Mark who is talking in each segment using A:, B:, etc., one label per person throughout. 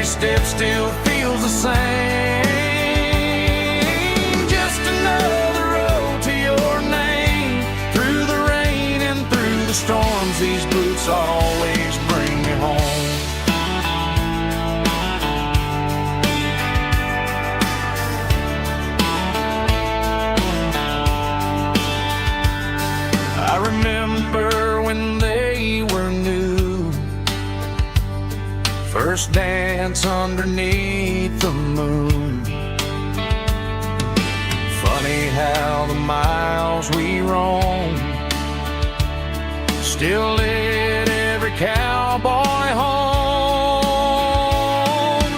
A: step still feels the same. Just another road to your name. Through the rain and through the storms, these boots always bring me home. I remember when they were new, first dance underneath the moon. Funny how the miles we roam still lit every cowboy home.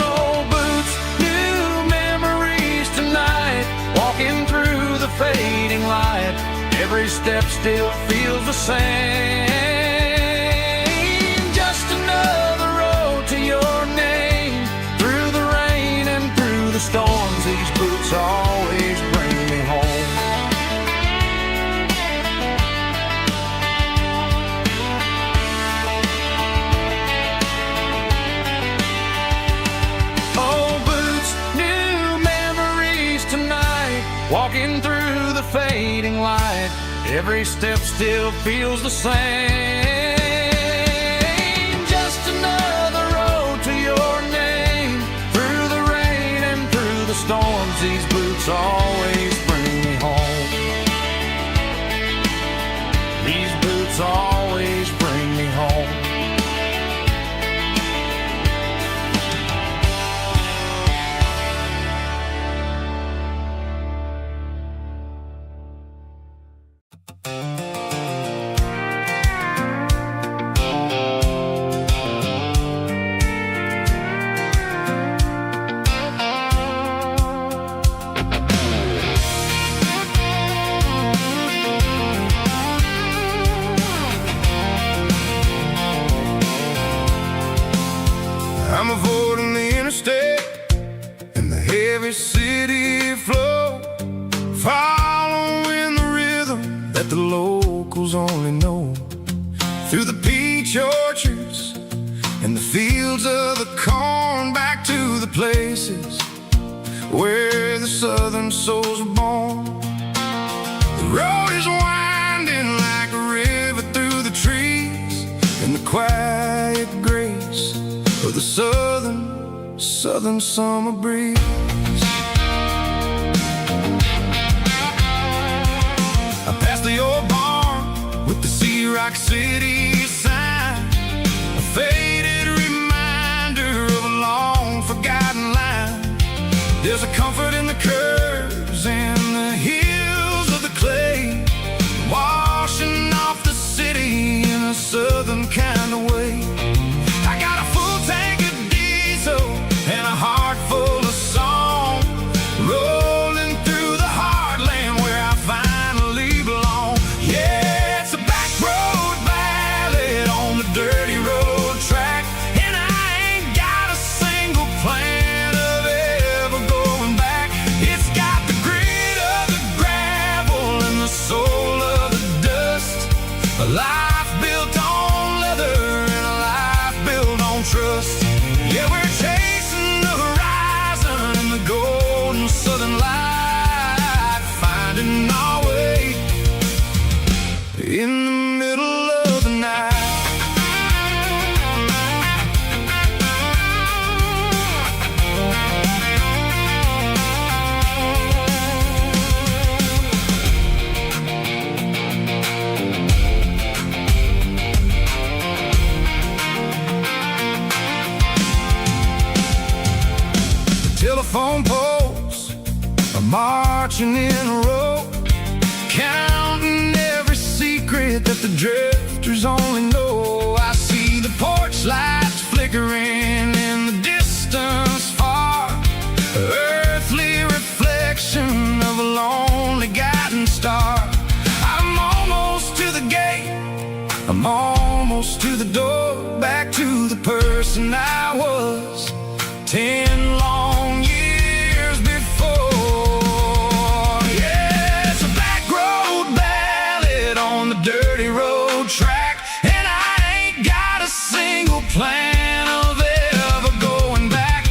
A: No boots, new memories tonight, walking through the fading light. Every step still feels the same. Just another road to your name. Through the rain and through the storms, these boots always bring me home. Oh, boots, new memories tonight, walking through the fading light. Every step still feels the same. Just another road to your name. Through the rain and through the storms, these boots always bring me home. These boots always bring me home.
B: I'm avoiding the interstate and the heavy city flow, following the rhythm that the locals only know. Through the peach orchards and the fields of the corn, back to the places where the southern souls were born. The road is winding like a river through the trees, and the quiet grace of the southern summer breeze. I passed the old barn with the Sea Rock City sign, a faded reminder of a long forgotten line. There's a comfort in the curves and the hills of the clay, washing off the city in a southern kind of way. I got a full tank of diesel and a heart full of song, rolling through the heartland where I finally belong. Yeah, it's a back road ballad on the dirty road track, and I ain't got a single plan of ever going back. It's got the grit of the gravel and the soul of the dust, a life built on leather and a life built on trust. Yeah, we're chasing the horizon in the golden southern light, finding our way in the middle of the night. Telephone poles are marching in a row, counting every secret that the drifters only know. I see the porch lights flickering in the distance far, earthly reflection of a lonely guiding star. I'm almost to the gate, I'm almost to the door, back to the person I was 10 long years before. Yeah, it's a back road ballad on the dirty road track, and I ain't got a single plan of ever going back.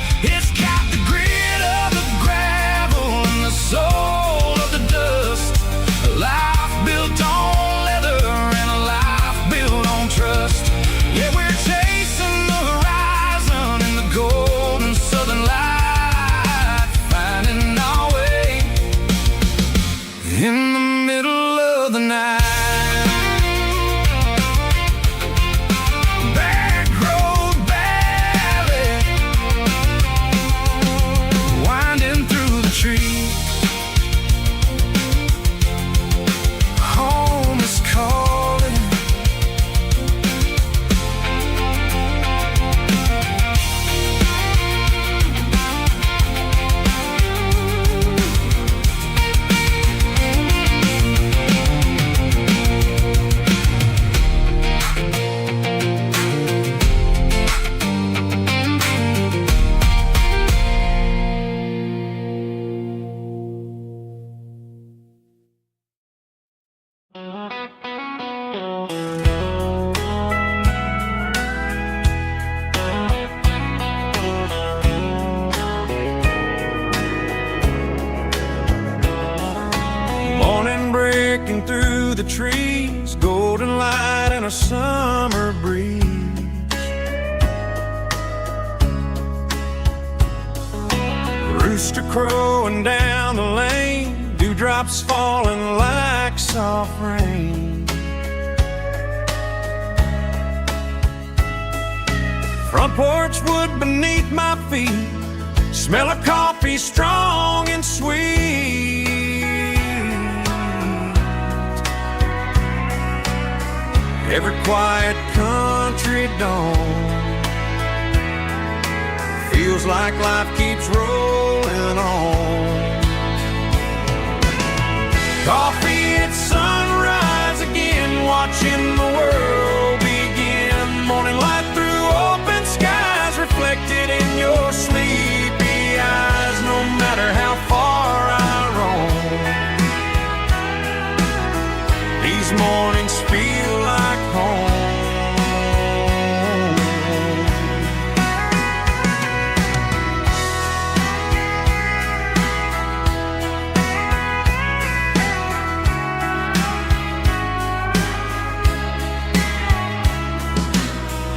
A: trees, golden light and a summer breeze. Rooster crowing down the lane, dewdrops falling like soft rain. Front porch wood beneath my feet, smell of coffee strong and sweet. Every quiet country dawn feels like life keeps rolling on. Coffee at sunrise again, watching the world begin. Morning light through open skies, reflected in your sleepy eyes. No matter how far I roam, these mornings feel like home.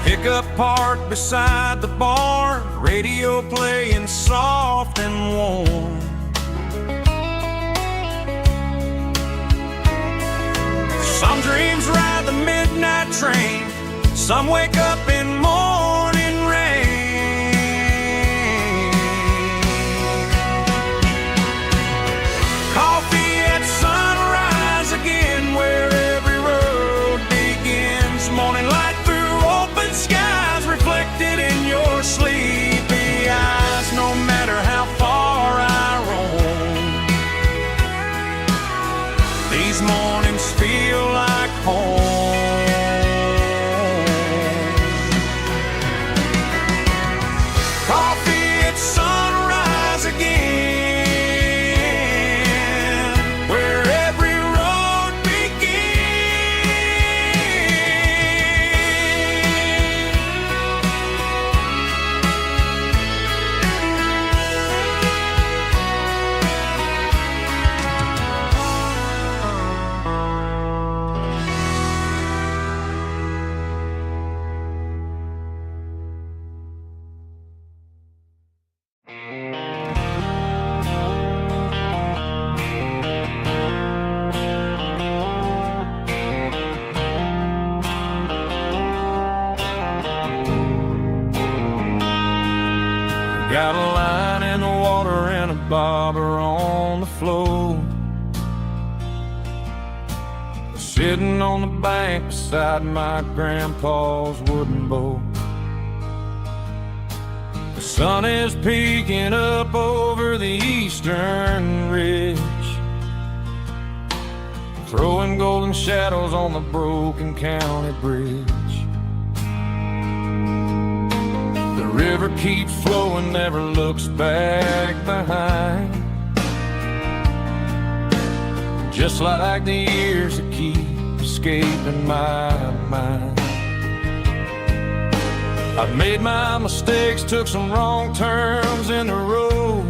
A: Pickup parked beside the barn, radio playing soft and warm. Some dreams ride the midnight train, some wake up in morning rain. Coffee at sunrise again, where every road begins. Morning light through open skies, reflected in your sleepy eyes. No matter how far I roam, these mornings feel like home. Coffee at sunrise again, where every road got a line in the water and a bobber on the floor, sitting on the bank beside my grandpa's wooden boat. The sun is peeking up over the eastern ridge, throwing golden shadows on the broken county bridge. The river keeps flowing, never looks back behind, just like the years that keep escaping my mind. I've made my mistakes, took some wrong turns in the road,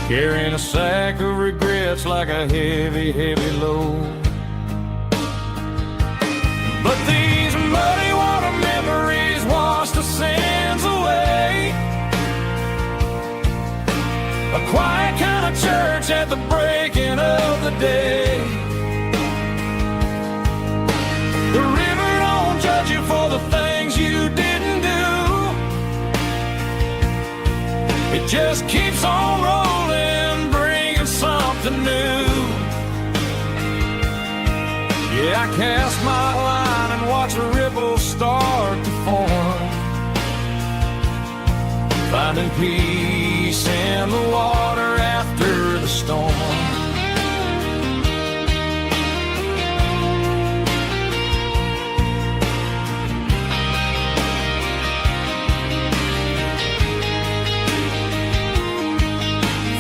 A: carrying a sack of regrets like a heavy, heavy load. But these muddy water memories wash the sins away. A quiet kind of church at the breaking of the day. The river don't judge you for the things you didn't do. It just keeps on rolling, bringing something new. Yeah, I cast my line and watch the ripples start to form, finding peace in the water after the storm.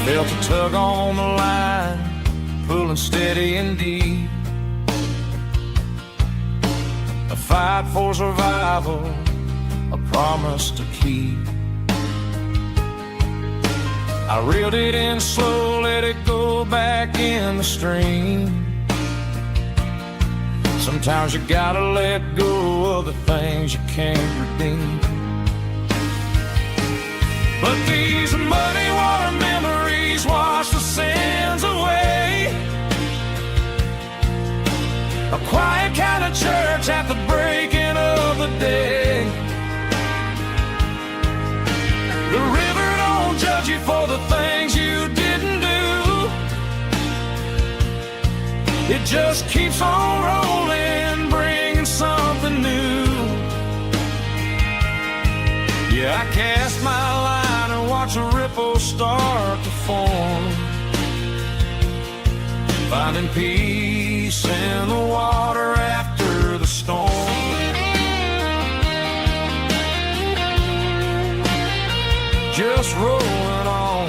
A: Felt a tug on the line, pulling steady and deep. A fight for survival, a promise to keep. I reeled it in slow, let it go back in the stream. Sometimes you gotta let go of the things you can't redeem. But these muddy water memories wash the sins away. A quiet kind of church at the breaking of the day. The river don't judge you for the things you didn't do. It just keeps on rolling, bringing something new. Yeah, I cast my line and watch a ripple start to form, finding peace in the water after the storm. Just rolling on.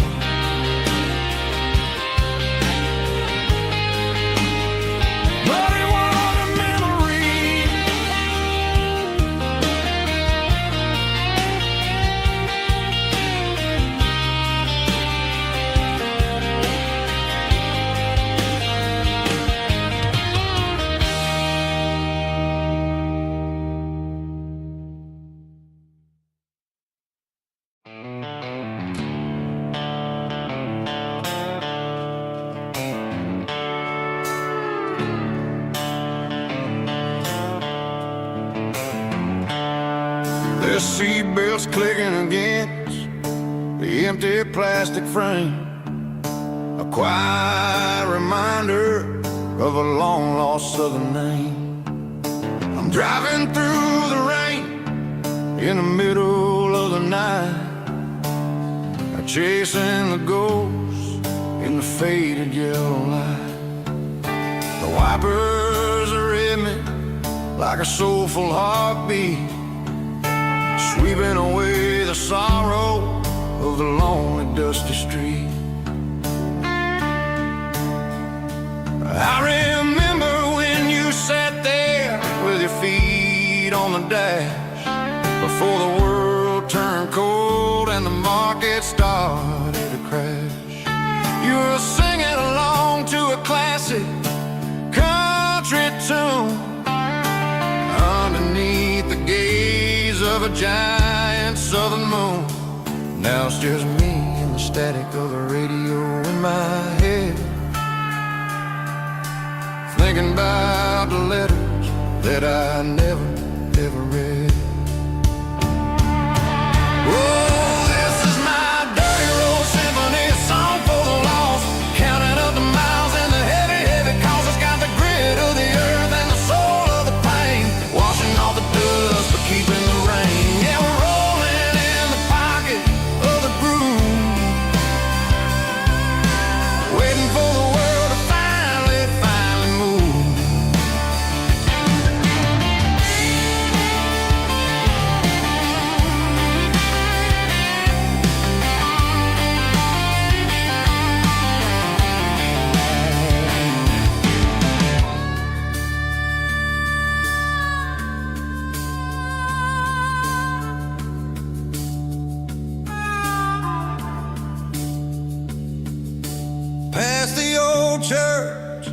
A: Muddy water memory.
B: The seatbelt's clicking against the empty plastic frame, a quiet reminder of a long-lost southern name. I'm driving through the rain in the middle of the night, chasing the ghosts in the faded yellow light. The wipers are in me like a soulful heartbeat, sweeping away the sorrow of the lonely, dusty street. I remember when you sat there with your feet on the dash, before the world turned cold and the market started to crash. You were singing along to a classic country tune underneath the gaze of a giant southern moon. Now it's just me and the static of the radio in my head, thinking about the letters that I never, ever read. Oh, this is my dirty road symphony, a song for the lost, counting up the miles and the heavy, heavy calls. It's got the grit of the earth and the soul of the pain, washing off the dust but keeping the rain. Yeah, we're rolling in the pocket of the groove, waiting for the world to finally move. Past the old church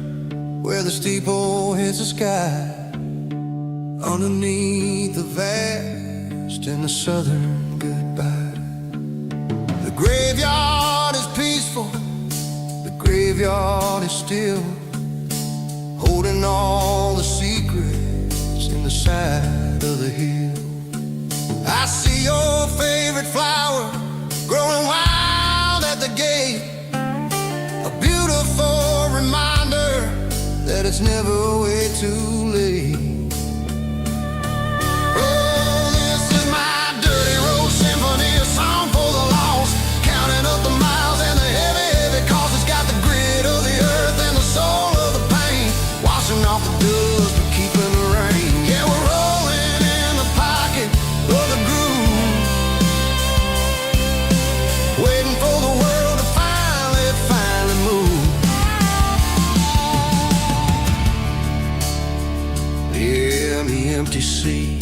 B: where the steeple hits the sky, underneath the vast and the southern goodbye. The graveyard is peaceful, the graveyard is still, holding all the secrets in the side of the hill. I see your favorite flower growing wild at the gate, a beautiful reminder that it's never way too late. Oh, this is my dirty road symphony, a song for the lost, counting up the miles and the heavy, heavy calls. It's got the grit of the earth and the soul of the pain, washing off the dust but keeping the rain. Yeah, we're rolling in the pocket of the groove, waiting for the world to finally move. Yeah, the empty sea,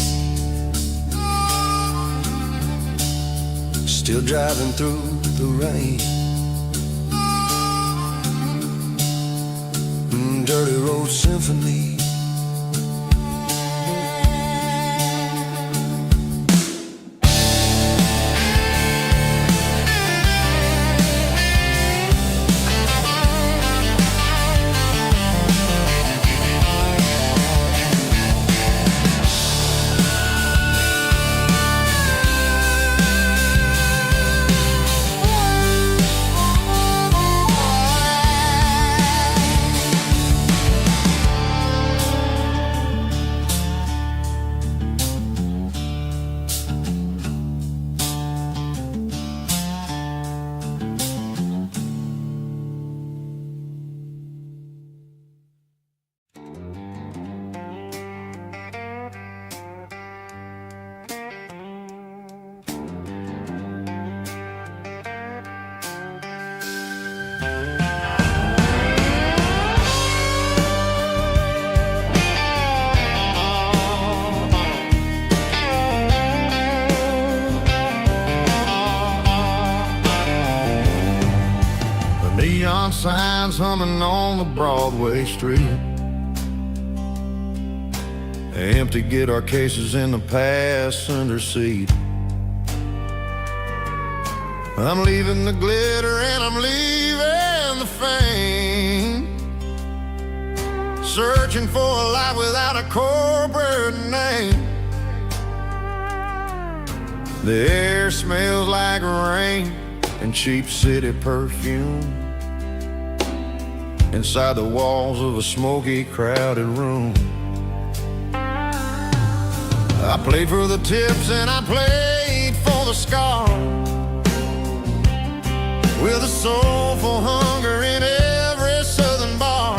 B: still driving through the rain. Dirty road symphony, signs humming on the Broadway street. Empty guitar cases in the passenger seat. I'm leaving the glitter and I'm leaving the fame, searching for a life without a corporate name. The air smells like rain and cheap city perfume inside the walls of a smoky, crowded room. I played for the tips and I played for the scars, with a soulful hunger in every southern bar.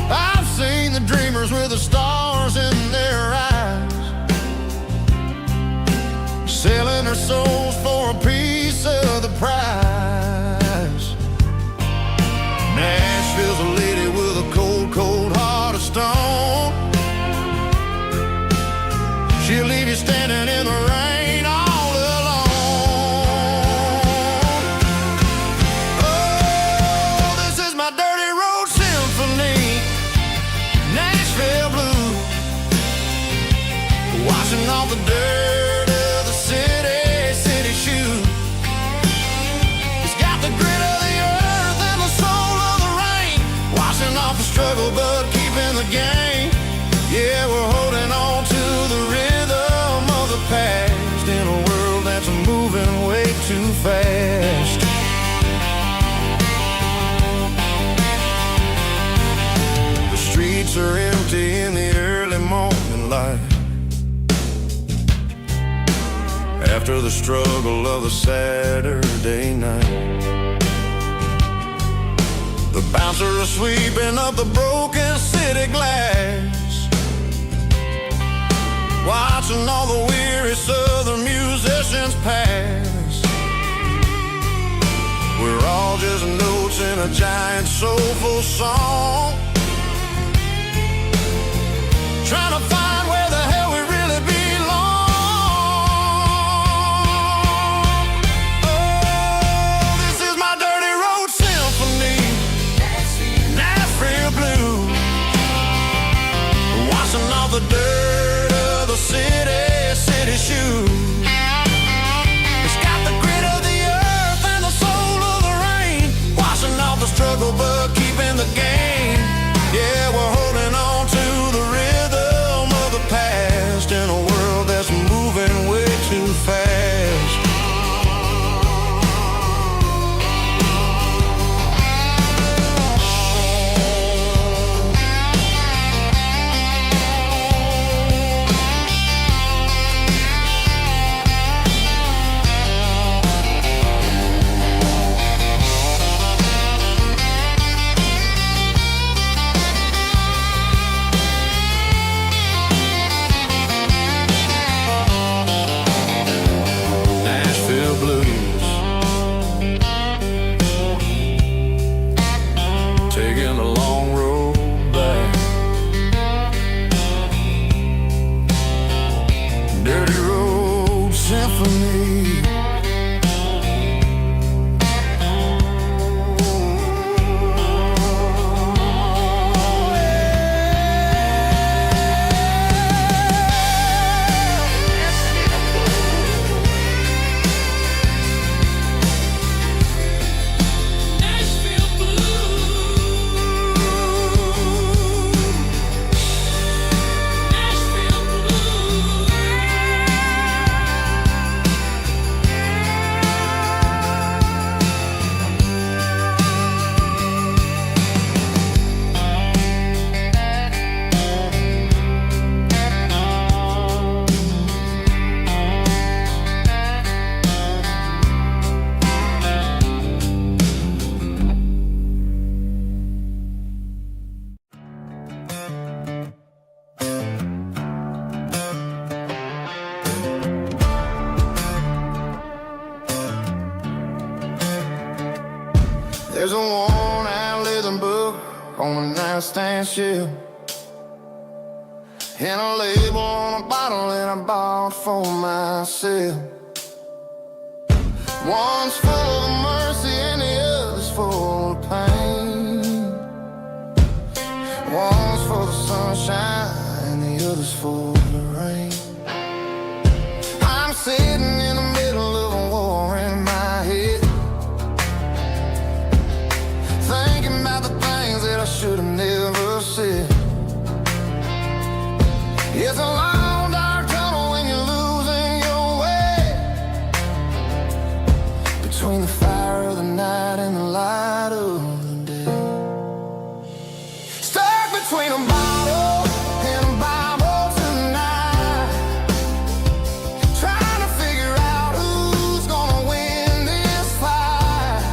B: I've seen the dreamers with the stars in their eyes, selling their souls for a piece of the prize. Nashville's a lady with a cold, cold heart of stone. She'll leave you standing in the rain all alone. Oh, this is my dirty road symphony, Nashville blues, washing off the dirt of the city shoes. It's got the grit of the earth and the soul of the rain, washing off the struggle but keeping the game. Yeah, we're holding on to the rhythm of the past in a world that's moving way too fast. The streets are empty in the early morning light, after the struggle of the Saturday night. The bouncer is sweeping up the broken city glass, watching all the weary southern musicians pass. We're all just notes in a giant soulful song, trying to find where the hell we really belong. Oh, this is my dirty road symphony, Nashville blues, washing off the dirt of the city shoes. It's got the grit of the earth and the soul of the rain, washing off the struggle but keeping the game. Yeah, we're holding on to the rhythm of the past in a world that's moving way too fast. There's a worn-out leather book on the nightstand shelf, and a label on a bottle that I bought for myself. One's full of mercy and One's for the sunshine and the other's for the rain. I'm sitting in the middle of a war in my head, thinking about the things that I should have never said. It's a long dark tunnel when you're losing your way, between the fire of the night and the light of the day. Stuck between a bottle and a Bible tonight, trying to figure out who's gonna win this fight.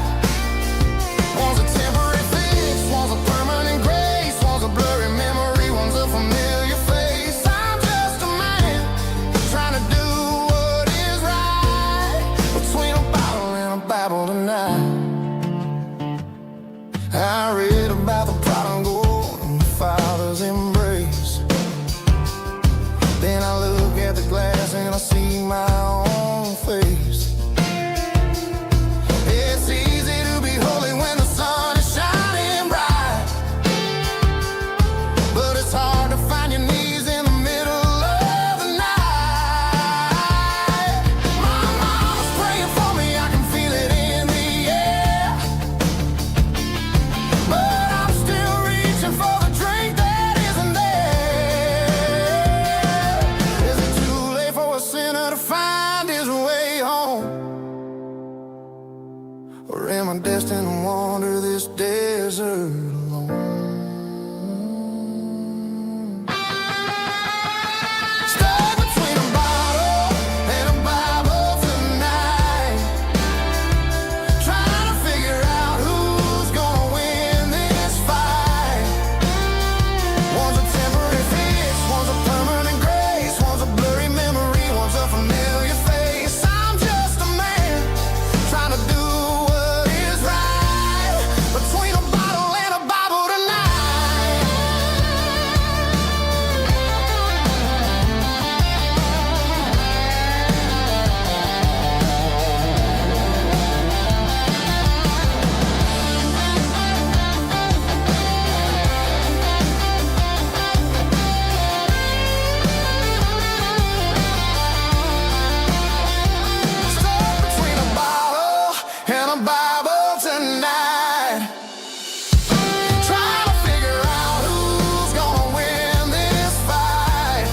B: One's a temporary fix, one's a permanent grace, one's a blurry memory, one's a familiar face. I'm just a man trying to do what is right, between a bottle and a Bible tonight. I read about the prodigal and the father's embrace. Then I look at the glass and I see my own face. It's easy to be holy when the sun is shining bright, but it's hard to find your knees in the middle of the night. My mama's praying for me, I can feel it in the air, but I'm still reaching for the drink that isn't there. Is it too late for a sinner to find his way home? Or am I destined to wander this desert alone? Stuck between a bottle and a Bible tonight, trying to figure out who's gonna win this fight. One's a temporary fix, one's a permanent grace, one's a blurry memory, one's a familiar face. I'm just a man trying to do what is right, between a bottle and a Bible tonight. Stuck between a bottle and a Bible tonight, trying to figure out who's gonna win this fight.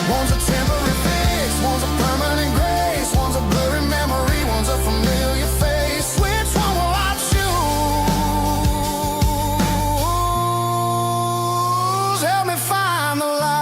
B: One's a temporary fix, one's a permanent grace, one's a blurry memory, one's a familiar face. Which one will I choose? Help me find the light.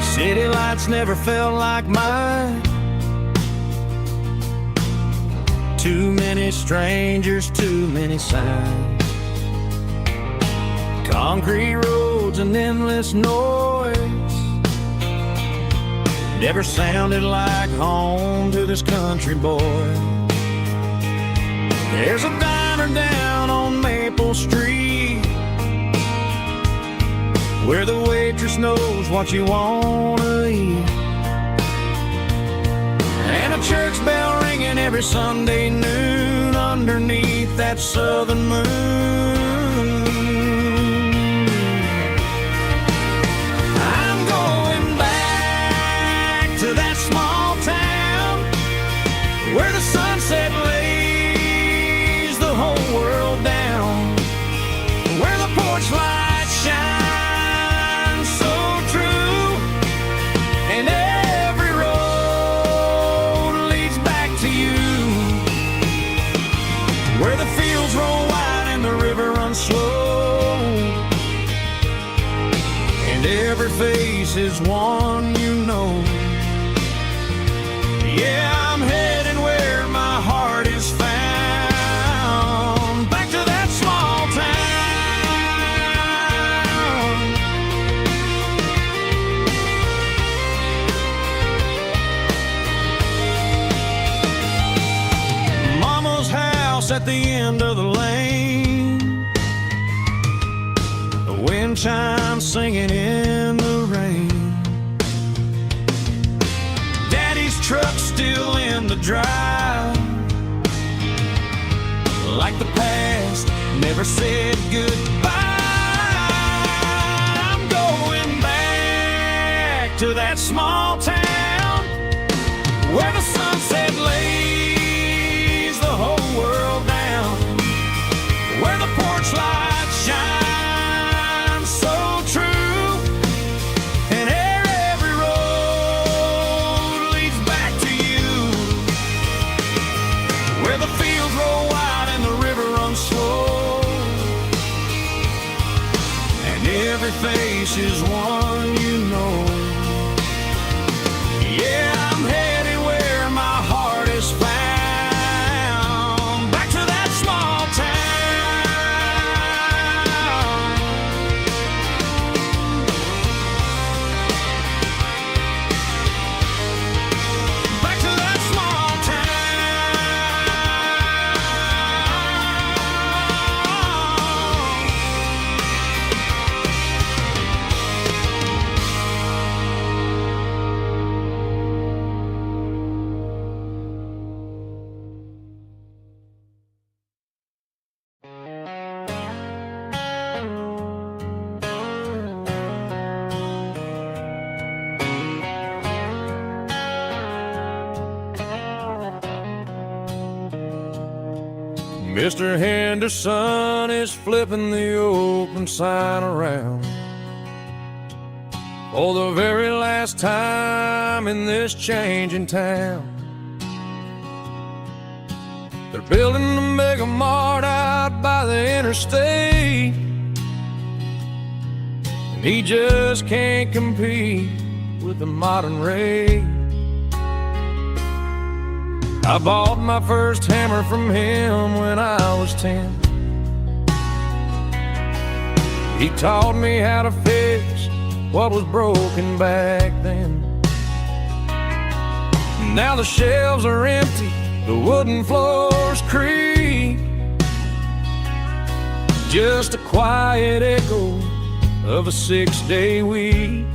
A: City lights never felt like mine. Too many strangers, too many signs. Concrete roads and endless noise never sounded like home to this country boy. There's a diner down on Maple Street where the waitress knows what you wanna eat, and a church bell ringing every Sunday noon underneath that southern moon. I'm going back to that small town where the sunset lays the whole world down, where the porch lights shine so true, and every road leads back to you, where the fields roll wide and the river runs slow, and every face is one you know. Yeah, I'm heading where my heart is found, back to that small town. at the end of the lane, the wind chimes singing in the rain. Daddy's truck's still in the drive, like the past never said goodbye. I'm going back to that small town where the sunset lays the whole world down, where the porch lights shine so true, and every road leads back to you, where the fields roll wide and the river runs slow, and every face is one you know. Yeah, I'm headed where my heart is found, back to that small town. Back to that small Mr. Henderson is flipping the open sign around for the very last time in this changing town. They're building a mega mart out by the interstate, and he just can't compete with the modern rate. I bought my first hammer from him when I was 10. He taught me how to fix what was broken back then. Now the shelves are empty, the wooden floors creak, just a quiet echo of a 6-day week.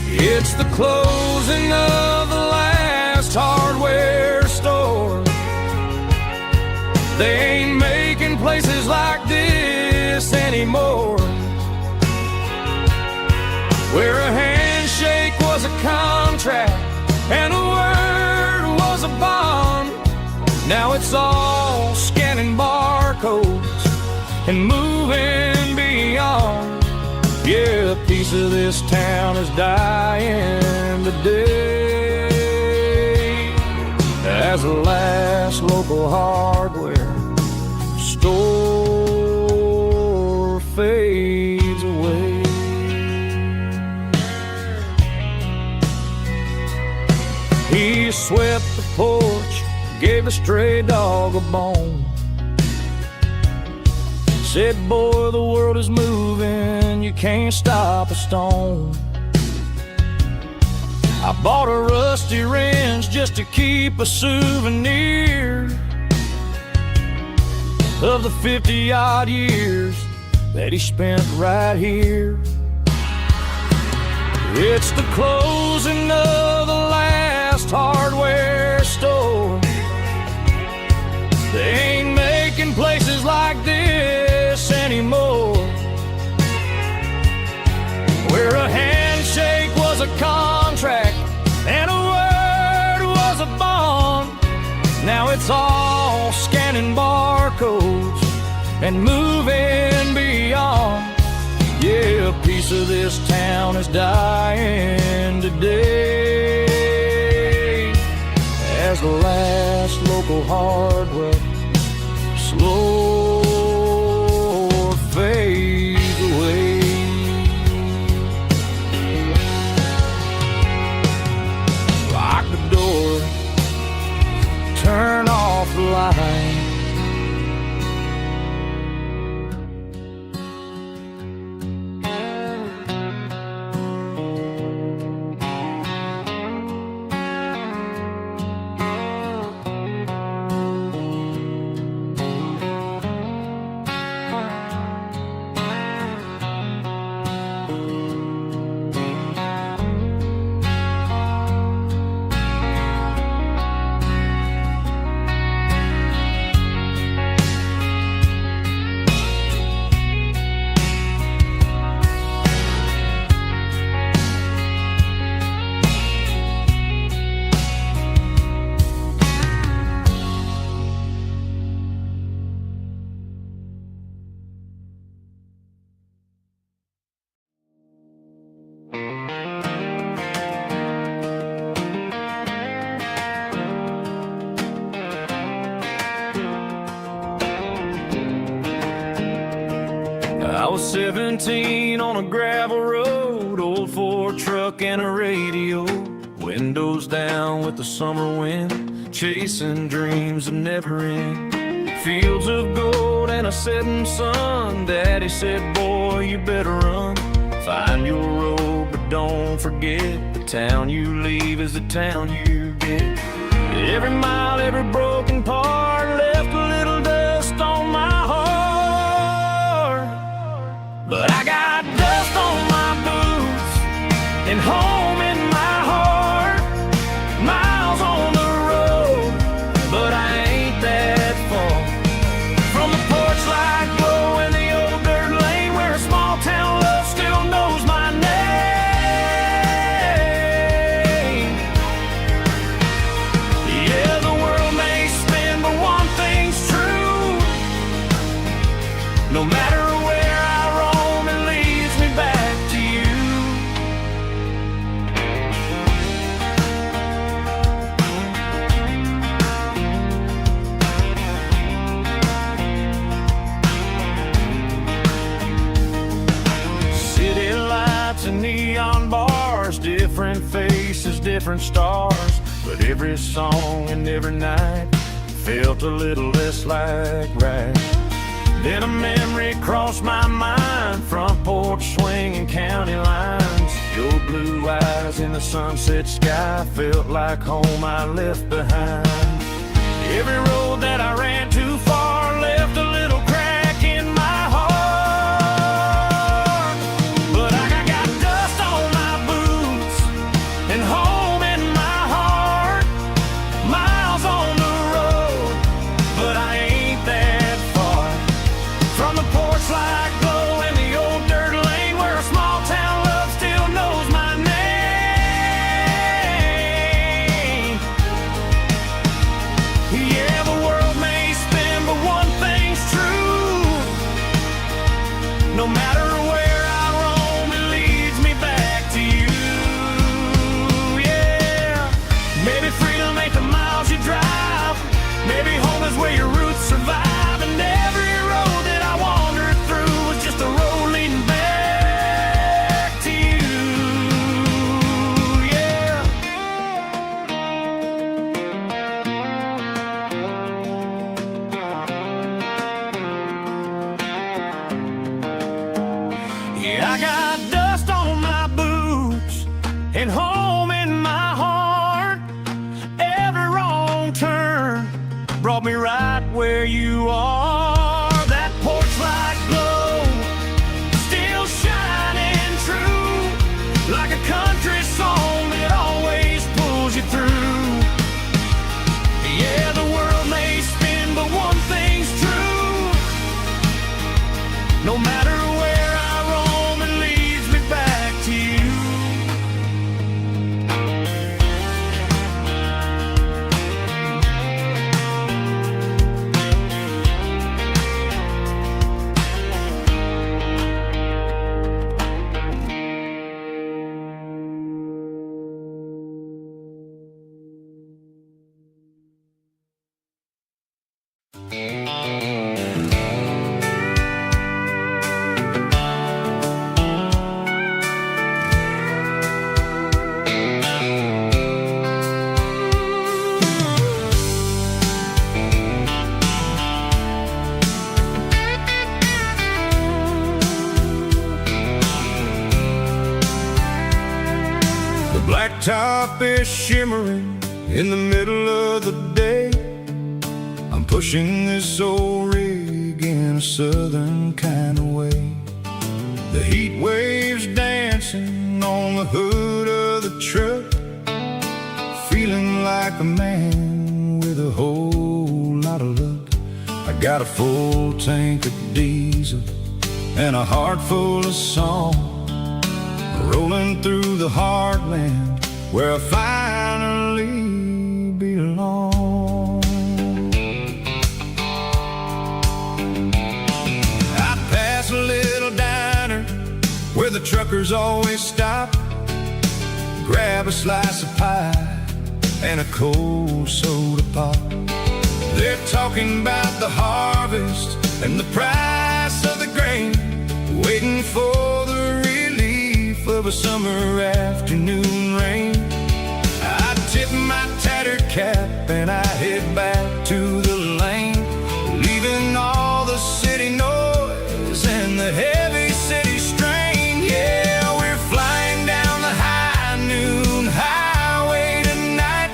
A: It's the closing of the last hardware store. They ain't making places like this anymore, where a handshake was a contract and a word was a bond. Now it's all scanning barcodes and moving beyond. Yeah, a piece of this town is dying today as the last local hardware store fades away. He swept the porch, gave a stray dog a bone, said, boy, the world is moving, you can't stop a stone. I bought a rusty wrench just to keep a souvenir of the 50-odd years that he spent right here. It's the closing of the last hardware store. They ain't making places like this anymore, where a handshake was a contract and a word was a bond. Now it's all scanning barcodes and moving beyond. Yeah, a piece of this town is dying today as the last local hardware slow fades away. Lock the door, turn off the light. 17 on a gravel road, old Ford truck and a radio, windows down with the summer wind, chasing dreams that never end. Fields of gold and a setting sun, Daddy said, boy, you better run. Find your road, but don't forget, the town you leave is the town you get. Every mile, every broken part left a little dust on my heart. But I got dust on my boots and home in my heart. Miles on the road, but I ain't that far from the porch light glow in the old dirt lane where a small town love still knows my name. Yeah, the world may spin, but one thing's true. No matter where I roam, it leads me back to you. City lights and neon bars, different faces, different stars, but every song and every night felt a little less like right. Then a memory crossed my mind, front porch swinging county lines. Your blue eyes in the sunset sky felt like home I left behind. Every road that I ran too far left a little crack in my heart. But I got dust on my boots and home in my heart. Miles on the road, but I ain't that far from the porch light glow in the old dirt lane where a small town love still knows my name. Yeah, the world may spin, but one thing's true. No matter where I roam, it leads me back to you. Yeah, maybe freedom ain't the miles you drive. Maybe home is where your roots survive. And every road that I wandered through was just a road leading back to you. Yeah. Yeah, I got dust on my boots and home in my heart. Every wrong turn brought me right where you are. That porch light glow still shining true, like a country song that always pulls you through. Yeah, the world may spin, but one thing's true. No matter where I roam, it leads me back to you. The blacktop is shimmering in the middle of the day. I'm pushing this old rig in a southern kind of way. The heat waves dancing on the hood of the truck, feeling like a man with a whole lot of luck. I got a full tank of diesel and a heart full of song, rolling through the heartland where I finally belong. I pass a little diner where the truckers always stop, grab a slice of pie and a cold soda pop. They're talking about the harvest and the price of the grain,
B: waiting for the relief of a summer afternoon rain. I tip my tattered cap and I head back to the lane, leaving all the city noise and the heavy city strain. Yeah, we're flying down the high noon highway tonight,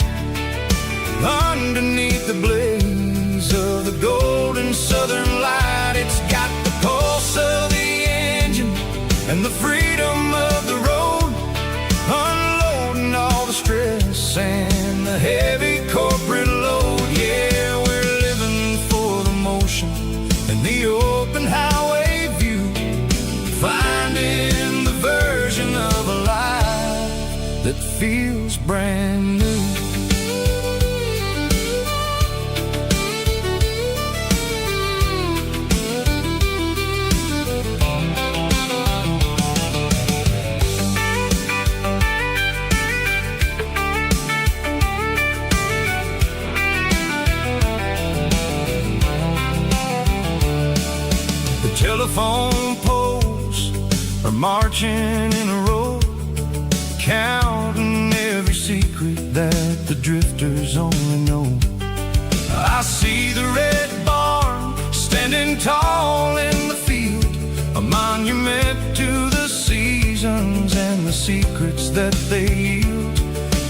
B: underneath the blaze of the golden southern light. It's got the pulse of the engine and the freedom of the road, unloading all the stress and the heavy corporate load. Yeah, we're living for the motion and the open highway view, finding the version of a life that feels brand new. Telephone poles are marching in a row, counting every secret that the drifters only know. I see the red barn standing tall in the field, a monument to the seasons and the secrets that they yield.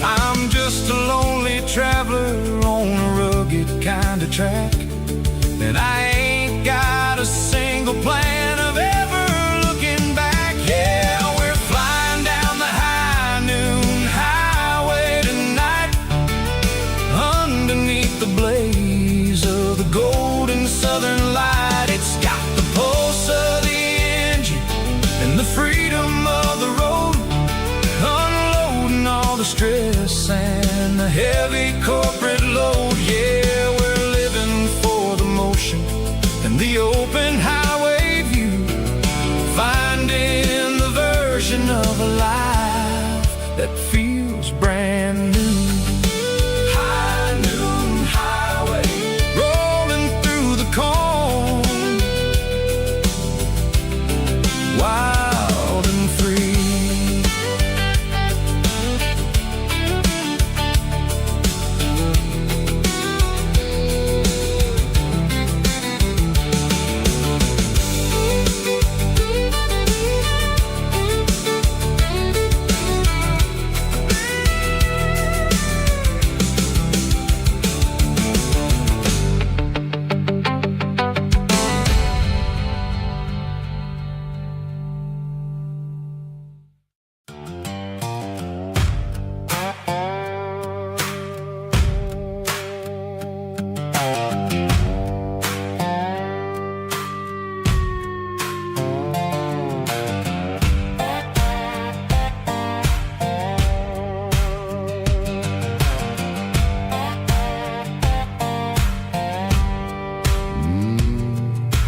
B: I'm just a lonely traveler on a rugged kind of track, and I ain't got a single plan of ever looking back. Yeah, we're flying down the high noon highway tonight, underneath the blaze of the golden southern light. It's got the pulse of the engine and the freedom of the road, unloading all the stress and the heavy corporate load. Yeah, we're living for the motion and the open highway view, finding the version of a life that feels brand new. High noon highway, rolling through the corn, wild and free.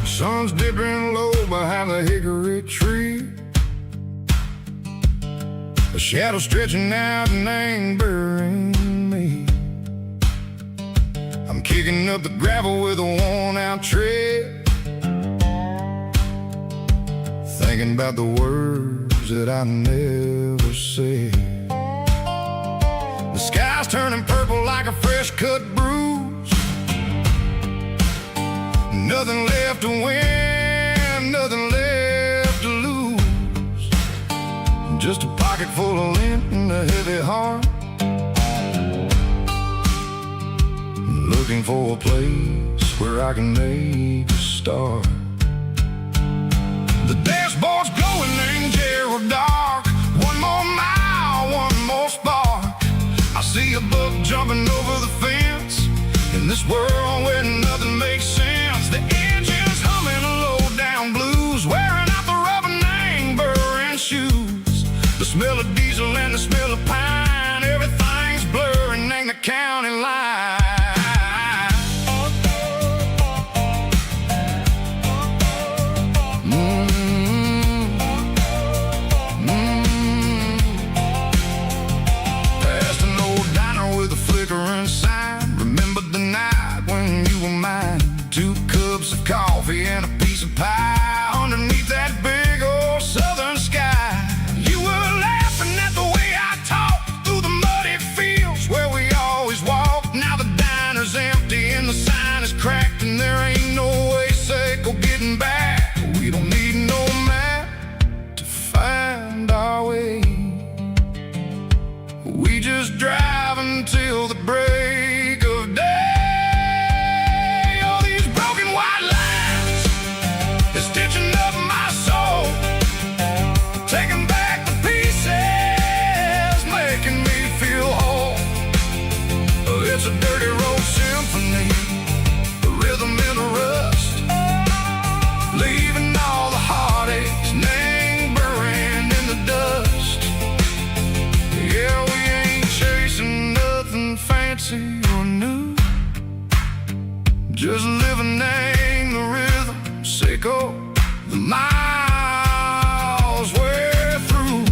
B: Sun's dipping low behind the hickory tree, a shadow stretching out and ain't burying me. I'm kicking up the gravel with a worn-out tread, thinking about the words that I never said. The sky's turning purple like a fresh-cut bruise, nothing left to win, nothing left to lose, just a pocket full of lint and a heavy heart, looking for a place where I can make a start. The dashboard's glowing angel dark, one more mile, one more spark. I see a buck jumping over the fence, in this world where nothing makes sense. The engine's humming a low-down blues, wearing out the rubber name burring shoes. The smell of diesel and the smell of pine, everything's blurring in the county line. Past an old diner with a flickering sign, remembered the night when you were mine. 2 cups of coffee and a piece of pie underneath that big just driving till the break of day. All these broken white lines is stitching up my soul, taking back the pieces, making me feel whole. It's a dirty road symphony, a rhythm in the rust, leaving all the heartaches lingering in the dust. Yeah, we ain't chasing nothing fancy or new, just living in the rhythm, sicko, the miles we're through.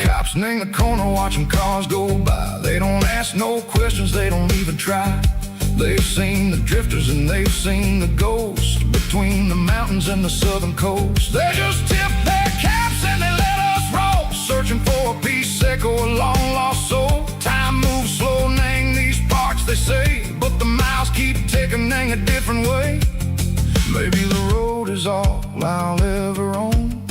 B: Cops in the corner watching cars go by. They don't ask no questions, they don't even try. They've seen the drifters and they've seen the ghosts between the mountains and the southern coast. They just tip their caps and they let us roll, searching for a piece sick or a long lost soul. Time moves slow, nang these parts they say, but the miles keep ticking, nang a different way. Maybe the road is all I'll ever own,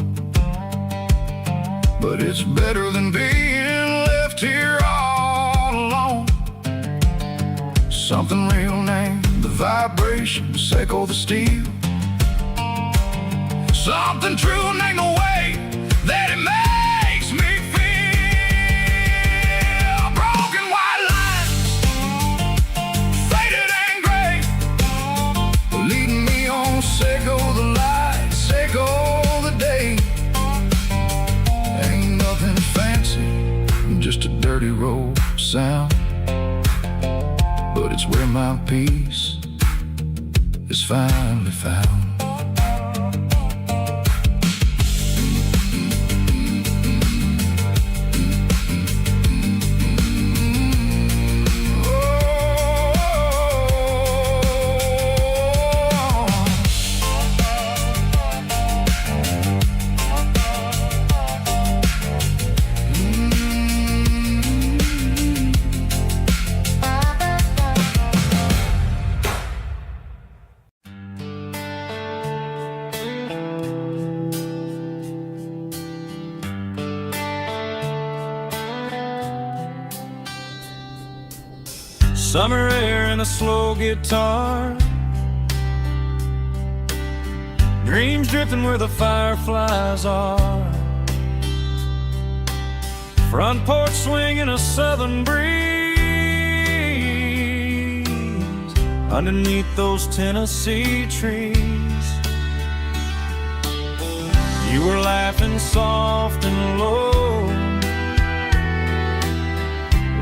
B: but it's better than being left here all alone. Something real named the vibration, echo the steel. Something true named the way that it makes me feel. Broken white lines, faded and gray, leading me on, echo the light, echo the day. Ain't nothing fancy, just a dirty road sound, but it's where my peace is finally found.
A: Summer air and a slow guitar, dreams drifting where the fireflies are. Front porch swinging a southern breeze underneath those Tennessee trees. You were laughing soft and low,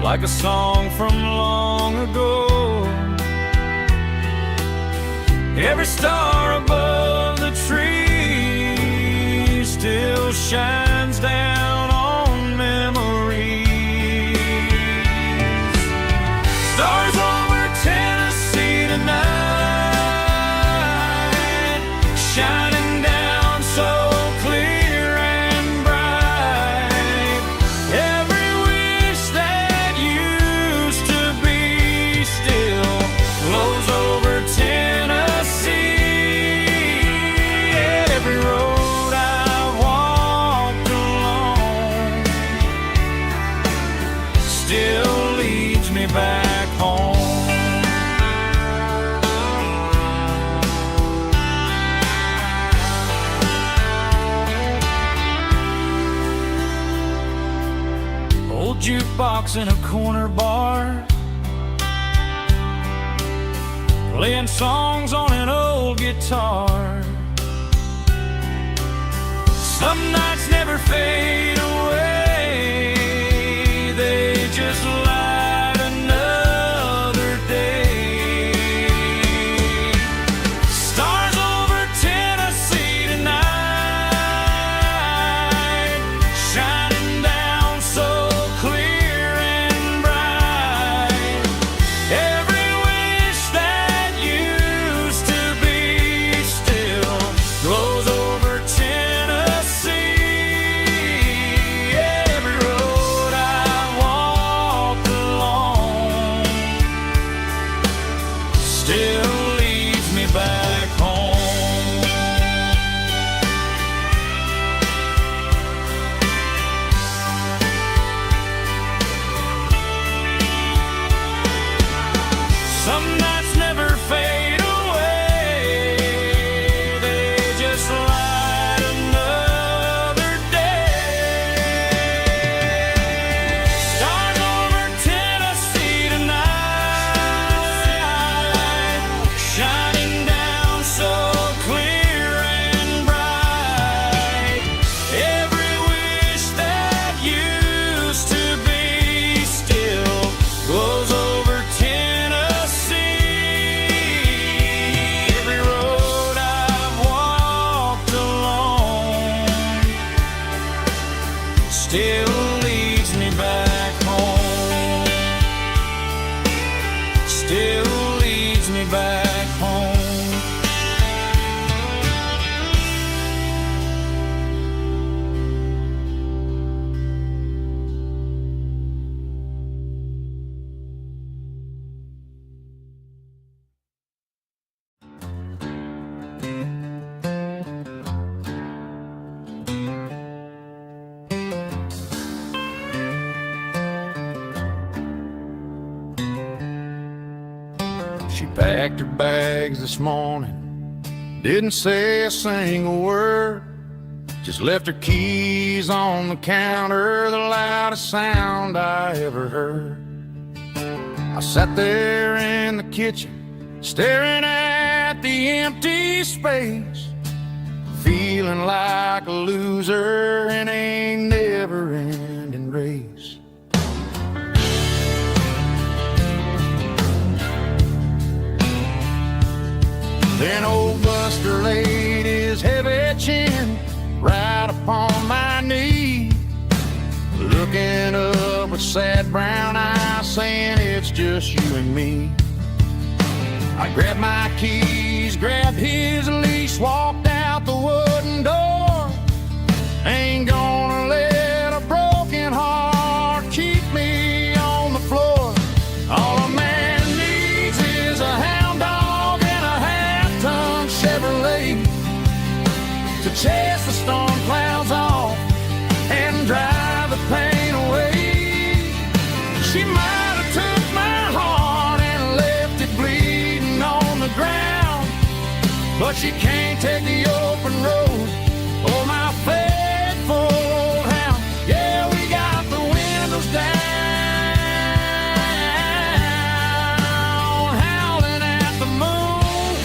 A: like a song from long ago. Every star above the tree still shines down on memories. Stars over Tennessee tonight, shining down so clear and bright. Every wish that used to be still glows over Tennessee. Every road I've walked along still leads me back home. Old jukebox in a corner bar, playing songs on an old guitar. Some nights never fade away, they just light another day. Stars over Tennessee tonight, shining down so clear and bright. Every wish that used to be still glows over Tennessee. still leads me back home. Still leads me back home.
B: She packed her bags this morning, didn't say a single word, just left her keys on the counter, the loudest sound I ever heard. I sat there in the kitchen, staring at the empty space, feeling like a loser in a never-ending race. Then old Buster laid his heavy chin right upon my knee, looking up with sad brown eyes, saying it's just you and me. I grabbed my keys, grabbed his leash, walked out the wooden door. Ain't gonna let a broken heart keep me on the floor. All a man needs is a hound dog and a half-ton Chevrolet to chase the storm clouds off and drive the pain away. She might have took my heart and left it bleeding on the ground, but she can't take the open road or my faithful old hound. Yeah, we got the windows down, howling at the moon,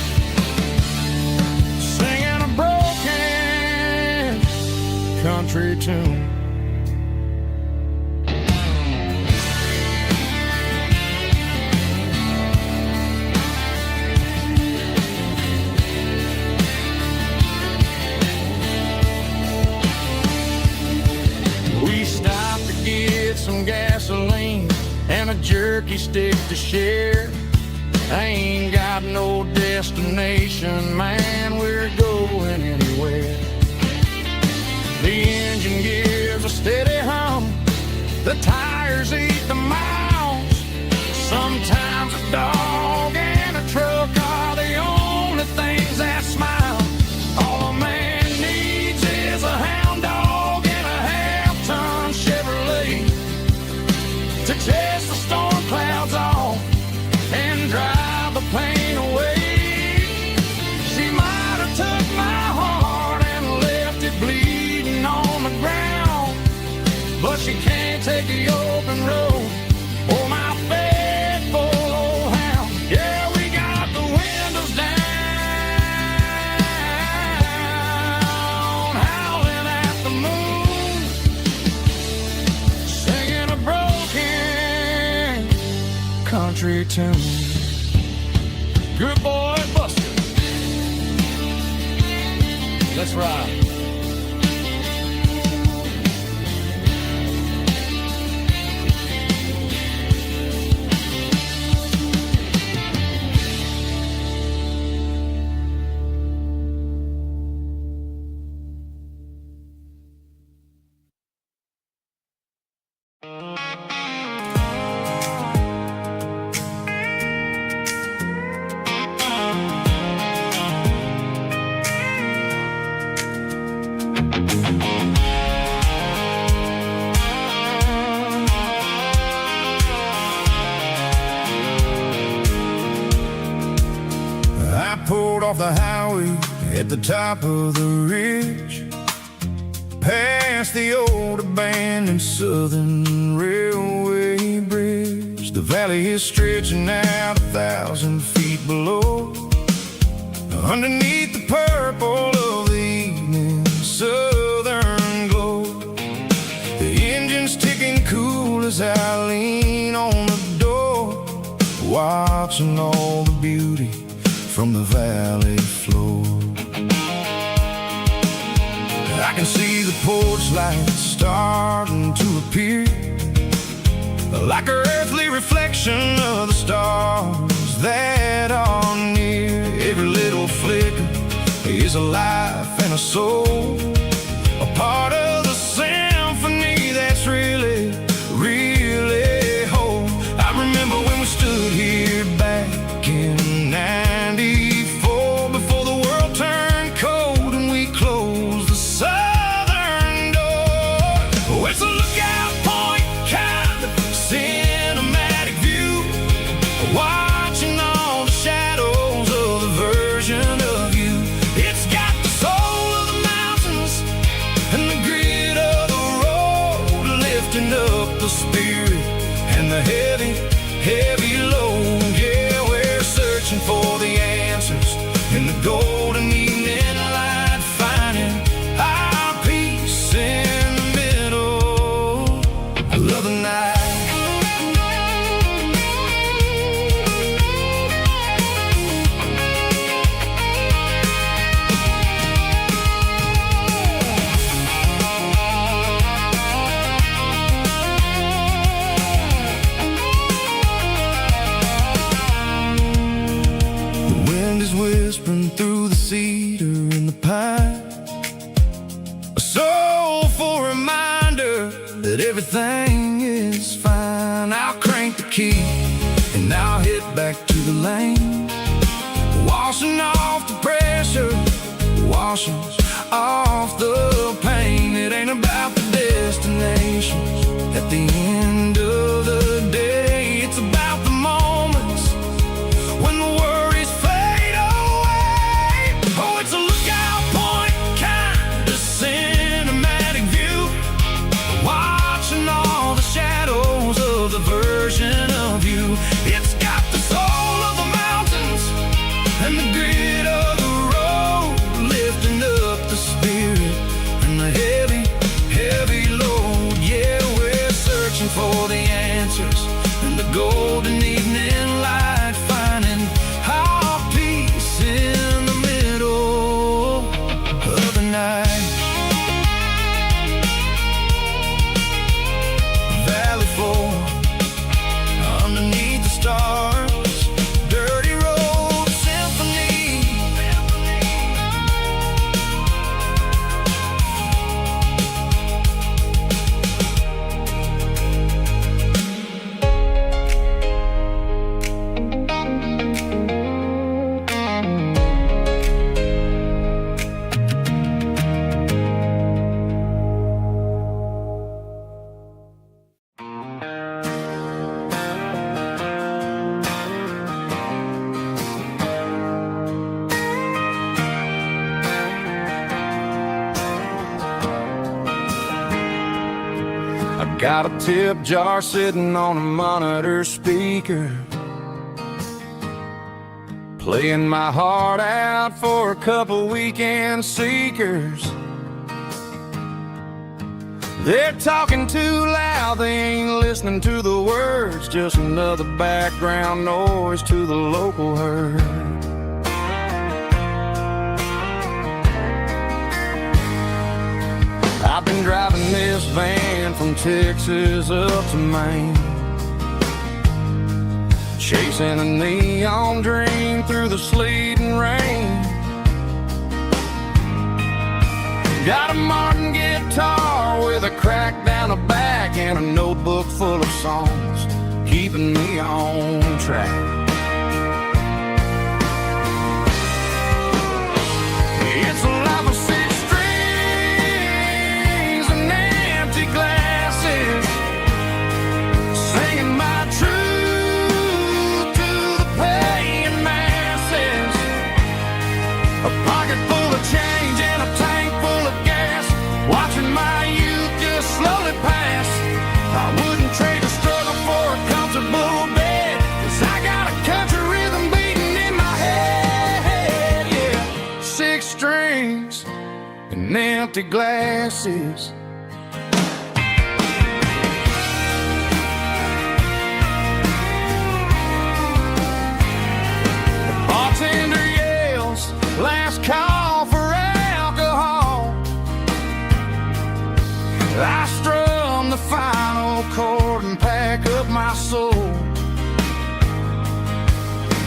B: singing a broken country tune. Some gasoline and a jerky stick to share. I ain't got no destination, man, we're going anywhere. The engine gives a steady hum, the tires eat the miles. Sometimes a dog and a truck are the only things that smile. All a man needs is a hound dog and a half-ton Chevrolet to chase the storm clouds off and drive the pain away. She might have took my heart and left it bleeding on the ground, but she can't take the open road or my faithful old hound. Yeah, we got the windows down, howling at the moon, singing a broken country tune. Good boy, Buster. Let's ride. Off the highway at the top of the ridge, past the old abandoned Southern Railway bridge. The valley is stretching out 1,000 feet below, underneath the purple of the evening southern glow. The engine's ticking cool as I lean on the door, watching all the beauty from the valley floor. I can see the porch lights starting to appear, like an earthly reflection of the stars that are near. Every little flicker is a life and a soul, a part of the symphony that's really, really whole. I remember when we stood here back in '94, before the world turned cold and we closed the southern door. Oh, it's a lookout point kind of cinematic view, watching all the shadows of the version of you. It's got the soul of the mountains and the grit of the road, lifting up the spirit and the heavy, heavy load. Yeah, we're searching for the answers in the golden evening light, finding our peace in the middle of the night. The wind is whispering through the cedar and the pine, a soulful reminder that everything is fine. I'll crank the key and I'll hit back to the lane, washing off the pressure, washing off the pain. It ain't about the destinations at the end of the day, it's about the moments when the worries fade away. Oh, it's a lookout point kind of cinematic view, watching all the shadows of the version of you. It's got the soul of the mountains and the grit of the road, lifting up the spirit and the heavy, heavy load. Yeah, we're searching for the answers in the golden evening light, finding our peace in the middle of the night. Valley floor underneath the stars, dirty road symphony. I got a tip jar sitting on a monitor speaker, playing my heart out for a couple weekend seekers. They're talking too loud, they ain't listening to the words, just another background noise to the local herd. I've been driving this van from Texas up to Maine, chasing a neon dream through the sleet and rain. Got a Martin guitar with a crack down the back and a notebook full of songs, keeping me on track. It's a life of six strings and empty glasses, singing my truth to the paying masses. A pocket full of change and a tank full of gas, watching my youth just slowly pass. I wouldn't trade the struggle for a comfortable bed, 'cause I got a country rhythm beating in my head. Yeah, six strings and empty glasses. The bartender yells, last call for alcohol. I strum the final chord and pack up my soul.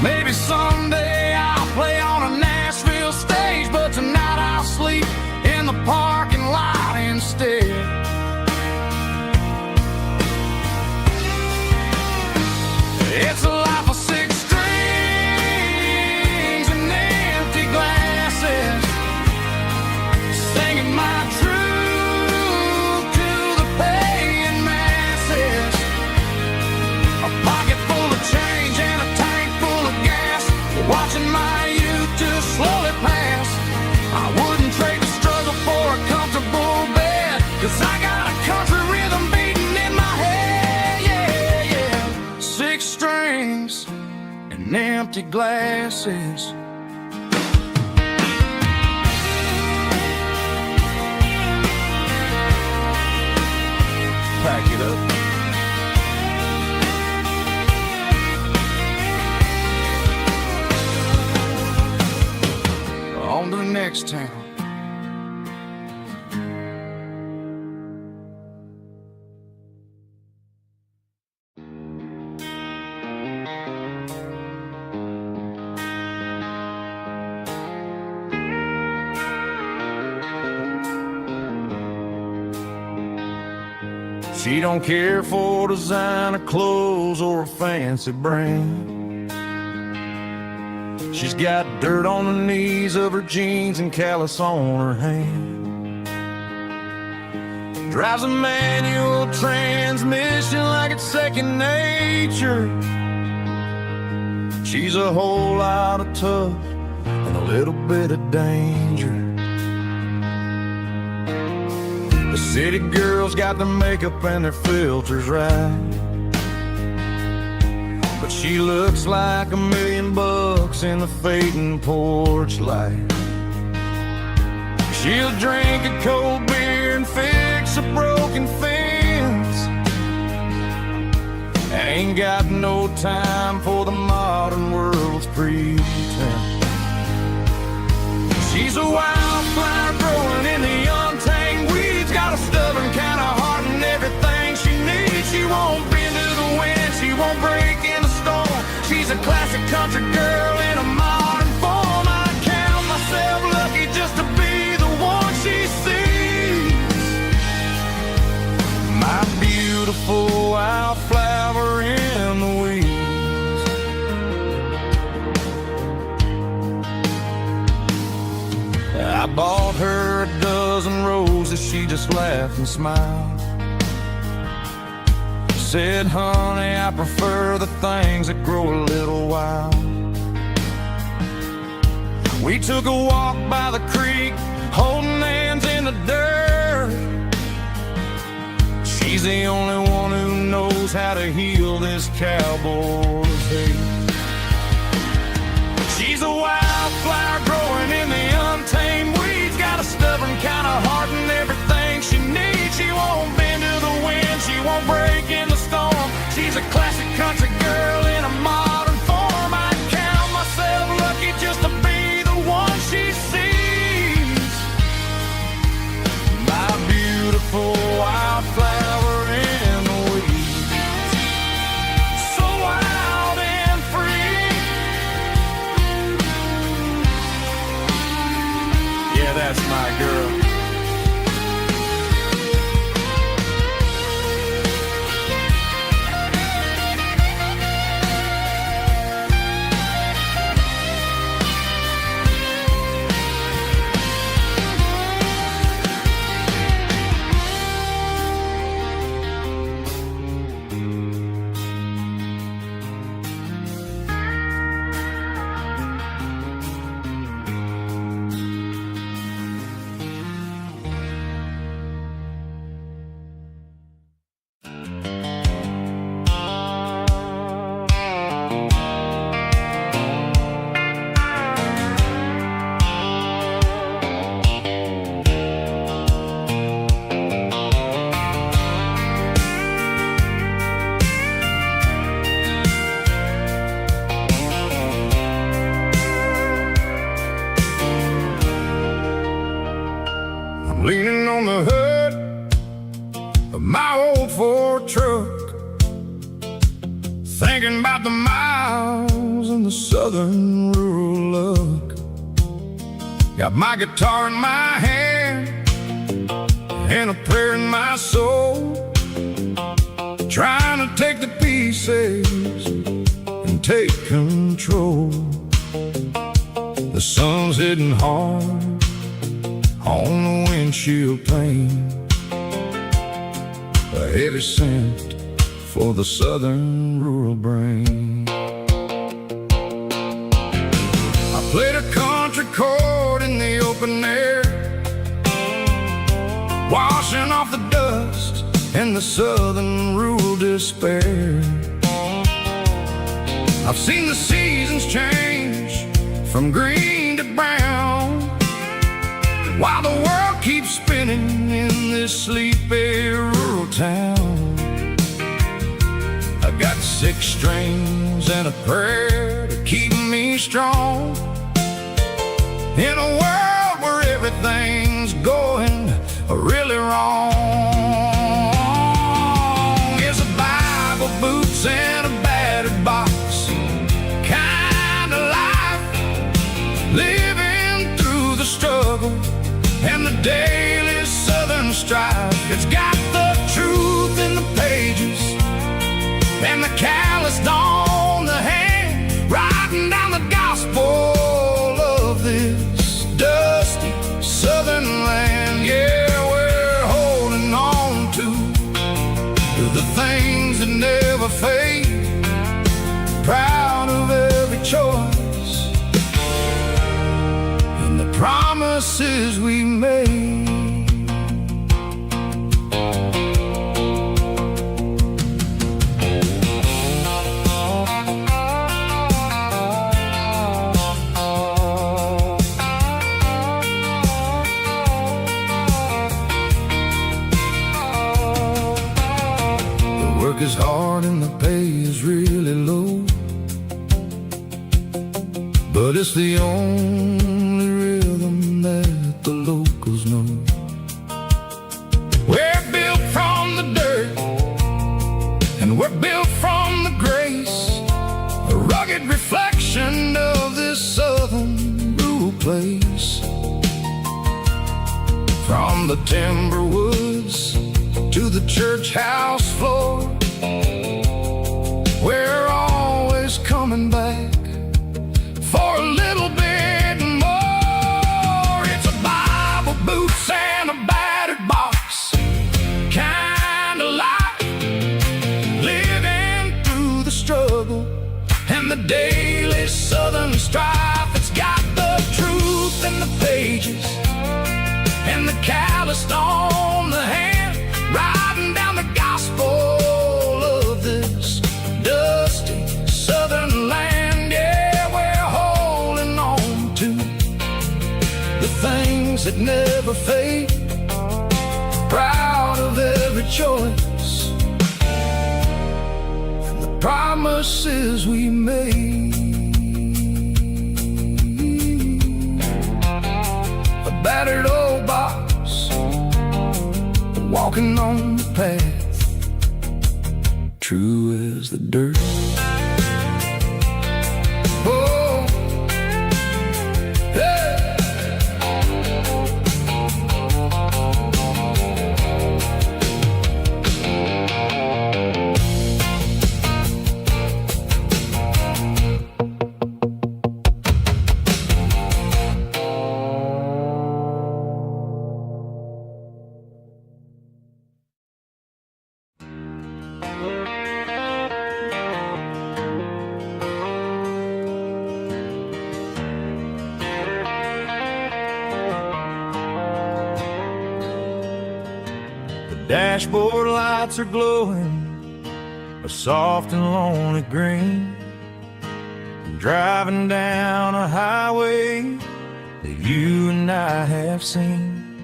B: Maybe someday I'll play on a Nashville stage, but tonight I'll sleep in the parking lot instead. It's a life of six strings and empty glasses, singing my truth to the paying masses. A pocket full of change and a tank full of gas, watching my youth just slowly pass. I wouldn't trade the struggle for a comfortable bed, 'cause I got a country rhythm beating in my head, yeah, yeah. Six strings and empty glasses. Pack it up. On to the next town. She don't care for designer clothes or a fancy brand. She's got dirt on the knees of her jeans and callus on her hand. Drives a manual transmission like it's second nature. She's a whole lot of tough and a little bit of danger. The city girls got their makeup and their filters right, but she looks like $1,000,000 in the fading porch light. She'll drink a cold beer and fix a broken fence. Ain't got no time for the modern world's pretense. She's a wildflower growing in the untamed weeds, got a stubborn kind of heart and everything she needs. She won't bend to the wind, she won't break in the storm. She's a classic country girl in a modern form. I count myself lucky just to be the one she sees. My beautiful wildflower in the weeds. I bought her a dozen roses, she just laughed and smiled. Said, honey, I prefer the things that grow a little wild. We took a walk by the creek, holding hands in the dirt. She's the only one who knows how to heal this cowboy's hate. She's a wildflower growing in the untamed weeds, got a stubborn kind of heart and everything she needs. She won't bend to the wind, she won't break in the storm. She's a classic country girl in a modern form. I count myself lucky just to be the one she sees. My beautiful wildflower in the weeds, so wild and free. got the miles and the southern rural look. Got my guitar in my hand and a prayer in my soul, trying to take the pieces and take control. The sun's hitting hard on the windshield pane, a heavy scent for the southern rural brain. I played a country chord in the open air, washing off the dust and the southern rural despair. I've seen the seasons change from green to brown, while the world keeps spinning in this sleepy rural town. I got 6 strings and a prayer to keep me strong, in a world where everything's going really wrong. It's a Bible, boots, and a battered box kind of life, living through the struggle and the daily southern strife. It's got the truth in the pages and the calloused on the hand, writing down the gospel of this dusty southern land. Yeah, we're holding on to the things that never fade, proud of every choice and the promises we made. Is hard and the pay is really low, but it's the only rhythm that the locals know. We're built from the dirt and we're built from the grace, a rugged reflection of this southern rural place. From the timber woods to the church house floor, we're always coming back for a little bit more. It's a Bible, boots, and a battered box kind of life, living through the struggle and the daily southern strife. It's got the truth in the pages and the calloused on the hand, writing down the gospel of this dusty southern land. Yeah, we're holding on to the things that never fade, proud of every choice and the promises we made. A battered old box, walking on the path, true as the dirt. Oh, hey.
A: Dashboard lights are glowing a soft and lonely green, driving down a highway that you and I have seen.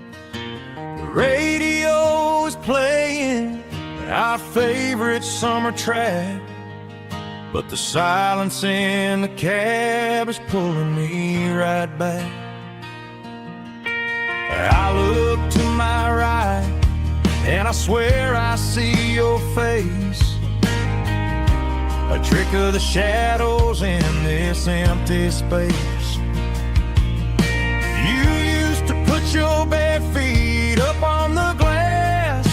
A: The radio is playing our favorite summer track, but the silence in the cab is pulling me right back. I look to my right and I swear I see your face. a trick of the shadows in this empty space. You used to put your bare feet up on the glass.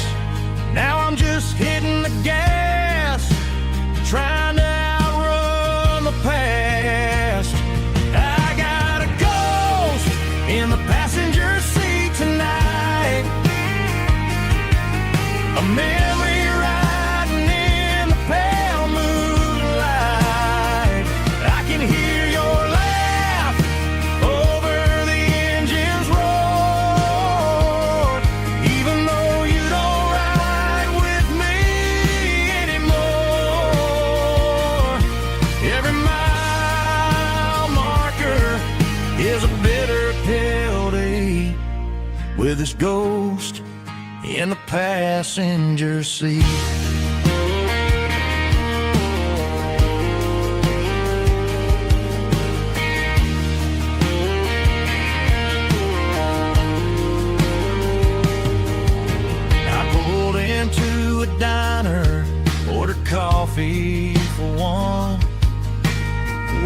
A: Now I'm just hitting the gas, trying to outrun the past. I got a ghost in the passenger seat tonight, a memory riding in the pale moonlight. I can hear your laugh over the engine's roar, even though you don't ride with me anymore. Every mile marker is a bitter pill to eat, with this ghost in the passenger seat. I pulled into a diner, ordered coffee for one,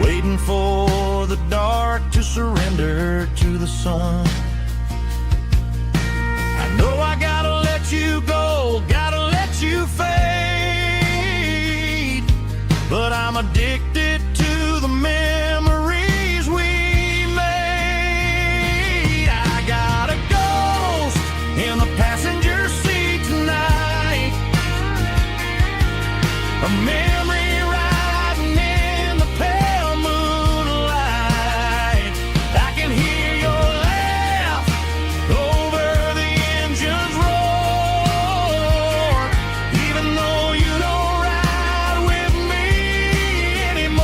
A: waiting for the dark to surrender to the sun. I know I gotta let you go, gotta let you fade, but I'm addicted to the memories we made. I got a ghost in the passenger seat tonight, a memory riding in the pale moonlight. I can hear your laugh over the engine's roar, even though you don't ride with me anymore.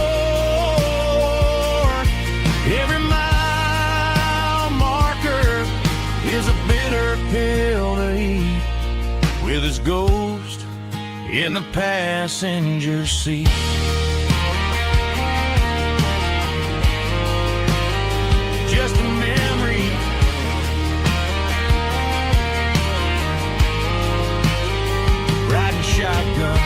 A: Every mile marker is a bitter pill to eat, with his ghost in the passenger seat. Just a memory, riding shotgun.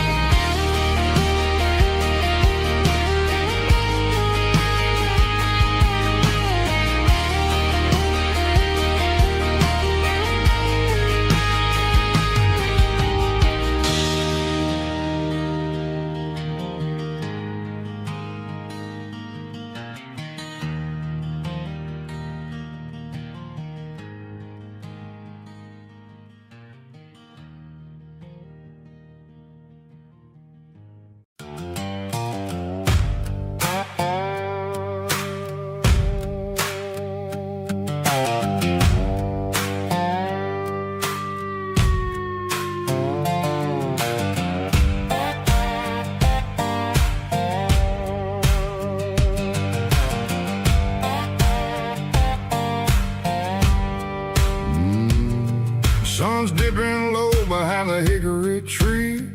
B: Sun's dipping low behind the hickory tree,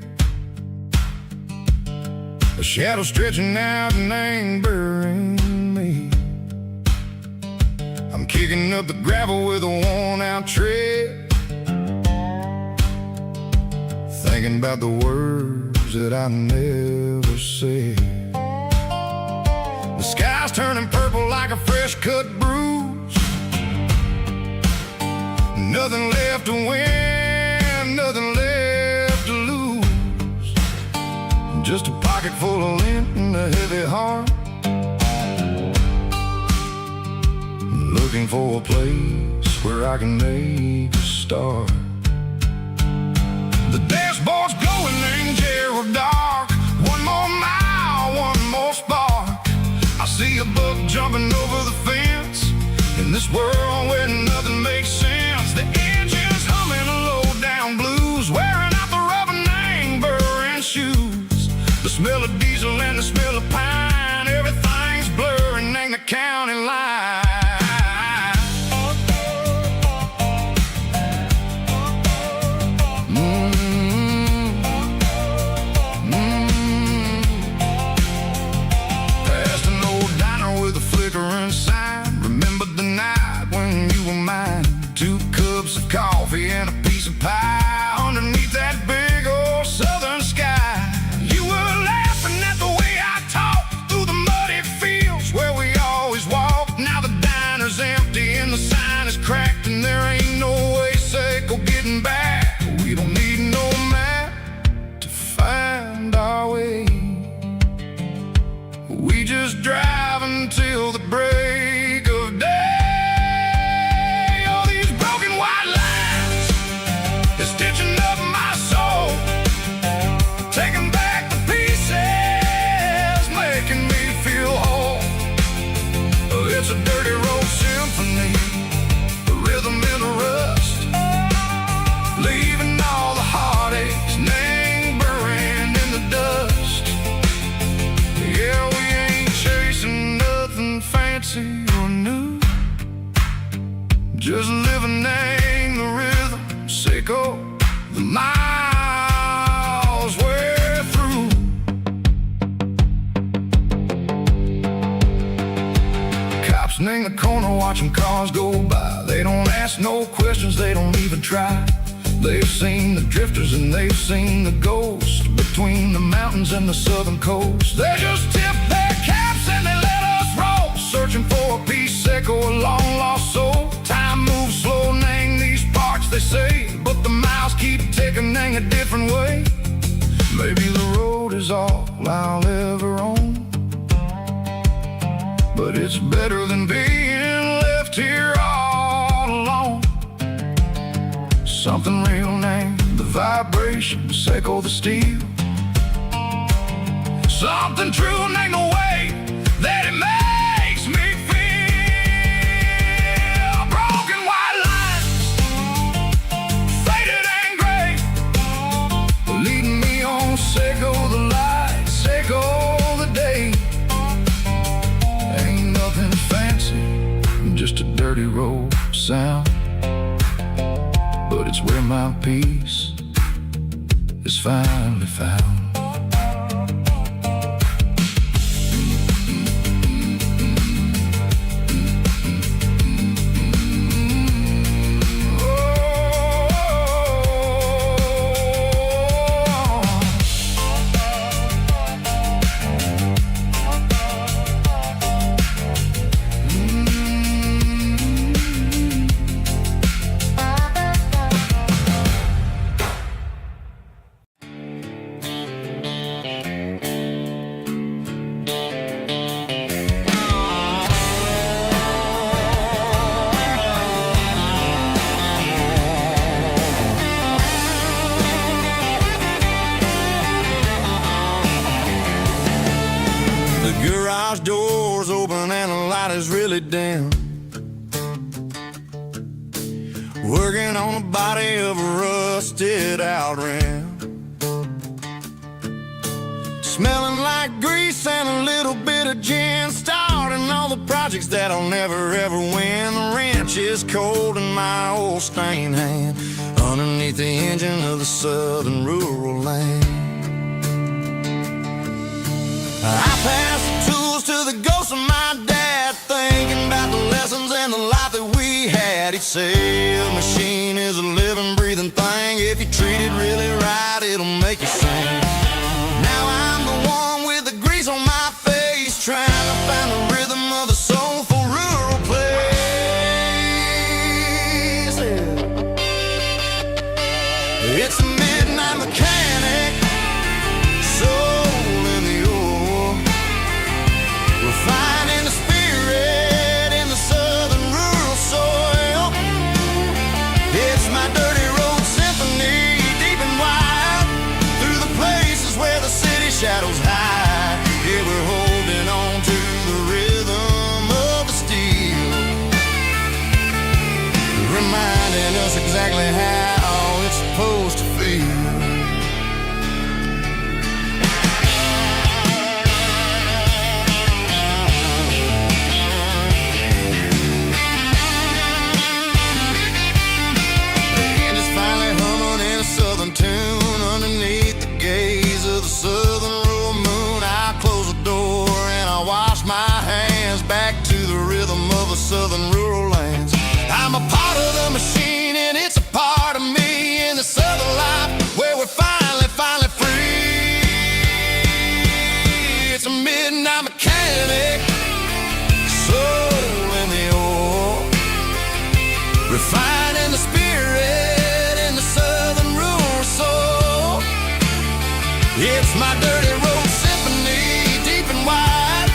B: a shadow stretching out and angering me. I'm kicking up the gravel with a worn-out tread, thinking about the words that I never said. The sky's turning purple like a fresh-cut bruise. Nothing left to win, nothing left to lose. Just a pocket full of lint and a heavy heart, looking for a place where I can make a start. The dashboard's glowing in Gerald dark. One more mile, one more spark. I see a buck jumping over the fence, in this world where nothing makes sense. The engine's humming a low-down blues, wearing out the rubber name, burring shoes. The smell of diesel and the smell of pine, everything's blurring in the county line. Past an old diner with a flickering sign, remembered the night when you were mine. 2 cups of coffee and a piece of pie underneath that big old southern sky. You were laughing at the We don't need no map to find our way. We just drive until the break of day. All these broken white lines is stitching up my soul, taking back the pieces, making me feel whole. It's a dirty road symphony, a rhythm in a rust, leaving all the heartaches lingering in the dust. Yeah, we ain't chasing nothing fancy or new, just living in the rhythm, sicko, the miles we're through. Cops in the corner watching cars go by. They don't ask no questions, they don't even try. They've seen the drifters and they've seen the ghosts between the mountains and the southern coast. They just tip their caps and they let us roll, searching for a piece or a long lost soul. Time moves slow, nang these parts they say, but the miles keep ticking nang a different way. Maybe the road is all I'll ever own, but it's better than being left here all alone. Something real name, the vibrations echo the steel. Something true name, the way that it makes me feel. Broken white lines, faded and gray, leading me on, sicko the light, sicko the day. Ain't nothing fancy, just a dirty road sound, but it's where my peace is finally found.
A: Garage doors open and the light is really dim, working on the body of a rusted out rim, smelling like grease and a little bit of gin, starting all the projects that I'll never ever win. The wrench is cold in my old stained hand, underneath the engine of the southern rural land. I pass the tools to the ghost of my dad, thinking about the lessons and the life that we had. He'd say a machine is a living, breathing thing. If you treat it really right, it'll make you sing. Now I'm the one with the grease on my face, trying to find the rhythm of the soulful rural place. It's a midnight mechanic, finding the spirit in the southern rural soil. It's my dirty road symphony, deep and wide, through the places where the city shadows hide. Yeah, we're holding on to the rhythm of the steel, reminding us exactly how it's supposed to feel.
B: It's my dirty road symphony, deep and wide,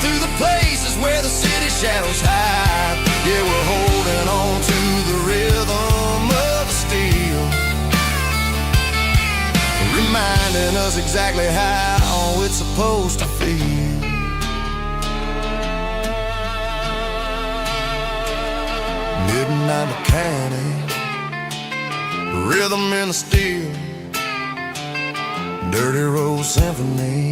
B: through the places where the city shadows hide. Yeah, we're holding on to the rhythm of the steel, reminding us exactly how it's supposed to feel. Midnight mechanic, rhythm in the steel, dirty road symphony.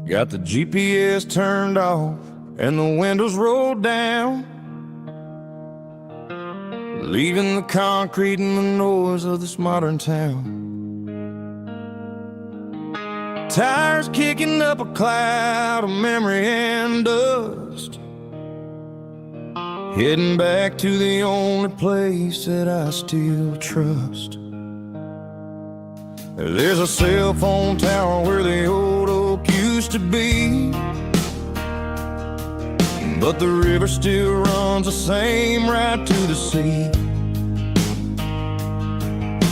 B: Got the GPS turned off and the windows rolled down, leaving the concrete and the noise of this modern town. Tires kicking up a cloud of memory and dust, heading back to the only place that I still trust. There's a cell phone tower where the old oak used to be, but the river still runs the same right to the sea.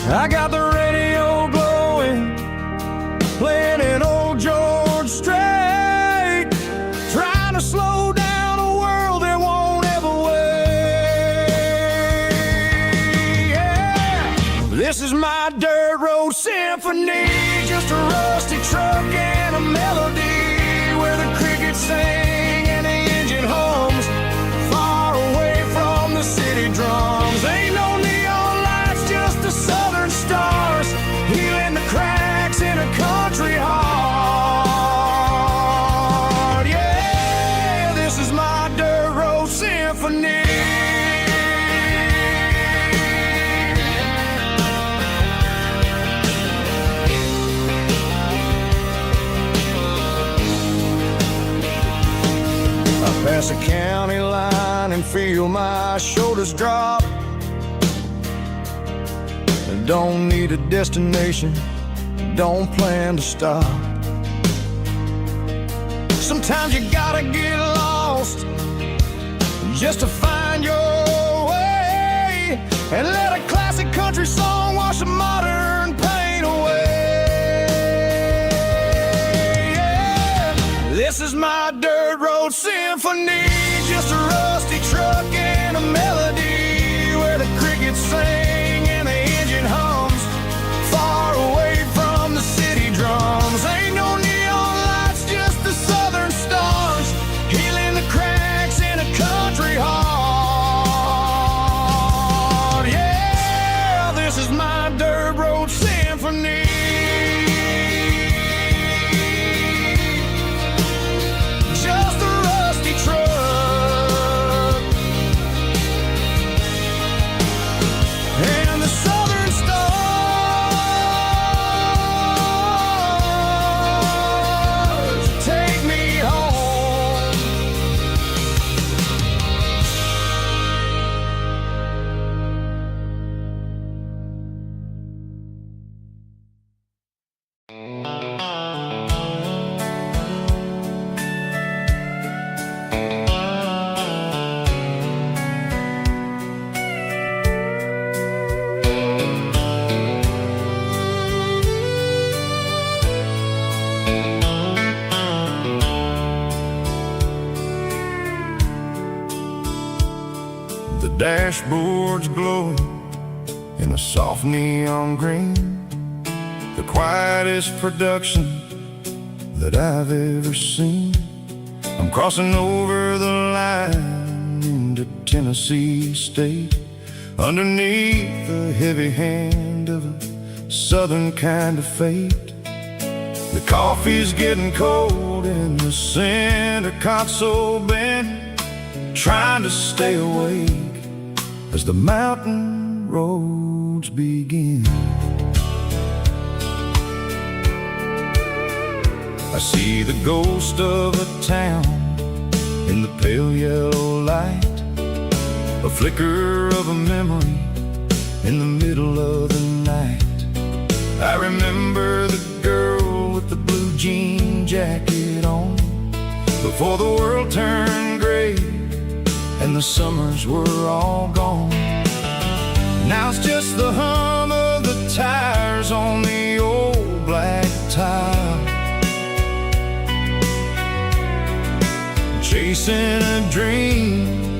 B: I got the radio glowing, playing an old George Strait, trying to slow down a world that won't ever wait. Yeah. This is my dirt road symphony, just a rusty truck and a melody where the crickets sing and the engine hums, far away from the city drums. Ain't no neon lights, just the southern stars, healing the cracks in a country heart. Yeah, this is my dirt road symphony. Pass a county line and feel my shoulders drop. Don't need a destination, don't plan to stop. Sometimes you gotta get lost just to find your way, and let a classic country song wash a modern pain away. Yeah. This is my dirt road symphony, just a rusty truck and a melody where the crickets sing and the engine hums, far away from the city drums. Ain't no neon lights, just the southern stars, healing the cracks in a country heart. Yeah, this is my dirt road symphony. Just a rusty truck and the southern stars take me home. The dashboard's glowing in a soft neon green, the quietest production that I've ever seen. I'm crossing over the line into Tennessee State, underneath the heavy hand of a southern kind of fate. The Coffee's getting cold in the center console bin, trying to stay awake as the mountain roads begin. I see the ghost of a town in the pale yellow light, a flicker of a memory in the middle of the night. I remember the girl with the blue jean jacket on, before the world turned gray and the summers were all gone. Now it's just the hum of the tires on the old black tile, chasing a dream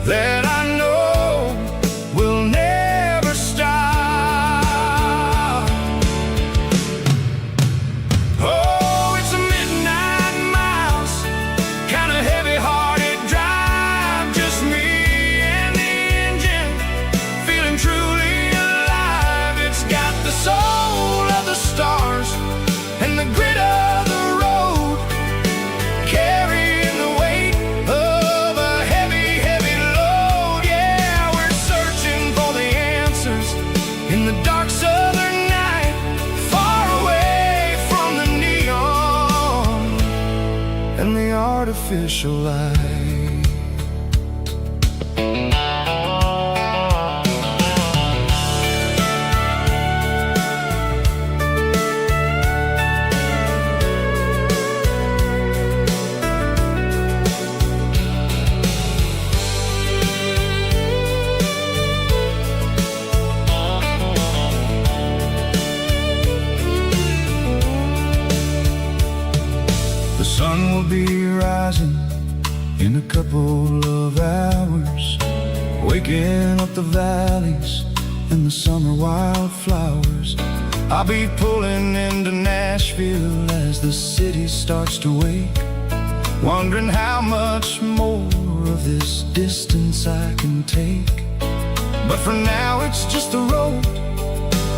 B: that I know will never stop. Oh, it's a midnight miles, kind of heavy-hearted drive, just me and the engine, feeling truly alive. It's got the soul of the stars and the grit of the road, carrying the weight of a heavy, heavy load. Yeah, we're searching for the answers in the dark southern night, far away from the neon and the artificial light. The sun will be rising in a couple of hours, waking up the valleys and the summer wildflowers. I'll be pulling into Nashville as the city starts to wake, wondering how much more of this distance I can take. But for now it's just the road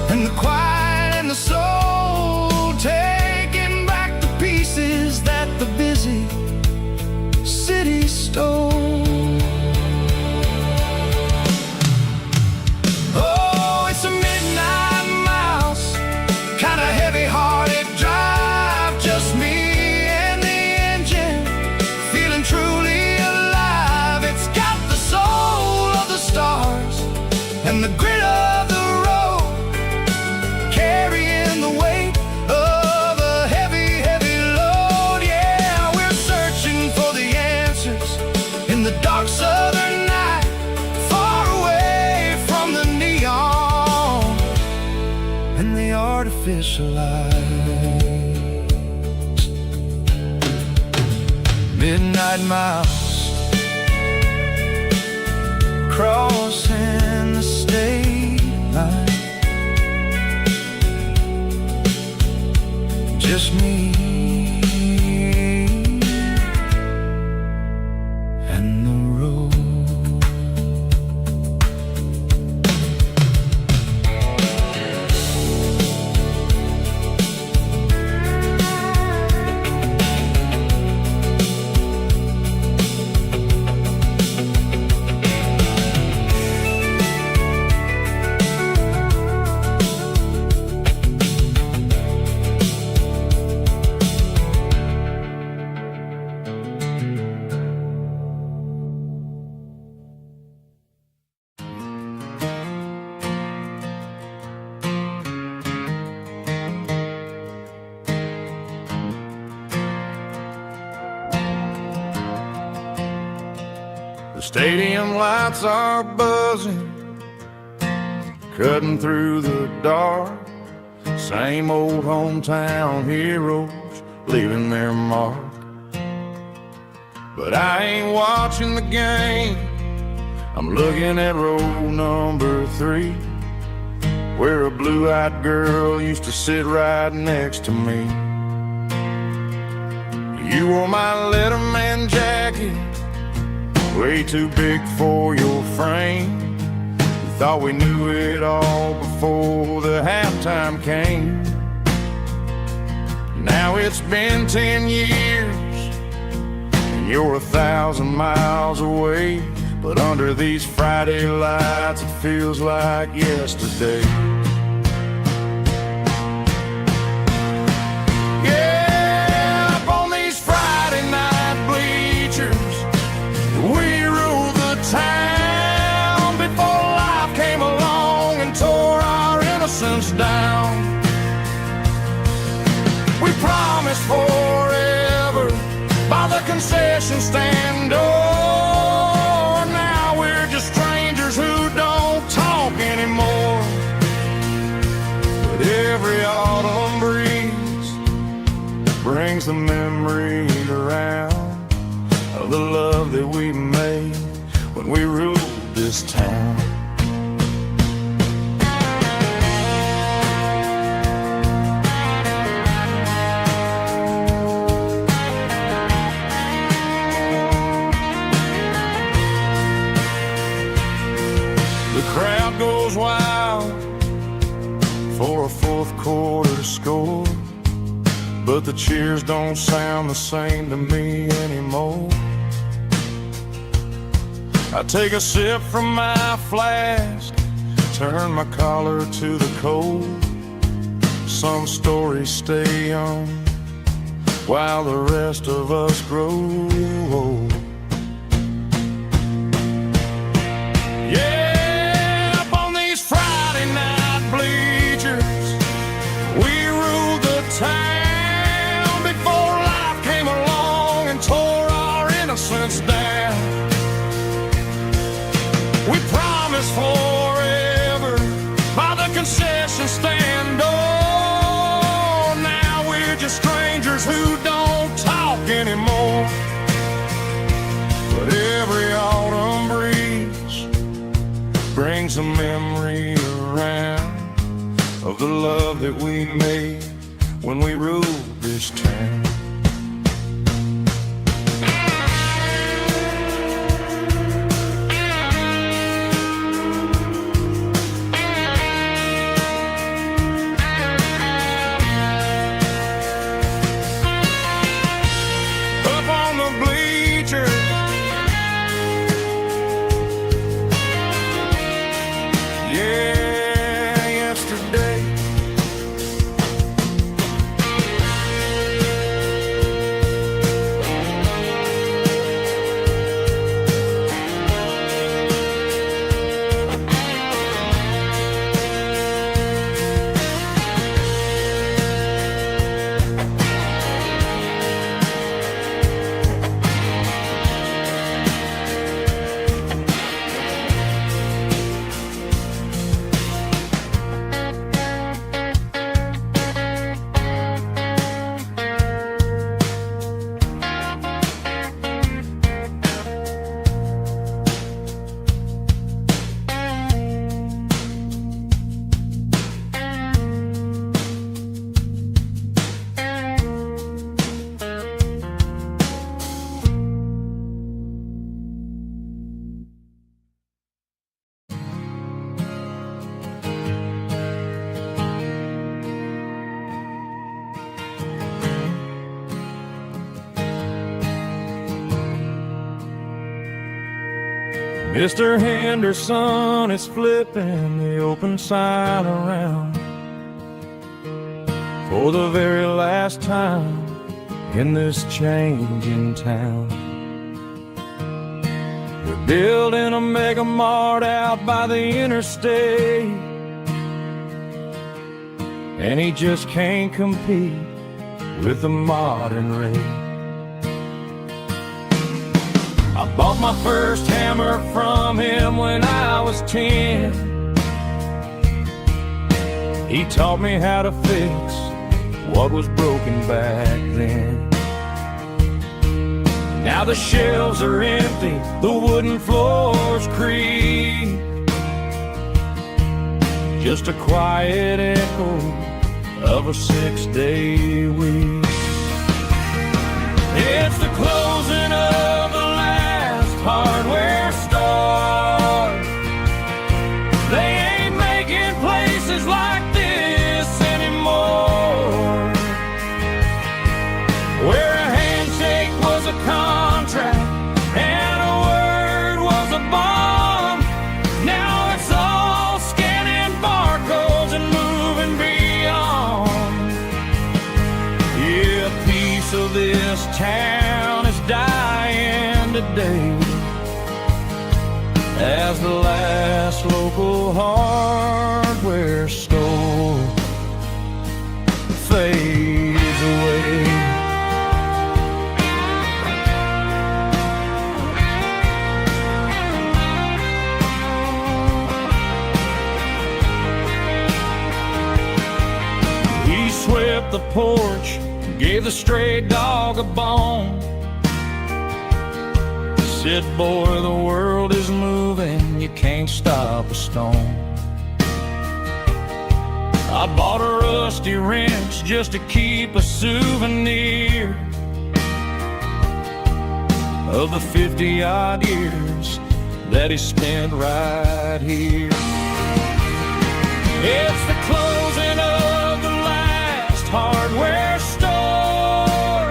B: and the quiet and the soul, taking back the pieces that the busy city stole. Oh, it's a midnight miles, kind of heavy-hearted drive, just me and the engine, feeling truly alive. It's got the soul of the stars and the grit of the road, carrying the weight of a heavy, heavy load. Yeah, we're searching for the answers in the dark southern night, far away from the neon and the artificial lights. Midnight miles, crossing the state line, just me and the road. The stadium lights are buzzing, cutting through the dark. Same old hometown heroes leaving their mark. But I ain't watching the game, I'm looking at row number 3, where a blue-eyed girl used to sit right next to me. You wore my Letterman jacket, way too big for your frame. We thought we knew it all before the halftime came.
A: Now it's been 10 years and you're 1,000 miles away, but under these Friday lights it feels like yesterday. Yeah, up on these Friday night bleachers we ruled the town before life came along and tore our innocence down. We promised forever by the concession stand door. Now we're just strangers who don't talk anymore. But every autumn breeze brings the memories around of the love that we made when we ruled this town. Crowd goes wild for a fourth quarter score, but the cheers don't sound the same to me anymore. I take a sip from my flask, turn my collar to the cold. Some stories stay young while the rest of us grow old. Yeah, town before life came along and tore our innocence down. We promised forever by the concession stand door. Now we're just strangers who don't talk anymore. But every autumn breeze brings a memory around of the love that we made when we ruled this town. Up on the bleachers, yeah, yesterday. Mr. Henderson is flipping the open sign around for the very last time in this changing town. They're building a mega mart out by the interstate, and he just can't compete with the modern rate. I bought my first hammer from him when I was 10. He taught me how to fix what was broken back then. Now the shelves are empty, the wooden floors creak, just a quiet echo of a 6-day week. It's the closing of the last hardware store. They ain't making places like this anymore. a contract, and a word was a bond. Now it's all scanning barcodes and moving beyond. Yeah, a piece of this town is dying today as the last local hardware store fades away. He swept the porch, gave the stray dog a bone. Said, boy, the world is moving, you can't stop a stone. I bought a rusty wrench just to keep a souvenir of the 50-odd years that he spent right here. It's the closing of the last hardware store.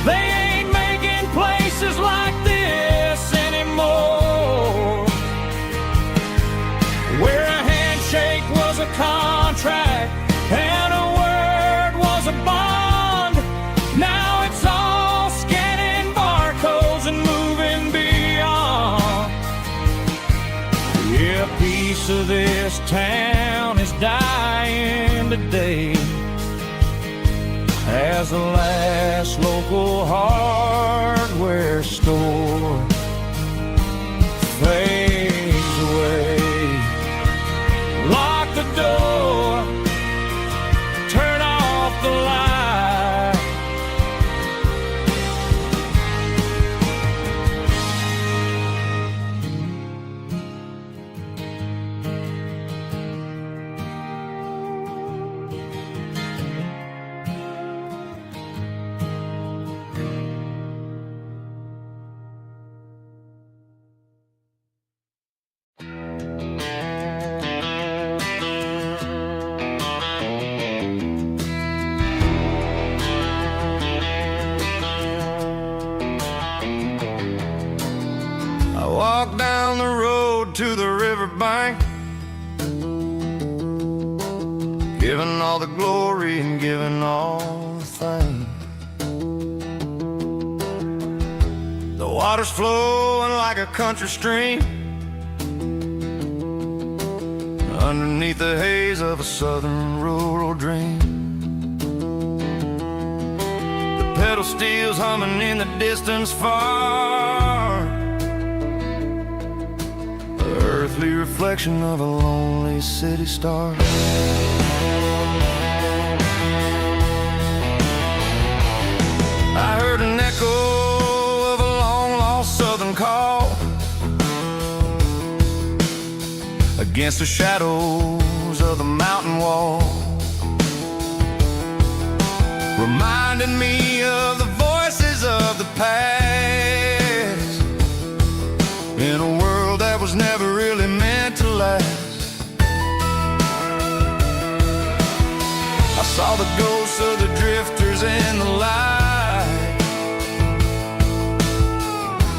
A: They ain't making places like this anymore, where a handshake was a contract and a word was a bond. Now it's all scanning barcodes and moving beyond. Yeah, a piece of this town is dying today as the last local hardware store fades away. Lock the door, turn off the light.
B: Walk down the road to the riverbank, giving all the glory and giving all the thanks. The water's flowing like a country stream underneath the haze of a southern rural dream. The pedal steel's humming in the distance far, earthly reflection of a lonely city star. I heard an echo of a long-lost southern call against the shadows of the mountain wall, reminding me of the voices of the past in a world that was never really meant to last. I saw the ghosts of the drifters in the light,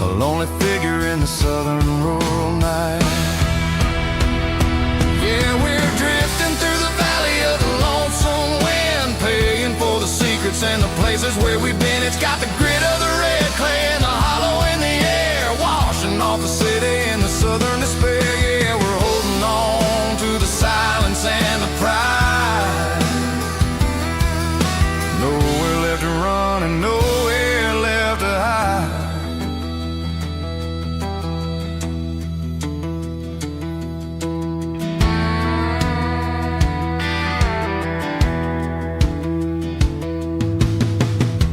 B: a lonely figure in the southern rural night. Yeah, we're drifting through the valley of the lonesome wind, paying for the secrets and the places where we've been. It's got the grit of the red clay and the hollow in the air, washing off the city in the southern despair. Yeah, we're holding on to the silence and the pride. Nowhere left to run and nowhere left to hide.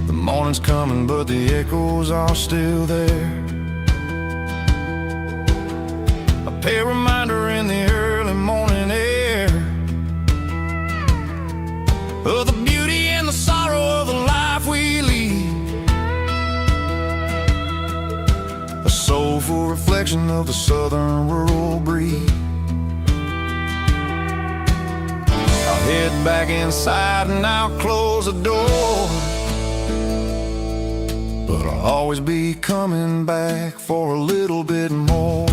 B: The morning's coming, but the echoes are still there. A reminder in the early morning air of the beauty and the sorrow of the life we lead, a soulful reflection of the southern rural breed. I'll head back inside and I'll close the door, but I'll always be coming back for a little bit more.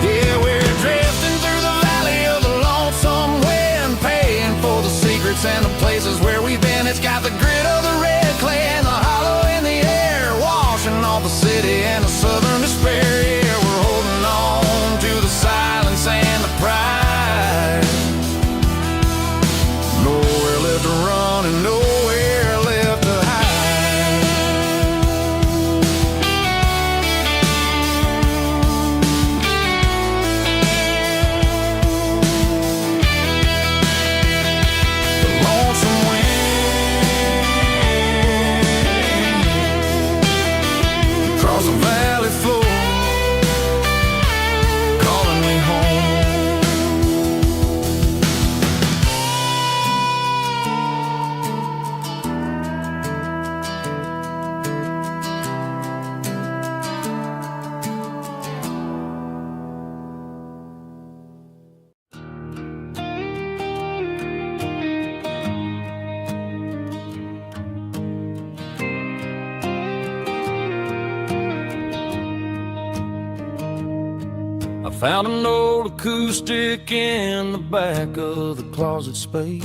B: Yeah, we're drifting through the valley of the lonesome wind, paying for the secrets and the places where we've been. It's got the grit of the red clay and the hollow in the air, washing off the city and the southern despair. Yeah, we're holding on to the silence and the pride. Nowhere left to run and nowhere left to hide. The lonesome wind across the valley floor, calling me home.
A: I found an old acoustic in the back of the closet space.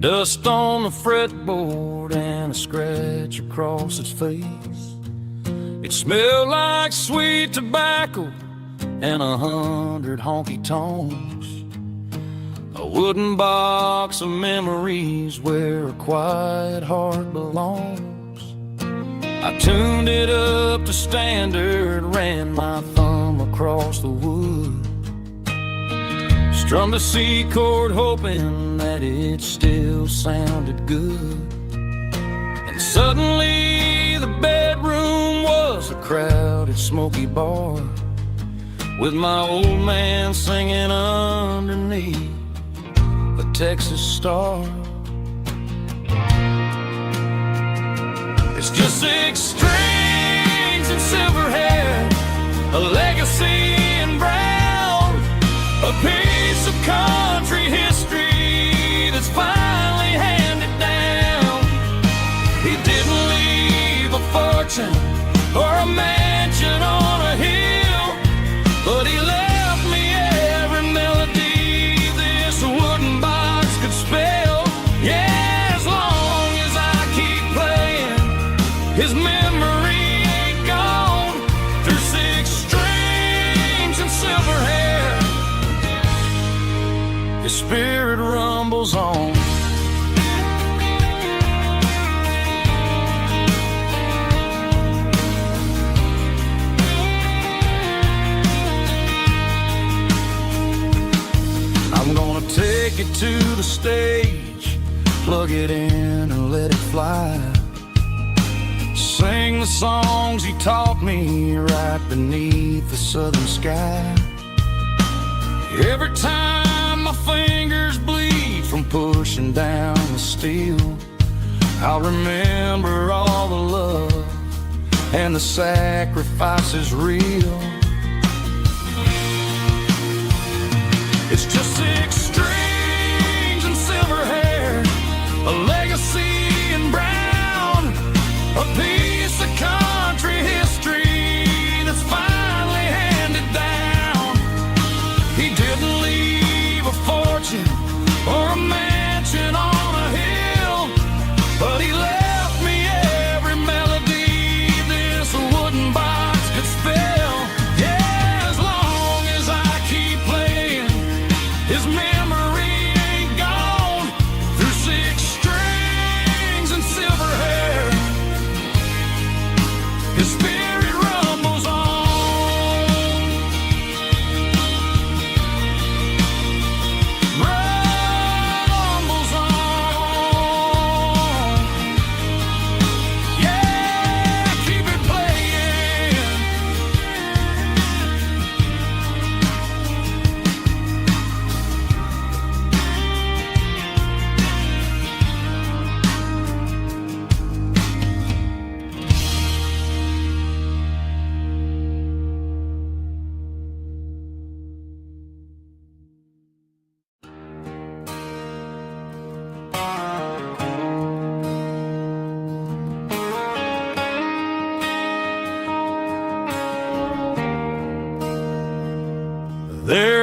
A: Dust on the fretboard and a scratch across its face. It smelled like sweet tobacco and 100 honky-tonks. A wooden box of memories where a quiet heart belongs. I tuned it up to standard, ran my thumb across the wood, strummed a C chord hoping that it still sounded good. And suddenly the bedroom was a crowded smoky bar, with my old man singing underneath the Texas star. It's just 6 strings and silver hair, a legacy in brown, a piece of country history that's finally handed down. He didn't leave a fortune or a mansion on a hill, but he left me every melody this wooden box could spell. Yeah. His memory ain't gone through 6 strings and silver hair. His spirit rumbles on. I'm gonna take it to the stage, plug it in and let it fly. Sing the songs he taught me right beneath the southern sky. Every time my fingers bleed from pushing down the steel, I'll remember all the love and the sacrifices real. It's just 6 strings and silver hair, a legacy in brown, a piece of country history that's finally handed down. He didn't leave a fortune or a mansion on a hill, but he left me every melody this wooden box could spell. Yeah, as long as I keep playing, his memory ain't gone through 6 strings.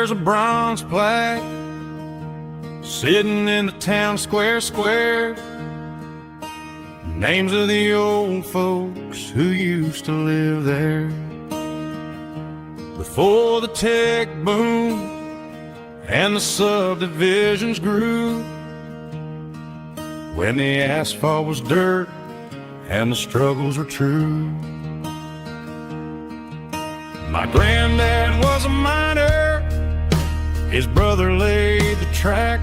A: there's a bronze plaque sitting in the town square. Names of the old folks who used to live there. Before the tech boom and the subdivisions grew, when the asphalt was dirt and the struggles were true. My granddad was a miner, his brother laid the track.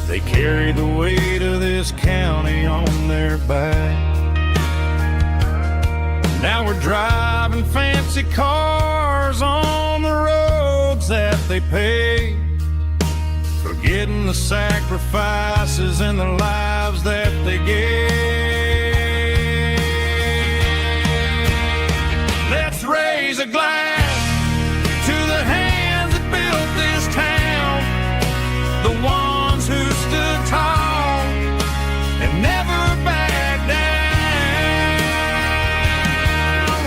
A: They carried the weight of this county on their back. Now we're driving fancy cars on the roads that they paved, forgetting the sacrifices and the lives that they gave. Let's raise a glass to the hands that built this town, the ones who stood tall and never backed down.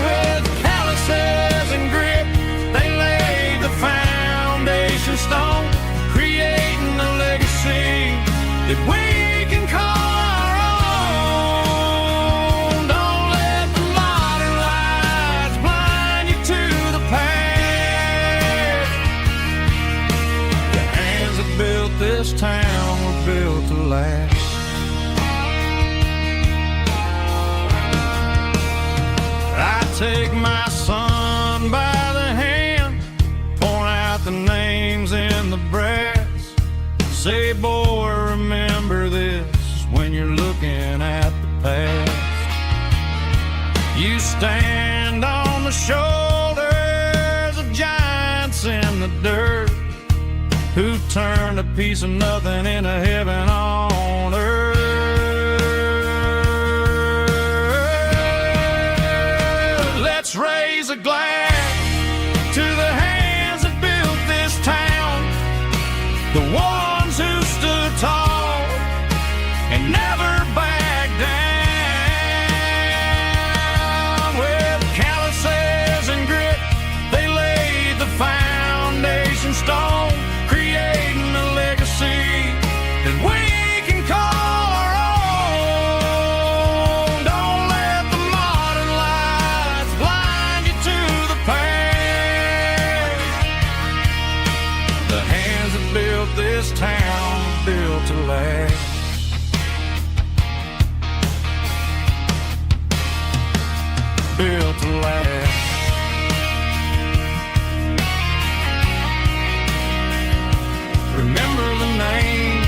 A: With calluses and grit, they laid the foundation stone, creating a legacy that we can call our own. Don't let the modern lights blind you to the past. The hands that built this town were built to last. I take my son by the hand, point out the names in the brass. Say, boy, remember this when you're looking at the past. You stand on the shoulders of giants in the dirt, who turned a piece of nothing into heaven on earth. Let's raise a glass to the hands that built this town, the ones who stood tall and never backed down. With calluses and grit, they laid the foundation stone, creating a legacy that we can call our own. Don't let the modern lights blind you to the past. The hands that built this town built to last. Built to last. Remember the names.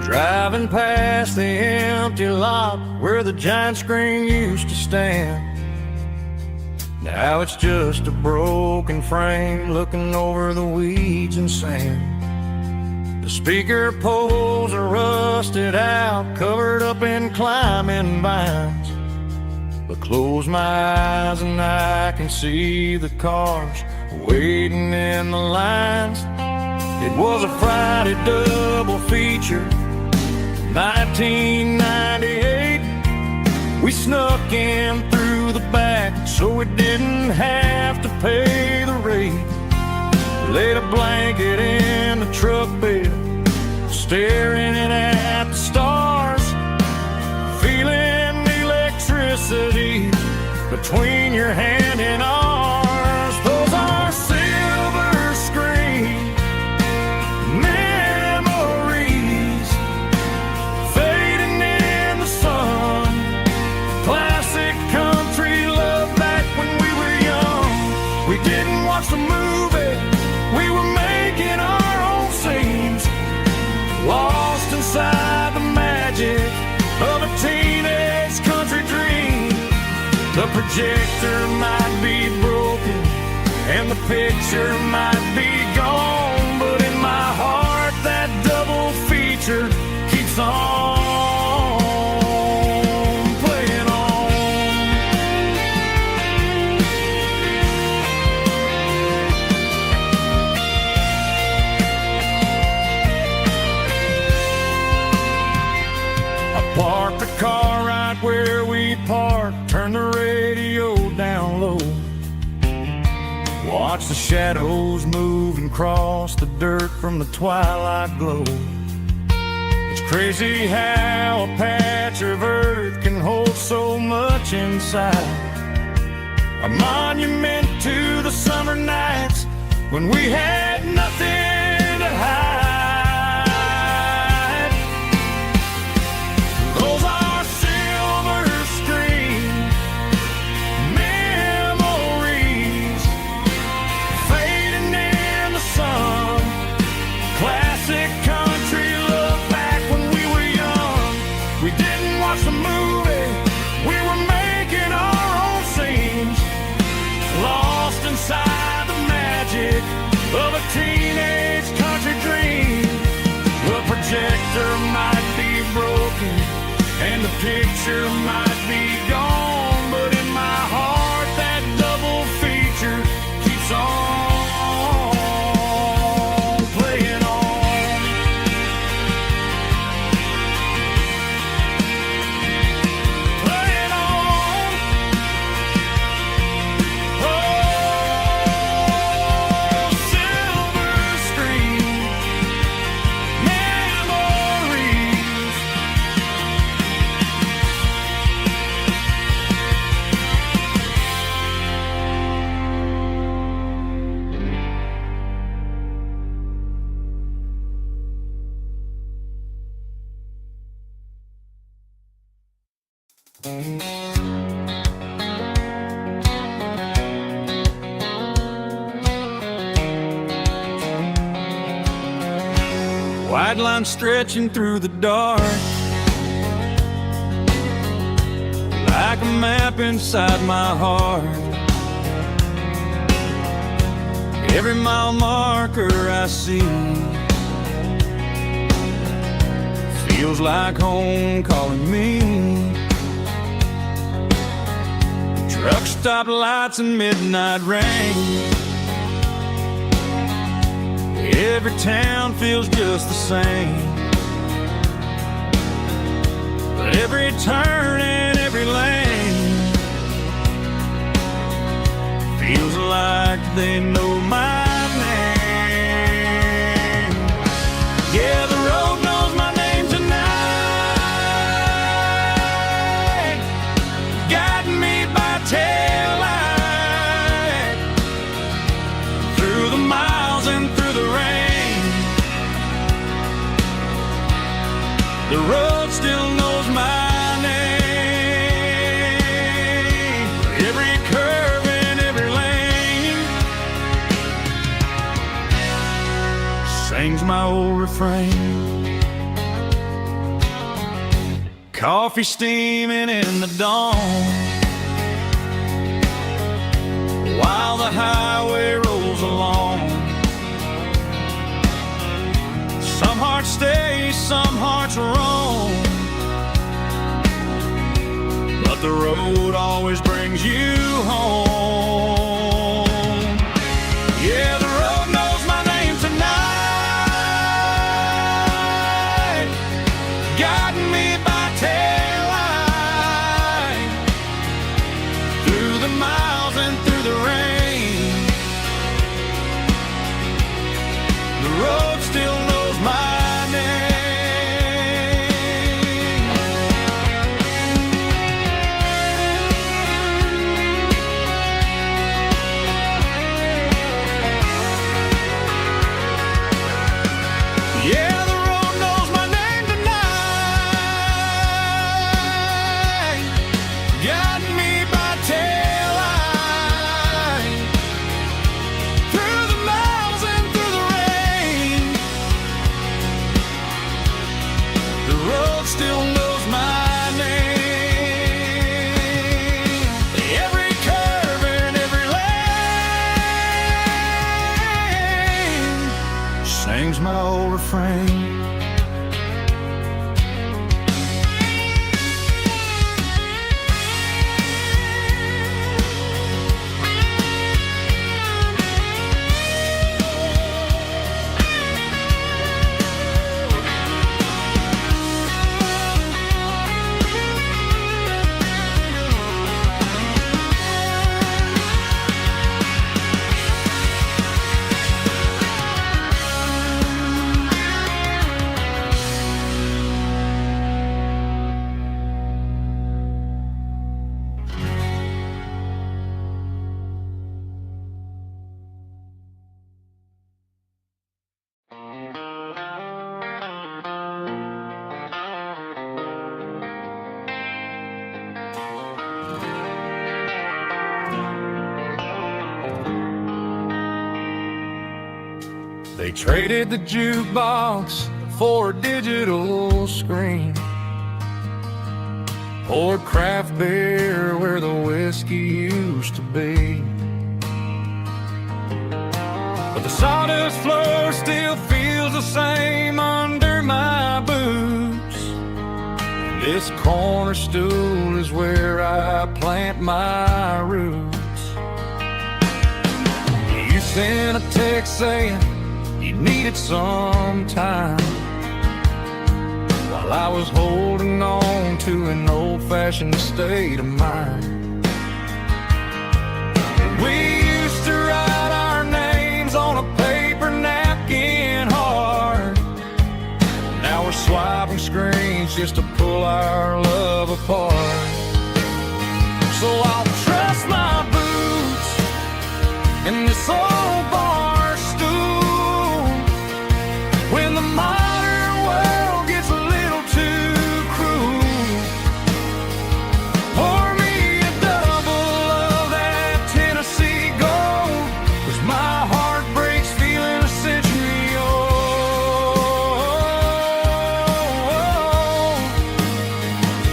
A: Driving past the empty lot where the giant screen used to stand. Now it's just a broken frame looking over the weeds and sand. The speaker poles are rusted out, covered up in climbing vines. But close my eyes and I can see the cars waiting in the lines. It was a Friday double feature, 1998. We snuck in through the back so we didn't have to pay the rate. Laid a blanket in the truck bed, staring at the stars. between your hand and ours. Those are silver screen memories fading in the sun. Classic country love back when we were young. We didn't watch the movie, we were making our own scenes, lost inside the magic of a teenage country dream. The projector might be broken and the picture might be gone, but in my heart that double feature keeps on playing on. I parked the car right where we parked, turned the radio down low, watch the shadows move and cross the dirt from the twilight glow. It's crazy how a patch of earth can hold so much inside, a monument to the summer nights when we had nothing to hide. Those are silver screen memories fading in the sun. Classic country love back when we were young. We didn't watch the movie, we were making our own scenes, lost inside the magic of a teenage country dream. The projector might be broken and the picture might be gone, but in my heart that double feature keeps on playing on. Playing on. Oh, silver screen memories. White line stretching through the dark, like a map inside my heart. Every mile marker I see feels like home calling me. Truck stop lights and midnight rain, every town feels just the same. But every turn and every lane feels like they know my name. Yeah, the road knows my name tonight, guiding me by taillight through the miles and through the rain. The road still knows my name. Every curve and every lane sings my old refrain. Coffee steaming in the dawn, while the highway rolls along. Some hearts stay, some hearts roam, but the road always brings you home. Yeah, the road knows my name tonight, guiding me by taillight through the miles and through the rain. The road still knows my name. frame. They traded the jukebox for a digital screen, poured craft beer where the whiskey used to be. But the sawdust floor still feels the same under my boots. This corner stool is where I plant my roots. You sent a text saying you needed some time, while I was holding on to an old-fashioned state of mind. We used to write our names on a paper napkin hard. Now we're swiping screens just to pull our love apart. So I'll trust my boots in this old bar stool when the modern world gets a little too cruel. Pour me a double of that Tennessee Gold, 'cause my heart breaks feeling a century old.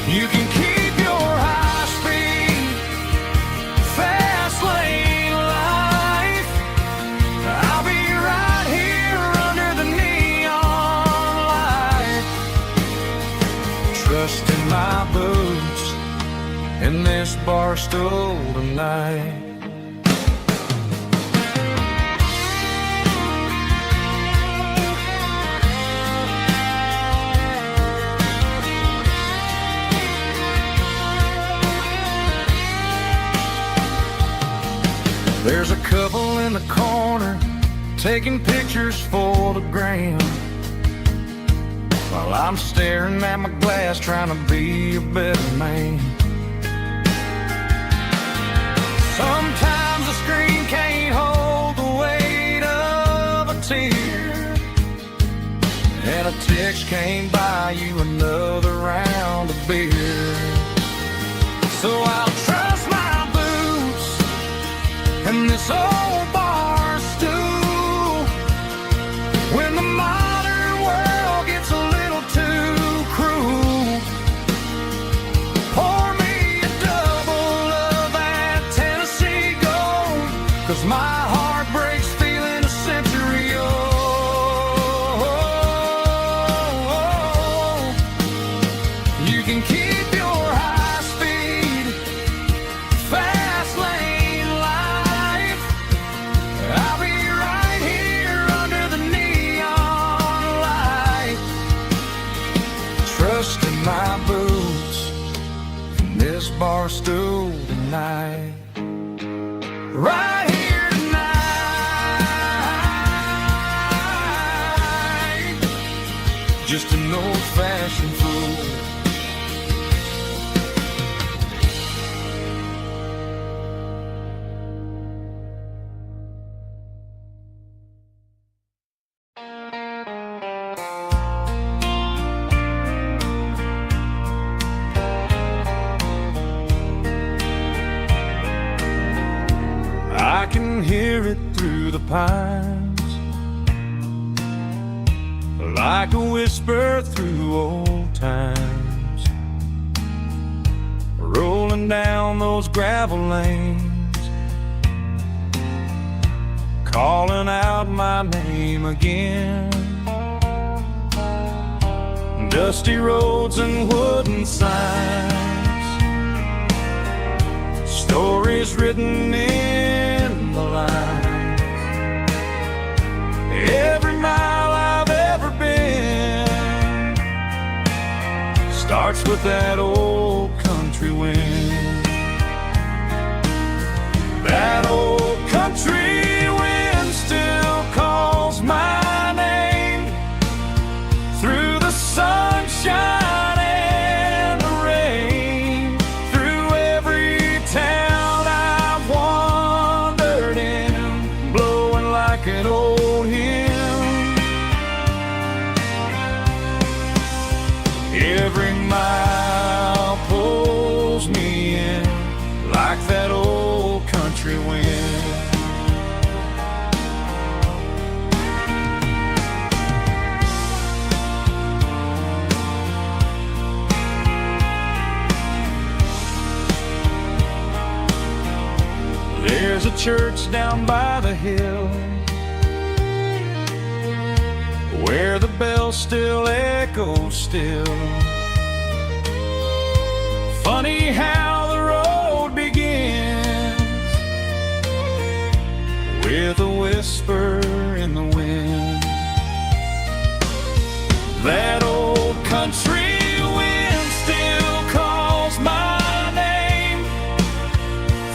A: You can keep your high-speed fast lane life. I'll be right here under the neon light, trusting my boots in this bar stool tonight. There's a couple in the corner taking pictures for the gram, while I'm staring at my glass trying to be a better man. Sometimes the screen can't hold the weight of a tear, and a text can't buy you another round of beer. So I'll trust my boots and this old bar stool when the modern world gets a little too cruel. Pour me a double of that Tennessee Gold, 'cause my heart breaks feeling a century old. You can keep your high-speed fast lane life. I'll be right here under the neon light, trusting my boots in this bar stool tonight. Right here tonight, just an old-fashioned fool. I can hear it through the pines, like a whisper through old times, rolling down those gravel lanes, calling out my name again. dusty roads and wooden signs, stories written in the lines. Every mile I've ever been starts with that old country wind. That old country wind still calls my name through the sunshine and the rain, through every town I've wandered in, blowing like an old hymn. Every mile pulls me in like that old country wind. There's a church down by the hill where the bells still echo still. Funny how the road begins with a whisper in the wind. That old country wind still calls my name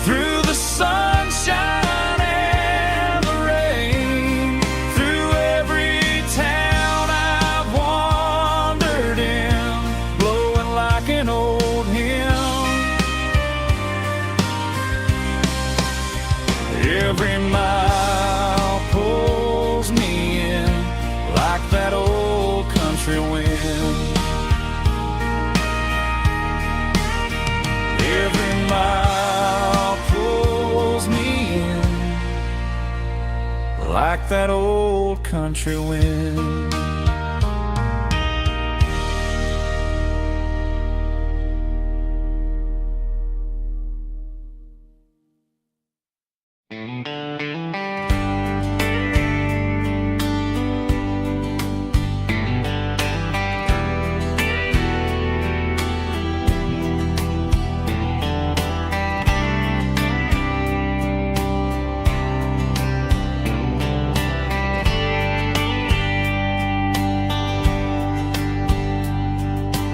A: through the sunshine and the rain, through every town I've wandered in, blowing like an old hymn. Every mile pulls me in like that old country wind. Every mile pulls me in like that old country wind.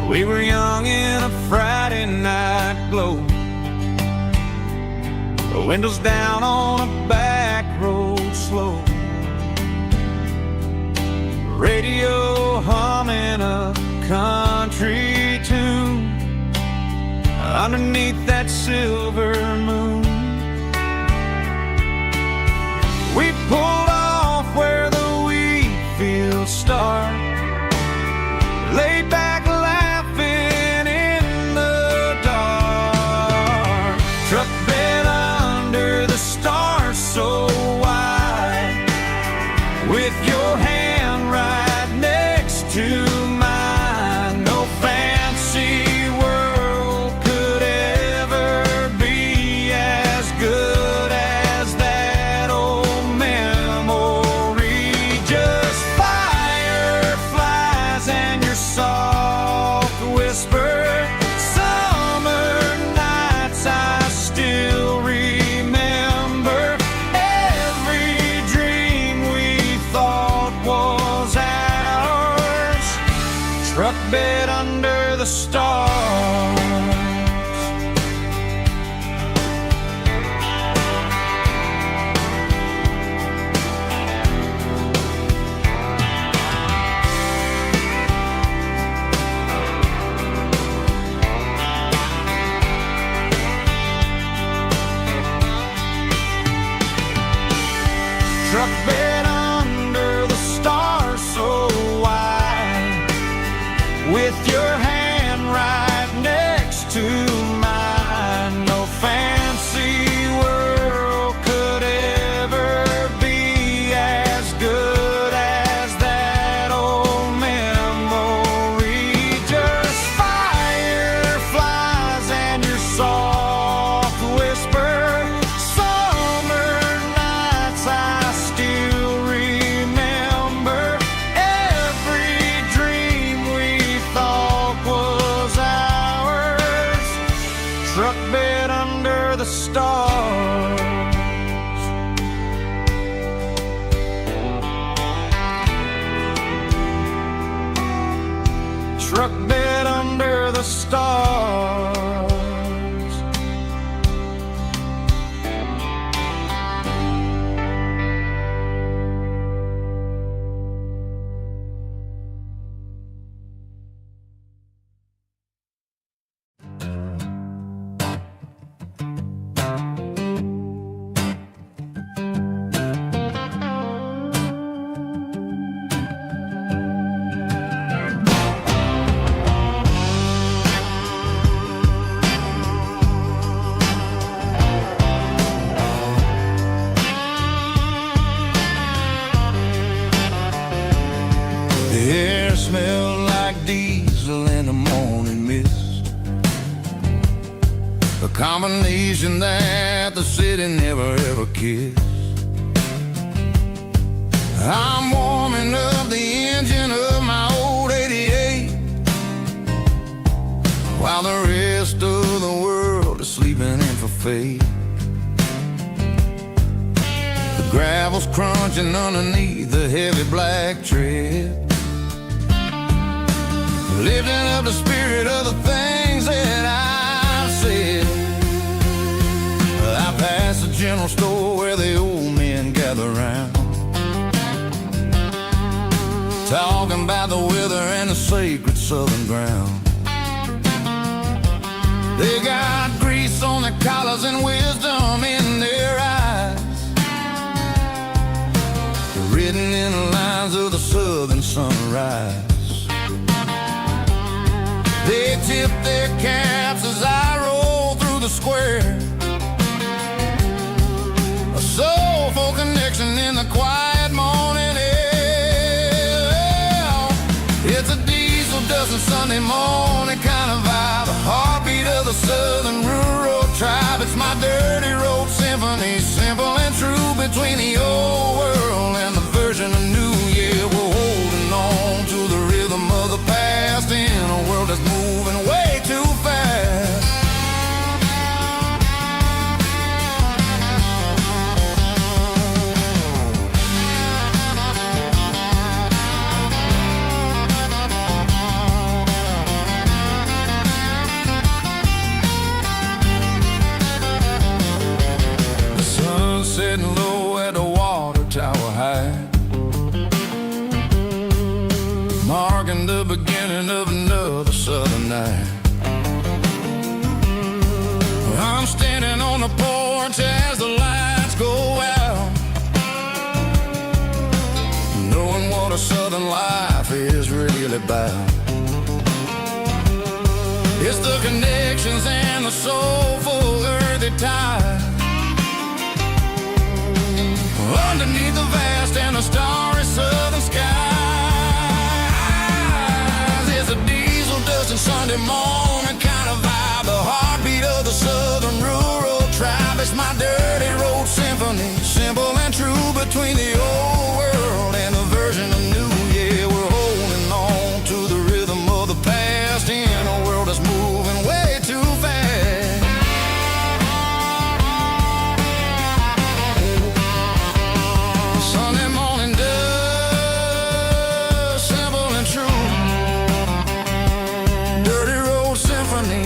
A: We were young in a Friday night glow, the windows down on a back road slow, radio humming a country tune underneath that silver moon. We pulled off where the wheat fields start, laid back laughing in the dark, truck bed under the stars so wide, with your hand right next to mine. No fancy world could ever be as good as that old memory. Just fireflies and your soft whisper, summer nights I still remember. Every dream we thought was ours, truck bed under the stars. Truck bed under the stars so wide, with your hand right next to mine. No fancy world could ever be as good as that old memory. Just fireflies and your soft whisper, summer nights I still
B: combination that the city never ever kissed. I'm warming up the engine of my old 88 while the rest of the world is sleeping in for fate. The gravel's crunching underneath the heavy black tread, lifting up the spirit of the things that I said. I passed the general store where the old men gather round, talking about the weather and the sacred southern ground. They got grease on their collars and wisdom in their eyes, written in the lines of the southern sunrise. They tip their caps as I roll through the square, a soulful connection in the quiet morning air. It's a diesel dusting Sunday morning kind of vibe, a heartbeat of the southern rural tribe. It's my dirty road symphony, simple and true, between the old world and the version of new. Yeah, we're holding on to the rhythm of the past in a world that's moving way too fast. The sun's setting low at the water tower high, marking the beginning of another southern night. I'm standing on the porch as the lights go out, knowing what a southern life is really about. It's the connections and the soulful earthy tide, underneath the vast and the starry southern skies. It's a diesel dusting Sunday morning kind of vibe, the heartbeat of the southern rural tribe. It's my dirty road symphony, simple and true, between the old world and the version of new. Yeah, we're holding on to the rhythm of the past in a world that's moving way too fast. Sunday morning dust, simple and true, dirty road symphony.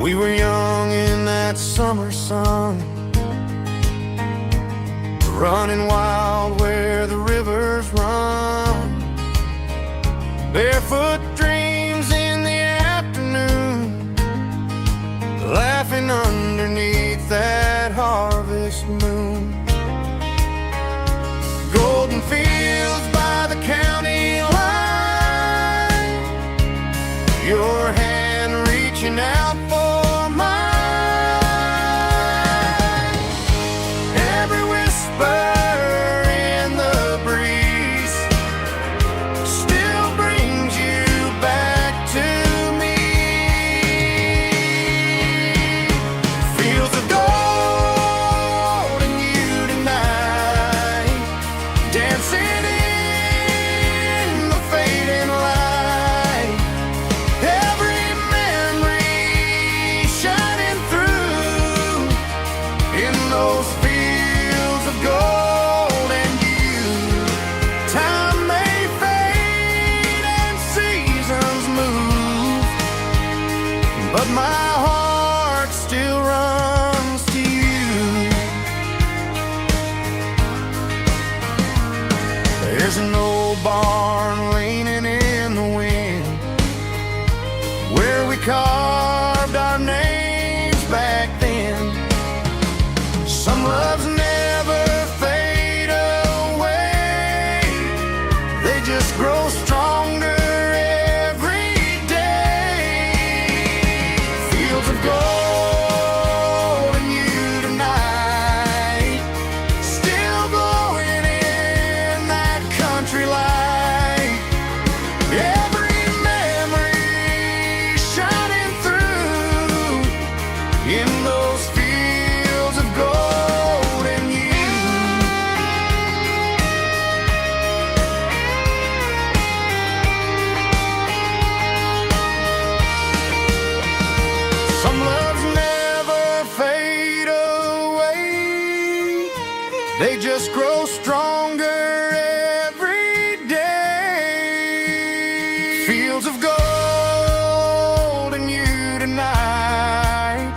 B: We were young in that summer sun, running wild where the rivers run, barefoot dreams in the afternoon, laughing underneath that harvest moon. Golden fields by the county line, your hand reaching out for mine. Every whisper in the breeze still brings you barn leaning in the wind, where we carved our names back then. Some loves never fade away, they just grow stronger every day. Fields of gold and you tonight, still glowing in that country light. Every memory shining through in those fields of gold and you. Some loves never fade away, they just grow stronger every day. Fields of gold and you tonight,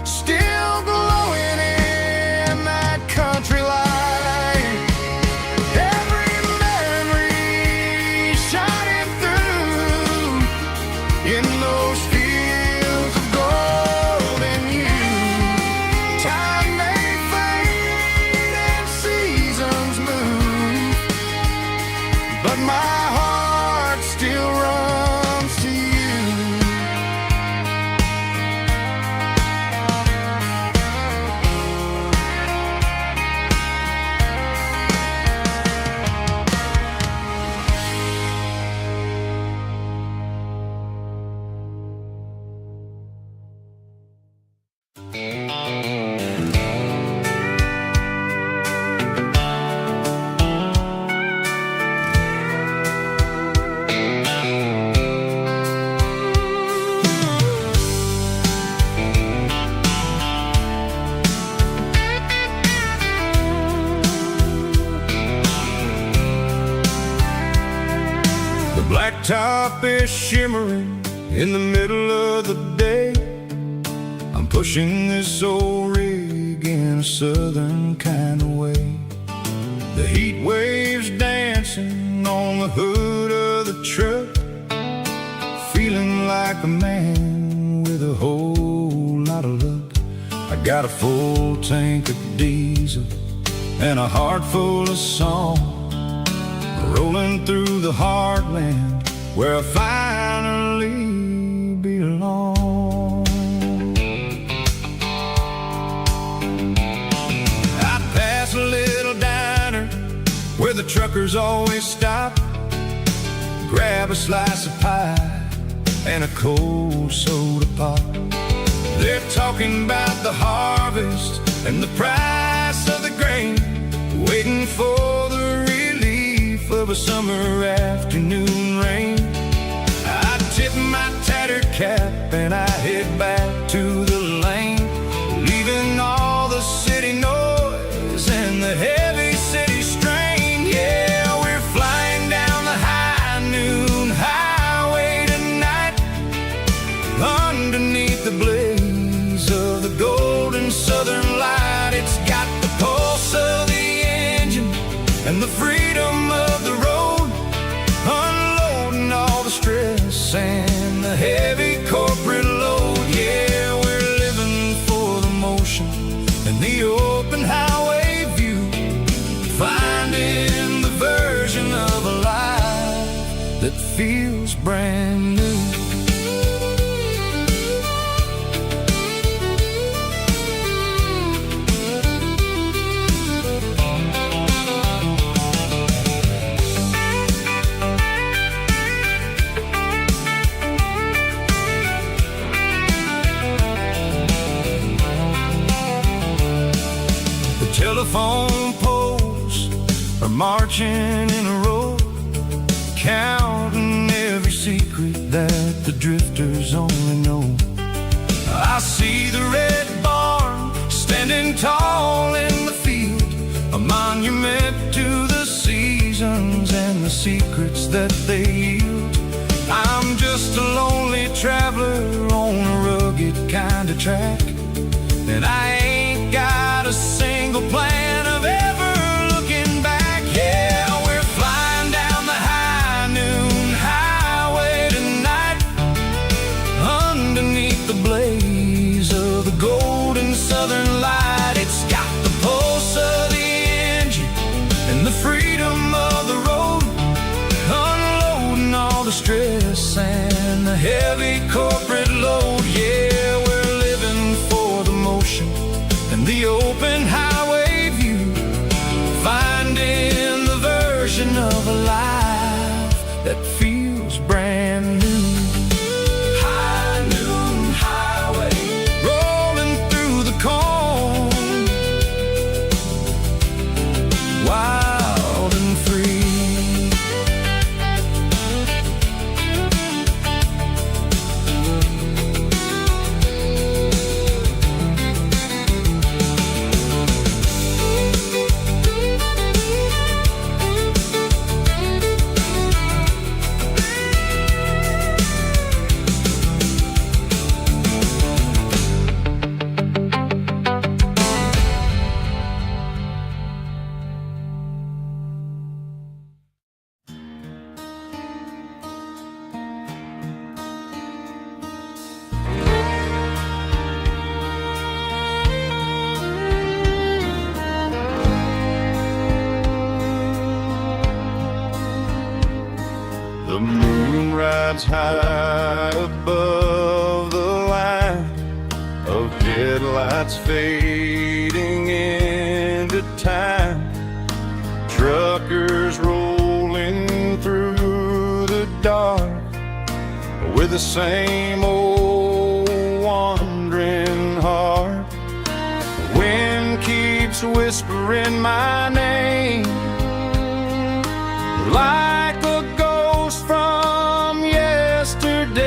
B: still glowing in that country light. Every memory shining through in those fields of gold and you. Time may fade and seasons move, but my heart still runs to you. The blacktop is shimmering in the middle of the day. I'm pushing this old rig in a southern kind of way. The heat waves dancing on the hood of the truck, feeling like a man with a whole lot of luck. I got a full tank of diesel and a heart full of song, rolling through the heartland where I finally belong. I pass a little diner where the truckers always stop, grab a slice of pie and a cold soda pop. They're talking about the harvest and the price of the grain, waiting for the relief of a summer afternoon rain. I tip my tattered cap and I head back to the lane, leaving all the city noise and the heavy city strain. Yeah, we're flying down the high noon highway tonight, underneath the blaze of the golden southern light. It's got the pulse of the engine and the freedom of the road, unloading all the stress and the heavy corporate load. Yeah, we're living for the motion and the open highway view, finding the version of a life that feels brand new. Telephone poles are marching in a row, counting every secret that the drifters only know. I see the red barn standing tall in the field, a monument to the seasons and the secrets that they yield. I'm just a lonely traveler on a rugged kind of track, and I ain't got a single plan of ever looking back. Yeah, we're flying down the highway stress and the heavy corporate load. Yeah, we're living for the motion and the open highway view, finding the version of a life that feels brand new. High noon highway, rolling through the corn, wild and free. The moon rides high above the line of headlights fading into time. Truckers rolling through the dark with the same old wandering heart. The wind keeps whispering my name like a ghost from yesterday.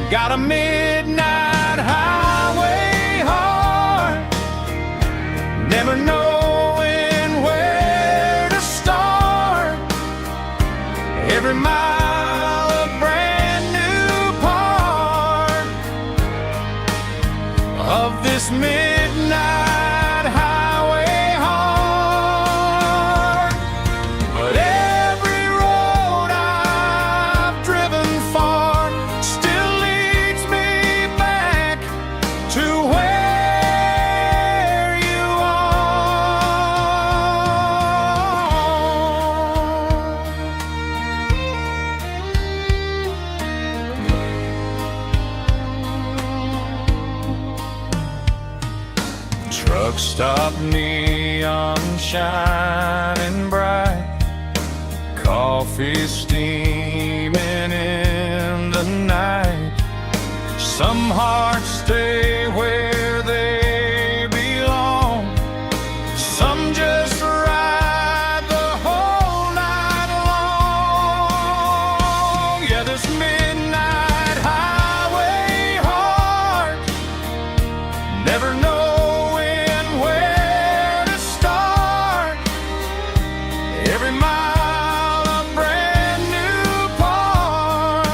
B: Got a midnight highway heart, never knowing where to start. Every mile a brand new part of this midnight highway heart. But every road I've driven far still leads me back to where you are. Truck stop, neon shining bright, coffee steaming in the night. Some hearts stay where they belong, some just ride the whole night long. Yeah, this midnight highway heart, never knowing where to start. Every mile a brand new part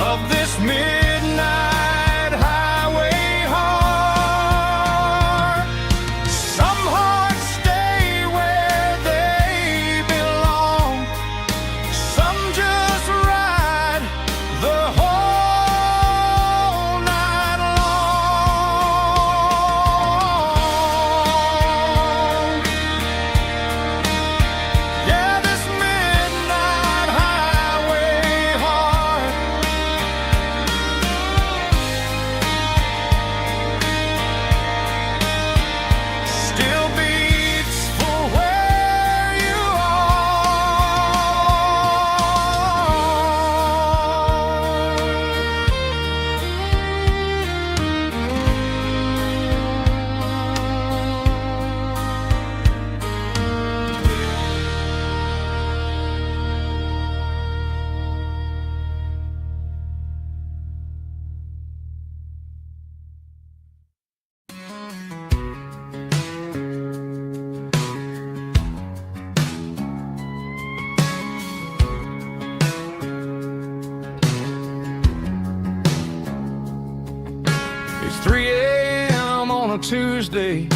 B: of this midnight highway heart. Some hearts stay where they belong, some just ride the whole night long. Yeah, this midnight highway heart still beats for where you It's 3 a.m. on a Tuesday.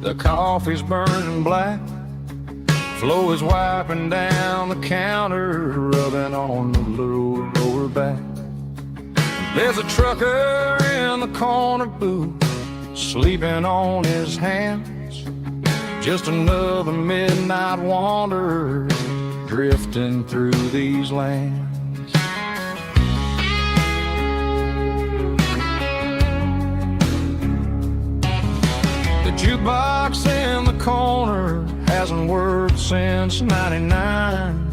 B: The coffee's burning black. Flo is wiping down the counter, rubbing on the little lower back. There's a trucker in the corner booth, sleeping on his hands. Just another midnight wanderer
A: drifting through these lands. The jukebox in the corner hasn't worked since '99,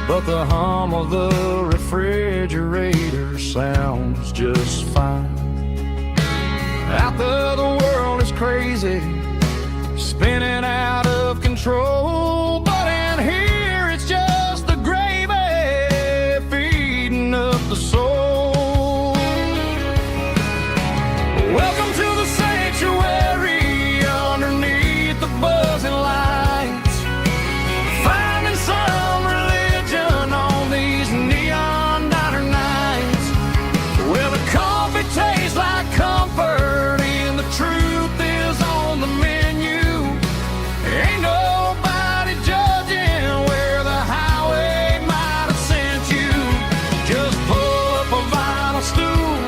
A: but the hum of the refrigerator sounds just fine. Out there the world is crazy, spinning out of control, but in here it's just the gravy feeding up the soul. Welcome to the sanctuary underneath the buzzing lights, finding some religion on these neon diner nights, where the coffee tastes like comfort and the truth is on the menu. Ain't nobody judging where the highway might have sent you. Just pull up a vinyl stool,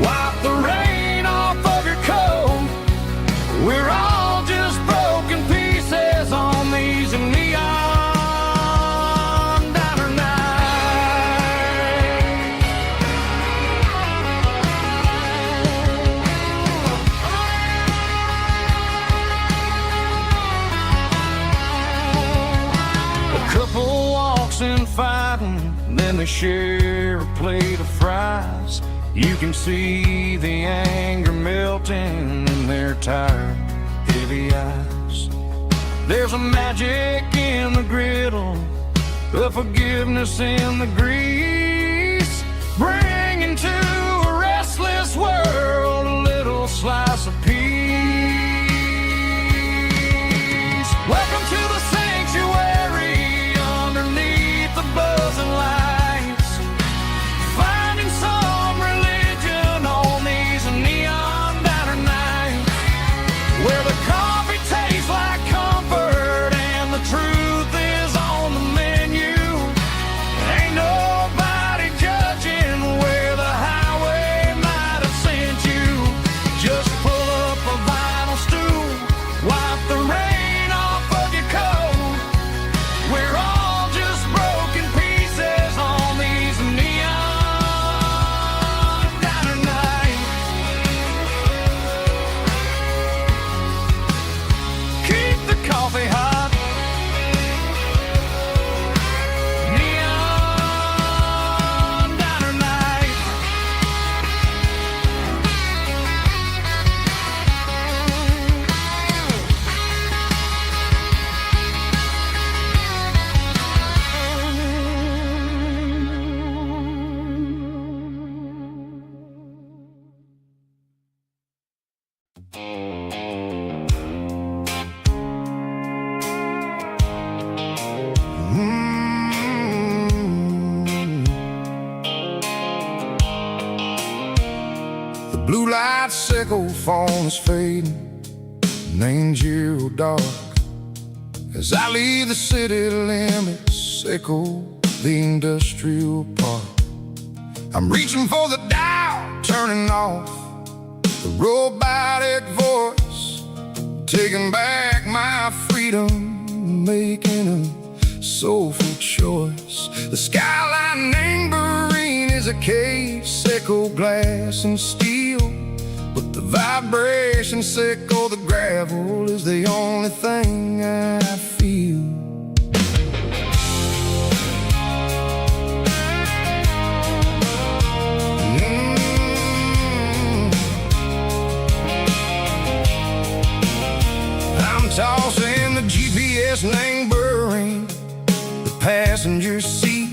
A: wipe the rain off of your coat. We're all just broken pieces on these neon diner nights. A couple walks in fighting, then they share a plate of fries. You can see the anger melting in their tired, heavy eyes. There's a magic in the griddle, a forgiveness in the grease, bringing to a restless world a little slice of peace. Welcome to the sanctuary underneath the buzzing lights, finding some religion on these neon diner nights, where the coffee tastes like comfort and the truth is on the menu. Ain't nobody judging where the highway might have sent you. Just pull up a vinyl stool, wipe the rain off of your coat. We're all just broken pieces on these neon diner nights. Keep the coffee hot. Neon diner nights.
B: The blue light sickle phone is fading, and ain't zero dark. As I leave the city limits, sickle the industrial park. I'm reaching for the dial, turning off the robotic voice, taking back my freedom, making a soulful choice. The skyline neighboring is a cave, sickle glass and steel, but the vibration sickle, the gravel is the only thing I feel. I'm tossing the GPS neighboring the passenger seat.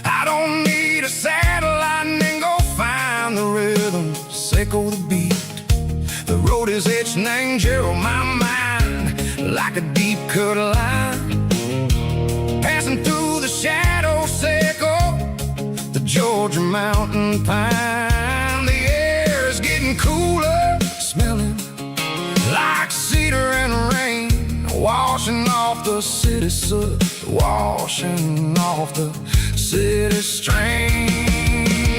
B: I don't need a satellite and go find the rhythm, sickle the beat. The road is etched and angel on my mind like a deep cut line, passing through the shadow sickle, the Georgia mountain pine. The air is getting cooler, smelling like cedar and rain, washing off the city soot, washing off the city strain.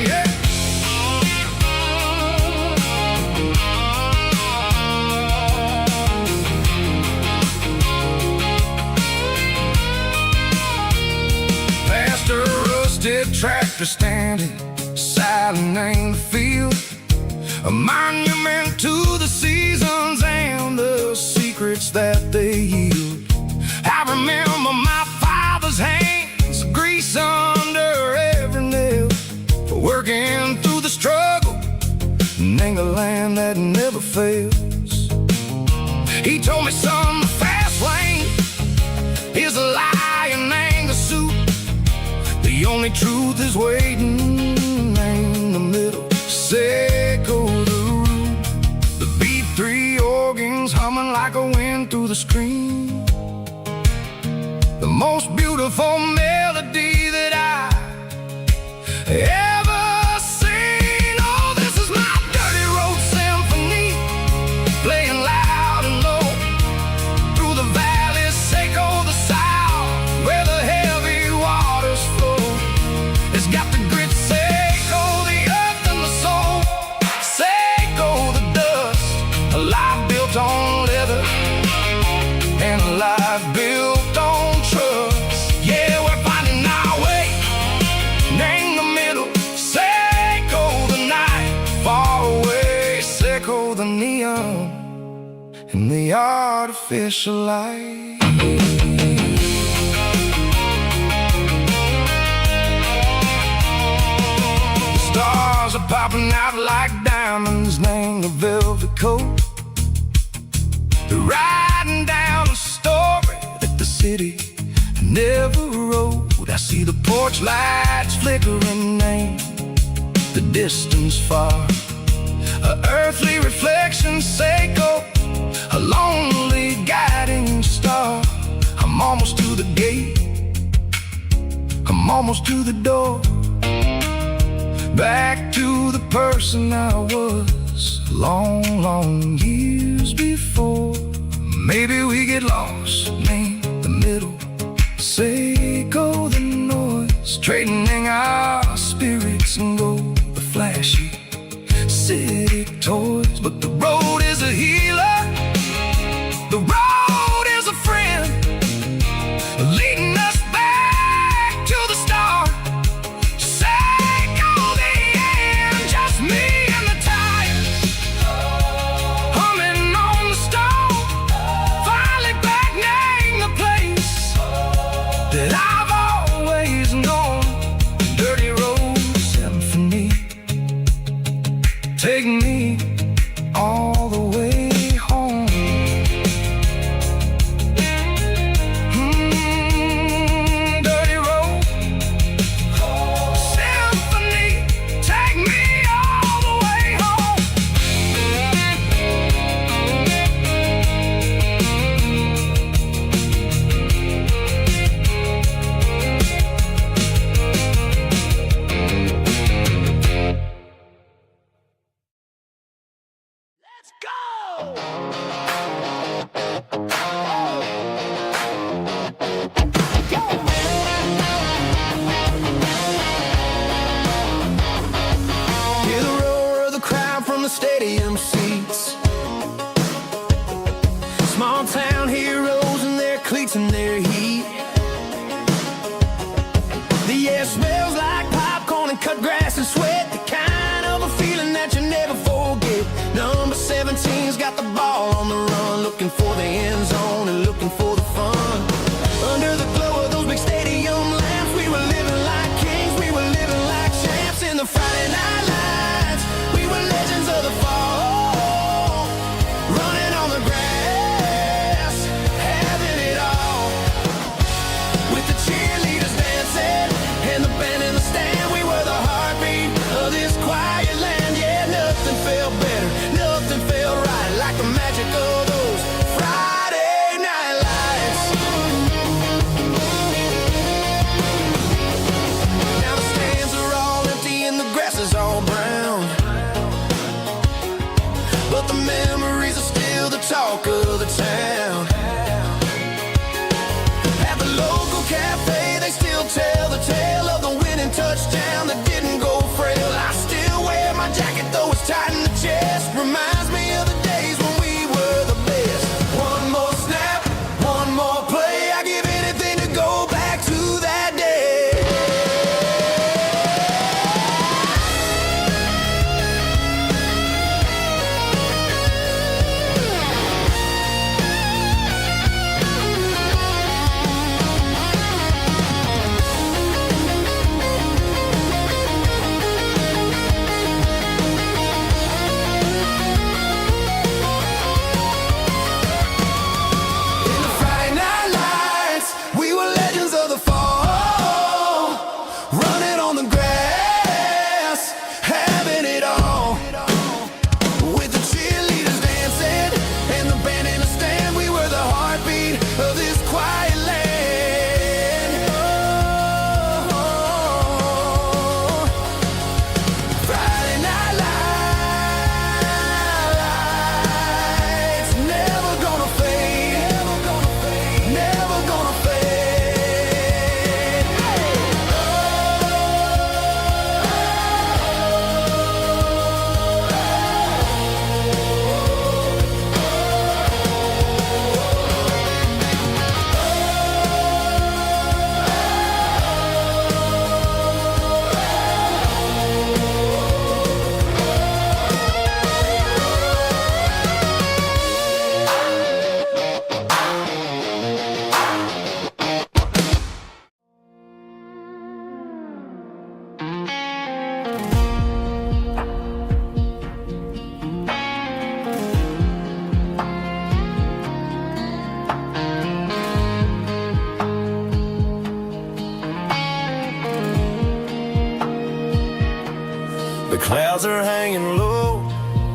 B: Yeah. rusted tractor standing silent in the field, a monument to the seasons and the secrets that they yield. I remember my father's hands, grease under every nail, for working through the struggle in the land that never fails. He told me, son, the fast lane is a lie and anger suit. The only truth is waiting in the middle. Say, go the root. The B3 organs humming like a wind through the screen. The most beautiful melody that I ever seen. Oh, this is my dirty road symphony, playing loud and low through the valleys, Seco the south, where the heavy waters flow. It's got the grit, Seco the earth and the soul, Seco the dust, a life built on leather and a life built on trust. Yeah, we're finding our way in the middle. Seco the night, far away, Seco the neon and the artificial light. The stars are popping out like diamonds, name the velvet coat. They're riding down a story that the city never wrote. I see the porch lights flickering in the distance far, a earthly reflection, Seco, a lonely guiding star. I'm almost to the gate, I'm almost to the door, back to the person I was long, long years before. Maybe we get lost in the middle, Seco the noise, trading our spirits and go the flashy city toys. But the road is a healer, the road is a friend, leading us back to the start. Seco the end, just me and the tires, humming on the stone, finally back name the place that I've always known. Dirty road symphony, take me all the way home. Dirty road symphony, take me all the way home. Let's go! Hear the roar of the crowd from the stadium seats. Small town heroes in their cleats and their heat. The air smells like popcorn and cut grass and sweat, the kind of a feeling that you never forget. Number 17's got the ball on the run, looking for the end zone and looking for the fun. Under the glow of those big stadium lamps, we were living like kings, we were living like champs in the Friday night lights. We were legends of the fall, running on the grass, having it all. With the cheerleaders dancing and the band in the stand, we were the heartbeat of this quiet land. Yeah, nothing felt better, nothing felt right like the magic of those Friday night lights. Now the stands are all empty and the grass is all brown, but the memories are still the talk of the town. At the local cafe, they still tell the tale of the winning touchdown that didn't go frail. I still wear my jacket though it's tight in the chest. Reminds me of the days when we were the best. One more snap, one more play, I give anything to go back to that day.
A: Clouds are hanging low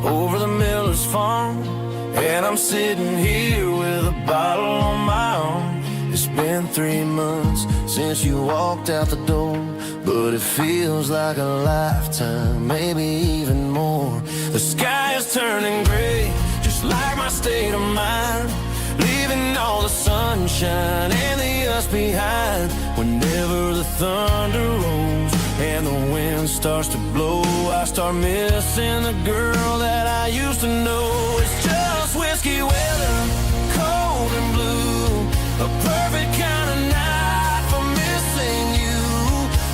A: over the miller's farm, and I'm sitting here with a bottle on my arm. It's been 3 months since you walked out the door, but it feels like a lifetime, maybe even more. The sky is turning gray, just like my state of mind, leaving all the sunshine and the us behind. Whenever the thunder rolls and the wind starts to blow, I start missing the girl that I used to know. It's just whiskey weather, cold and blue, a perfect kind of night for missing you.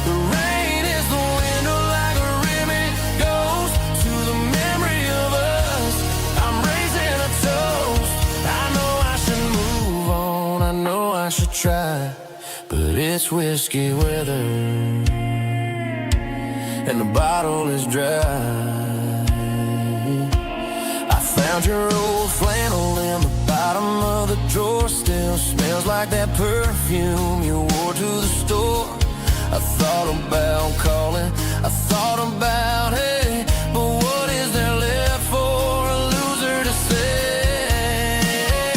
A: The rain is the window like a ribbon goes to the memory of us. I'm raising a toast. I know I should move on, I know I should try, but it's whiskey weather and the bottle is dry. I found your old flannel in the bottom of the drawer, still smells like that perfume you wore to the store. I thought about calling, I thought about, hey, but what is there left for a loser to say?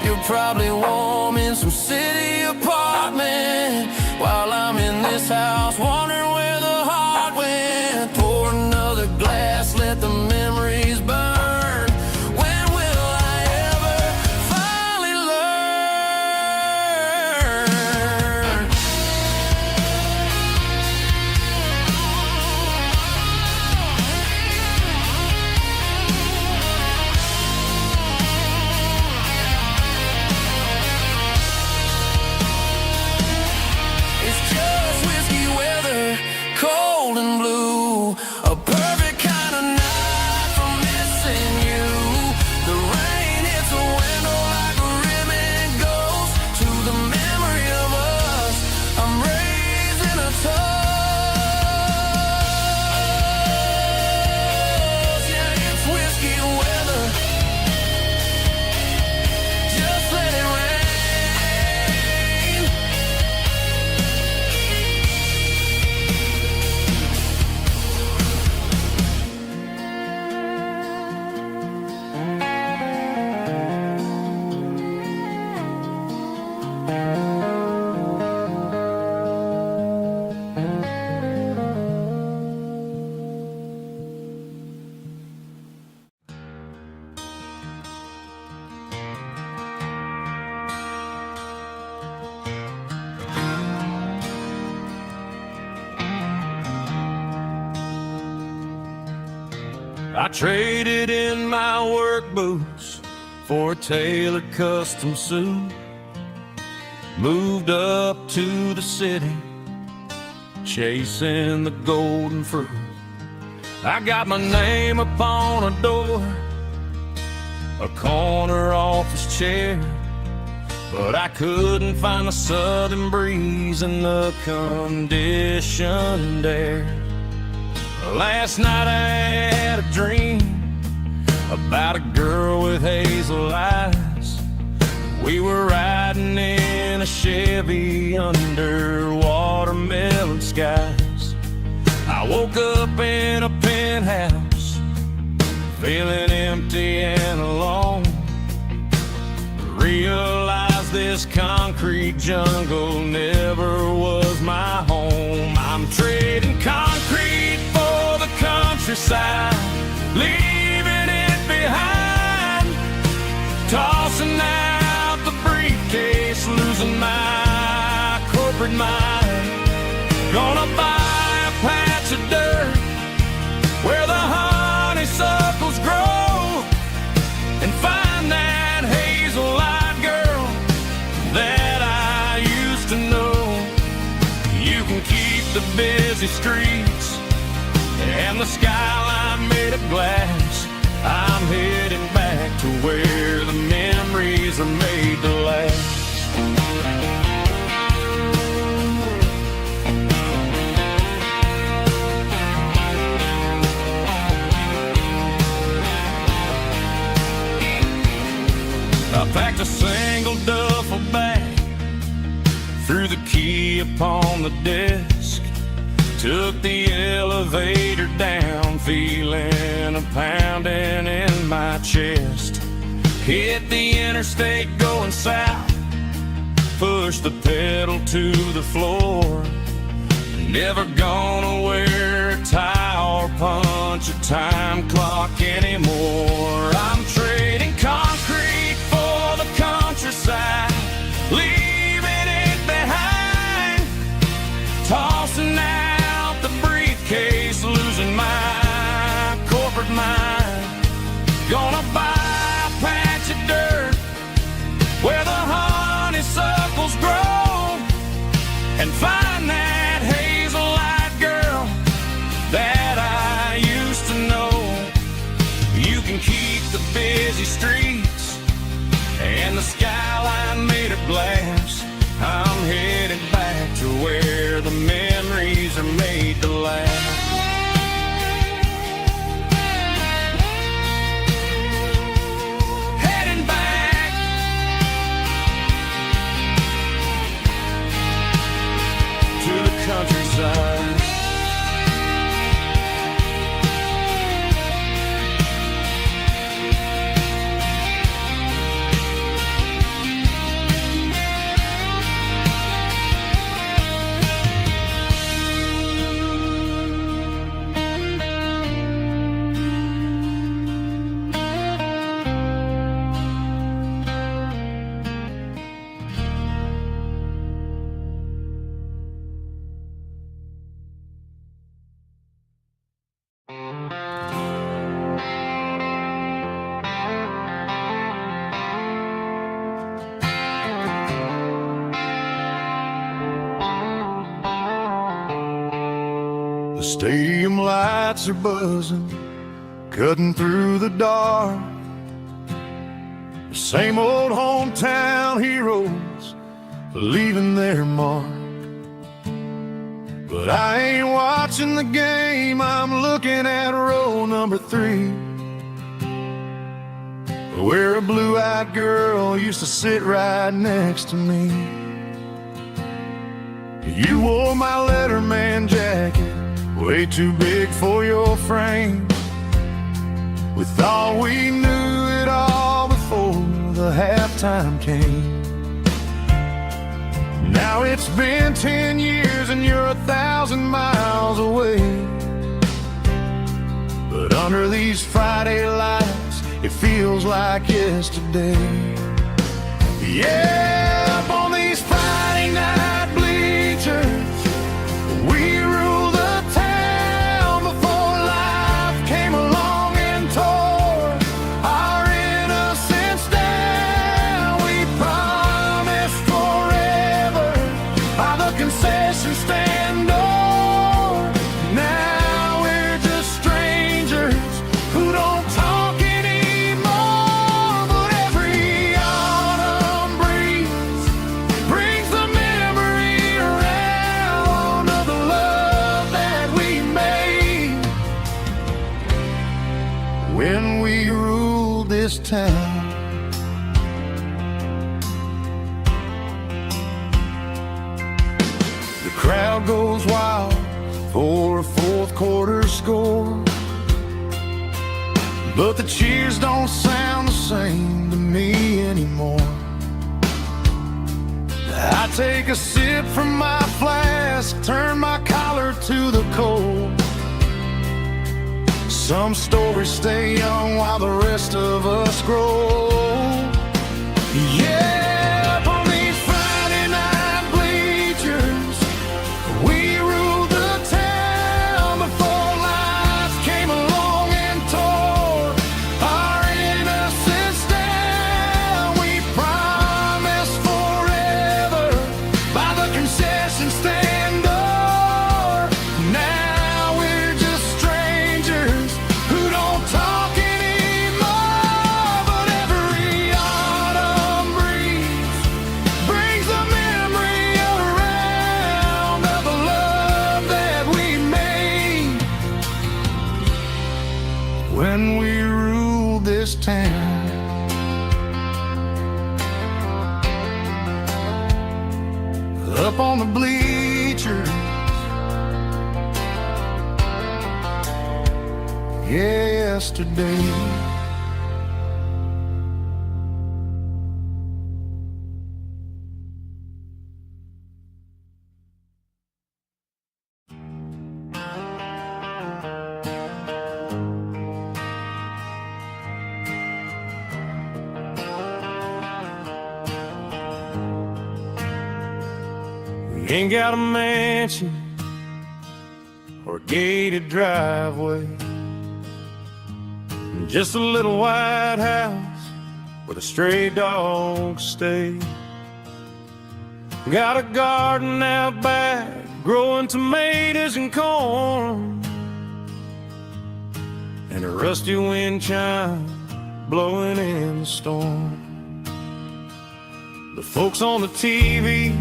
A: You're probably warm in some city apartment while I'm in this house wondering where the heart went. Pour another glass, let the memories burn. When will I ever finally learn? It's just whiskey weather, cold and blue, a perfect kind of night for missing you. The rain hits a window like a ribbon goes to the memory of us. I'm raising a toast. Yeah, it's whiskey weather. Just let it rain. I traded in my work boots for a tailored custom suit, moved up to the city, chasing the golden fruit. I got my name upon a door, a corner office chair, but I couldn't find the southern breeze in the conditioned air. Last night I had a dream about a girl with hazel eyes. We were riding in a Chevy under watermelon skies. I woke up in a penthouse, feeling empty and alone. Realized this concrete jungle never was my home. I'm trading concrete for the countryside, leaving it behind, tossing out the briefcase, losing my corporate mind. Gonna buy a patch of dirt where the honeysuckles grow and find that hazel-eyed girl that I used to know. You can keep the busy streets and the skyline made of glass. I'm heading back to where the memories are made to last. I packed a single duffel bag, threw the key upon the desk, Took the elevator down, feeling a pounding in my chest. Hit the interstate going south, pushed the pedal to the floor. Never gonna wear a tie or punch a time clock anymore. I'm trading concrete for the countryside, leaving it behind, tossing out the briefcase, losing my corporate mind. Gonna buy a patch of dirt where the honeysuckles grow and find that hazel-eyed girl that I used to know. You can keep the busy streets and the skyline made of glass. I'm headed back to where the memories are made to last. Heading back to the countryside.
B: The stadium lights are buzzing, cutting through the dark. The same old hometown heroes leaving their mark. But I ain't watching the game, I'm looking at row number 3, where a blue-eyed girl used to sit right next to me. You wore my Letterman jacket, way too big for your frame. We thought we knew it all before the halftime came. Now it's been 10 years and you're 1,000 miles away. But under these Friday lights, it feels like yesterday. Yeah, up on these Friday night bleachers, we rule the town before life came along and tore our innocence down. We promised forever by the concession stand door. Now we're just strangers who don't talk anymore. But every autumn breeze brings the memory around of the love that we made when we ruled this town. The crowd goes wild for a fourth quarter score, but the cheers don't sound the same to me anymore. I take a sip from my flask, turn my collar to the cold. Some stories stay young while the rest of us grow. Yeah, up on these Friday night bleachers, we ruled the town before life came along and tore our innocence down. We promised forever by the concession stand door. Now we're just strangers who don't talk anymore. But every autumn breeze brings the memory around of the love that we made when we ruled this town. Up on the bleachers, yesterday.
A: Ain't got a mansion or a gated driveway, just a little white house where the stray dogs stay. Got a garden out back growing tomatoes and corn, and a rusty wind chime blowing in the storm. The folks on the TV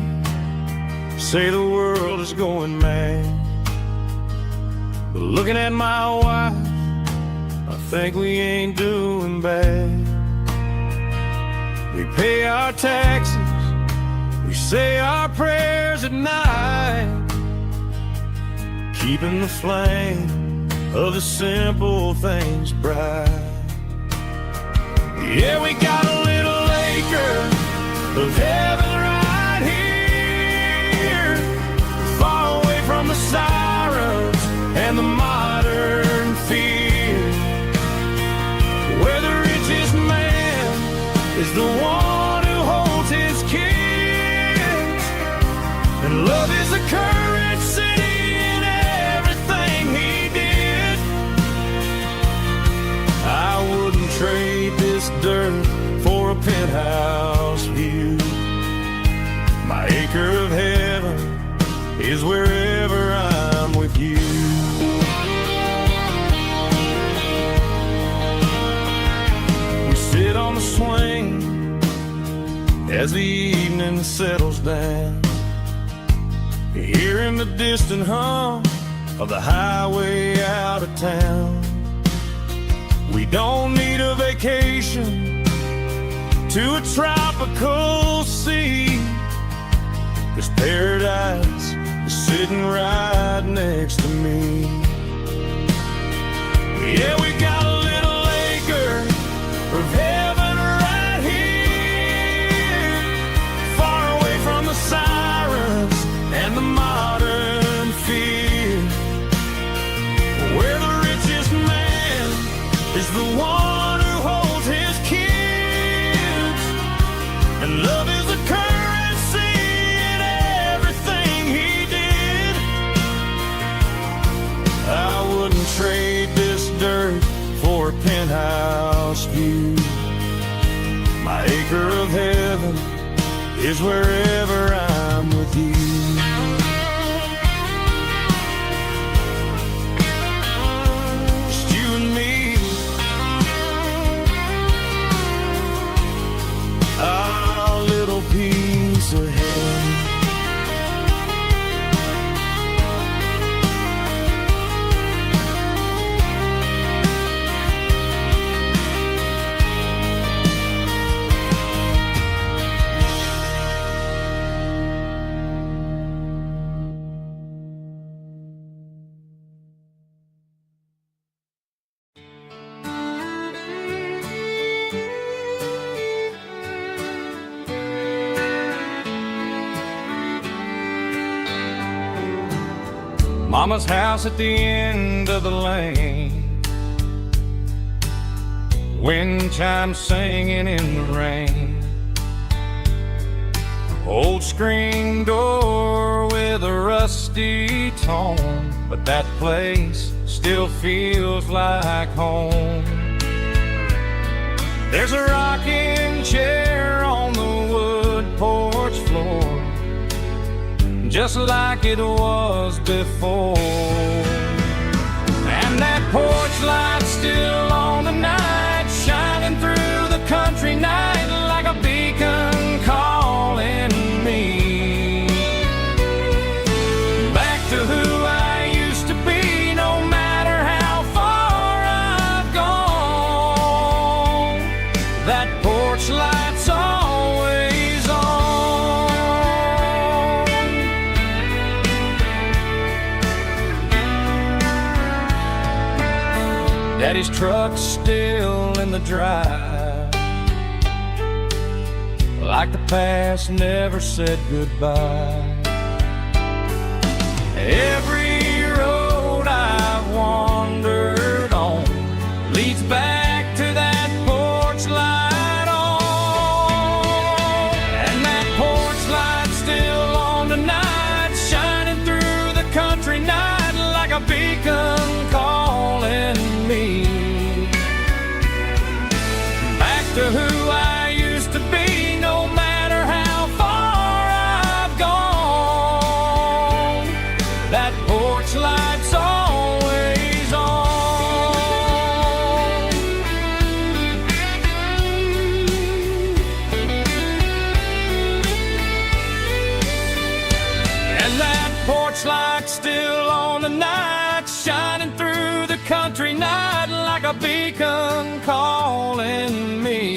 A: say the world is going mad, but looking at my wife, I think we ain't doing bad. We pay our taxes, we say our prayers at night, keeping the flame of the simple things bright. Yeah, we got a little acre of heaven right here, far away from the sirens and the modern fear, where the richest man is the one who holds his kids, and love is the currency in everything he did. I wouldn't trade this dirt for a penthouse view. My acre of heaven is wherever I'm with you. We sit on the swing as the evening settles down, hearing the distant hum of the highway out of town. We don't need a vacation to a tropical sea, 'cause paradise is sitting right next to me. Yeah, we got a little acre of heaven right here, far away from the sirens and the modern fear, where the richest man is the one who holds his kids, and love is the currency in everything he did. I wouldn't trade this dirt for a penthouse view. My acre of heaven is wherever I'm with you. Just you and me, our little piece of heaven. Mama's house at the end of the lane, wind chimes singing in the rain, old screen door with a rusty tone, but that place still feels like home. There's a rocking chair on the wood porch floor, just like it was before, and that porch light's still on tonight, shining through the country night like a beacon calling me back to who I used to be. No matter how far I've gone, that porch light's always on. Daddy's truck's still in the drive, like the past never said goodbye. Every road I've wandered on leads back to that porch light on. And that porch light's still on tonight, shining through the country night like a beacon calling me back to who I used to be, no matter how far I've gone. That porch light's always on. And that porch light's still on tonight, shining through the country night like a beacon calling me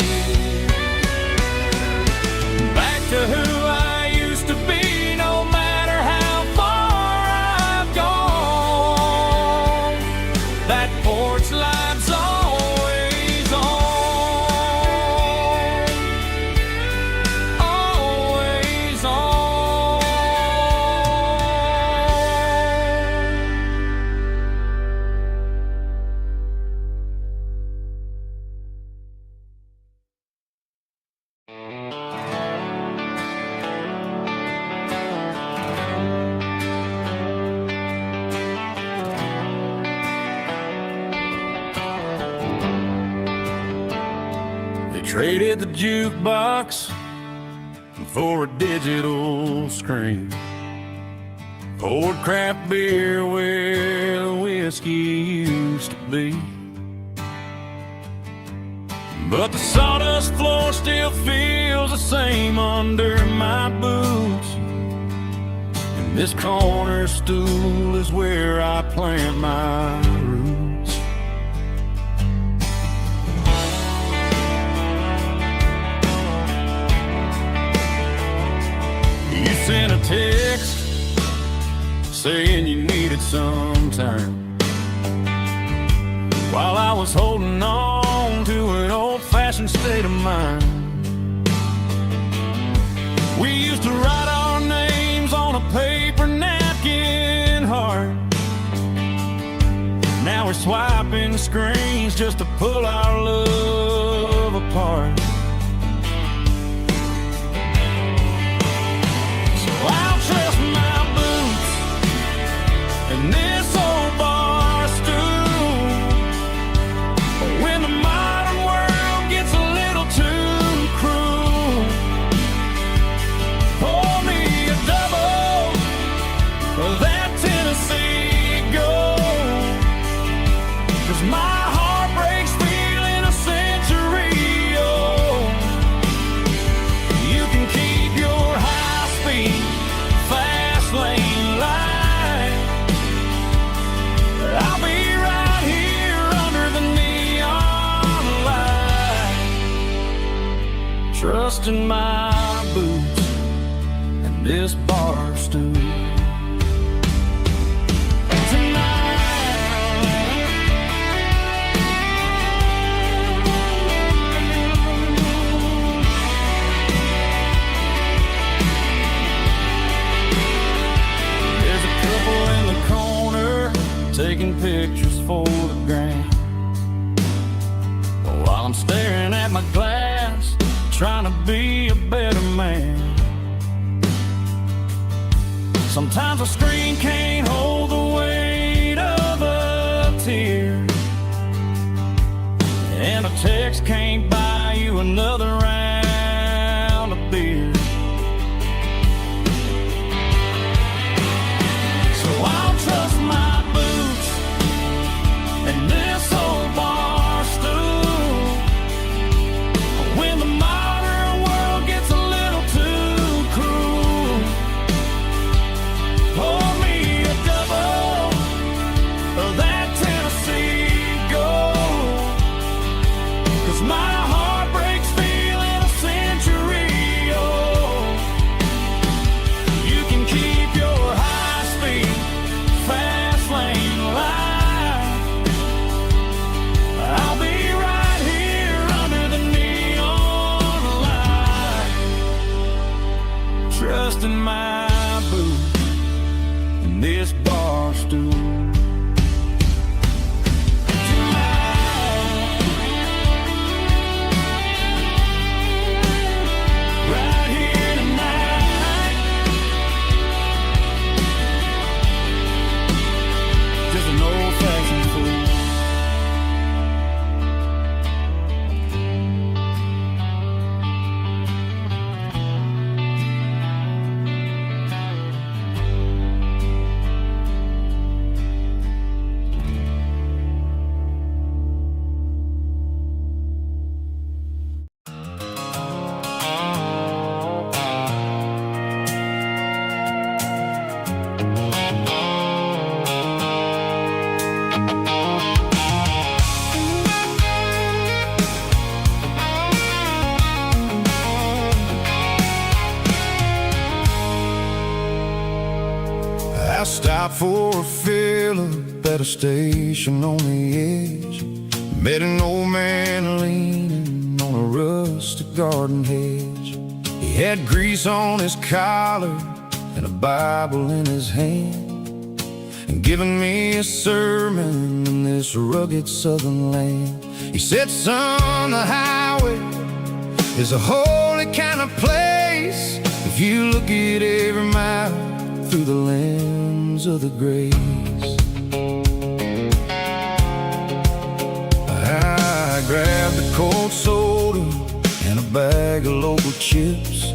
A: back to who I used to be, no matter how far I've gone. That porch light's always on, always on. They traded the jukebox for a digital screen, poured craft beer where the whiskey used to be. But the sawdust floor still feels the same under my boots, and this corner stool is where I plant my roots. You sent a text saying you needed some time, while I was holding on to an old-fashioned state of mind. We used to write our names on a paper napkin heart. Now we're swiping screens just to pull our love apart. So I'll trust my boots and this old bar stool. When the modern world gets a little too cruel, pour me a double of that Tennessee Gold, 'cause my heart breaks feeling a century old. You can keep your high-speed, fast lane light. I'll be right here under the neon light, trusting my boots and this bar stool. There's a couple in the corner taking pictures for the gram, while I'm staring at my glass, trying to be a better man. Sometimes a screen can't hold the weight of a tear, and a text can't buy you another round of beer. So I'll trust my boots and this old bar stool. When the modern world gets a little too cruel, pour me a double of that Tennessee Gold, 'cause my heart breaks feeling
B: I stopped for a fill-up at a station on the edge. Met an old man leaning on a rustic garden hedge. He had grease on his collar and a Bible in his hand, and giving me a sermon in this rugged southern land. He said, son, the highway is a holy kind of place if you look at every mile through the lens of the grace. I grabbed a cold soda and a bag of local chips,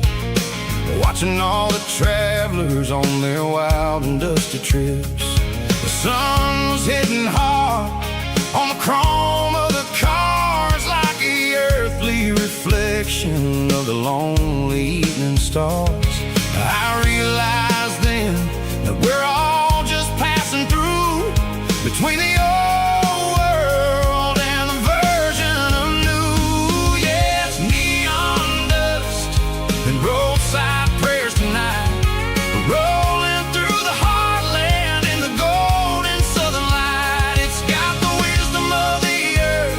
B: watching all the travelers on their wild and dusty trips. The sun was hitting hard on the chrome of the cars, like the earthly reflection of the lonely evening stars. I realized then that we're all just passing through between the old world and the version of new. Yeah, it's neon dust and roadside prayers tonight, rolling through the heartland in the golden southern light. It's got the wisdom of the earth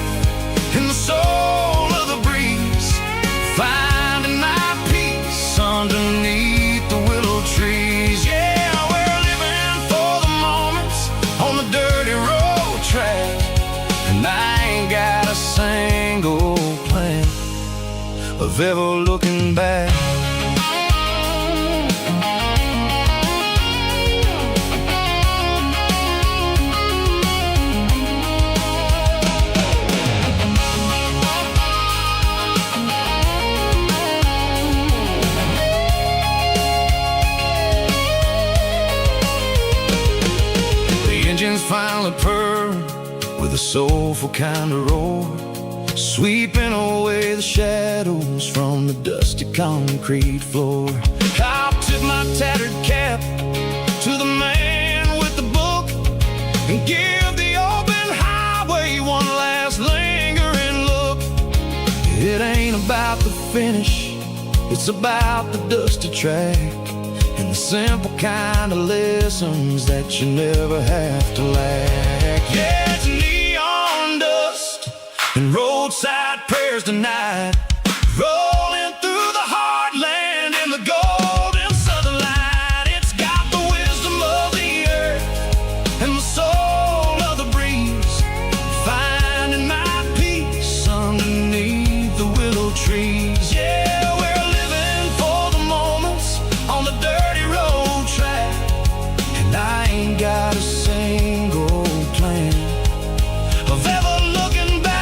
B: and the soul of the breeze, finding my peace underneath the willow trees. Yeah, we're living for the moments on the dirty road track, and I ain't got a single plan of ever looking back. Finally purring with a soulful kind of roar, sweeping away the shadows from the dusty concrete floor. I'll tip my tattered cap to the man with the book and give the open highway one last lingering look. It ain't about the finish, it's about the dusty track, and the simple kind of lessons that you never have to lack. Yeah, it's neon dust and roadside prayers tonight, rolling through the heartland in the golden southern light. It's got the wisdom of the earth and the soul of the breeze, finding my peace underneath the willow trees. Yeah, we're living for the moments on the dirty road track, and I ain't got a single plan of ever looking back.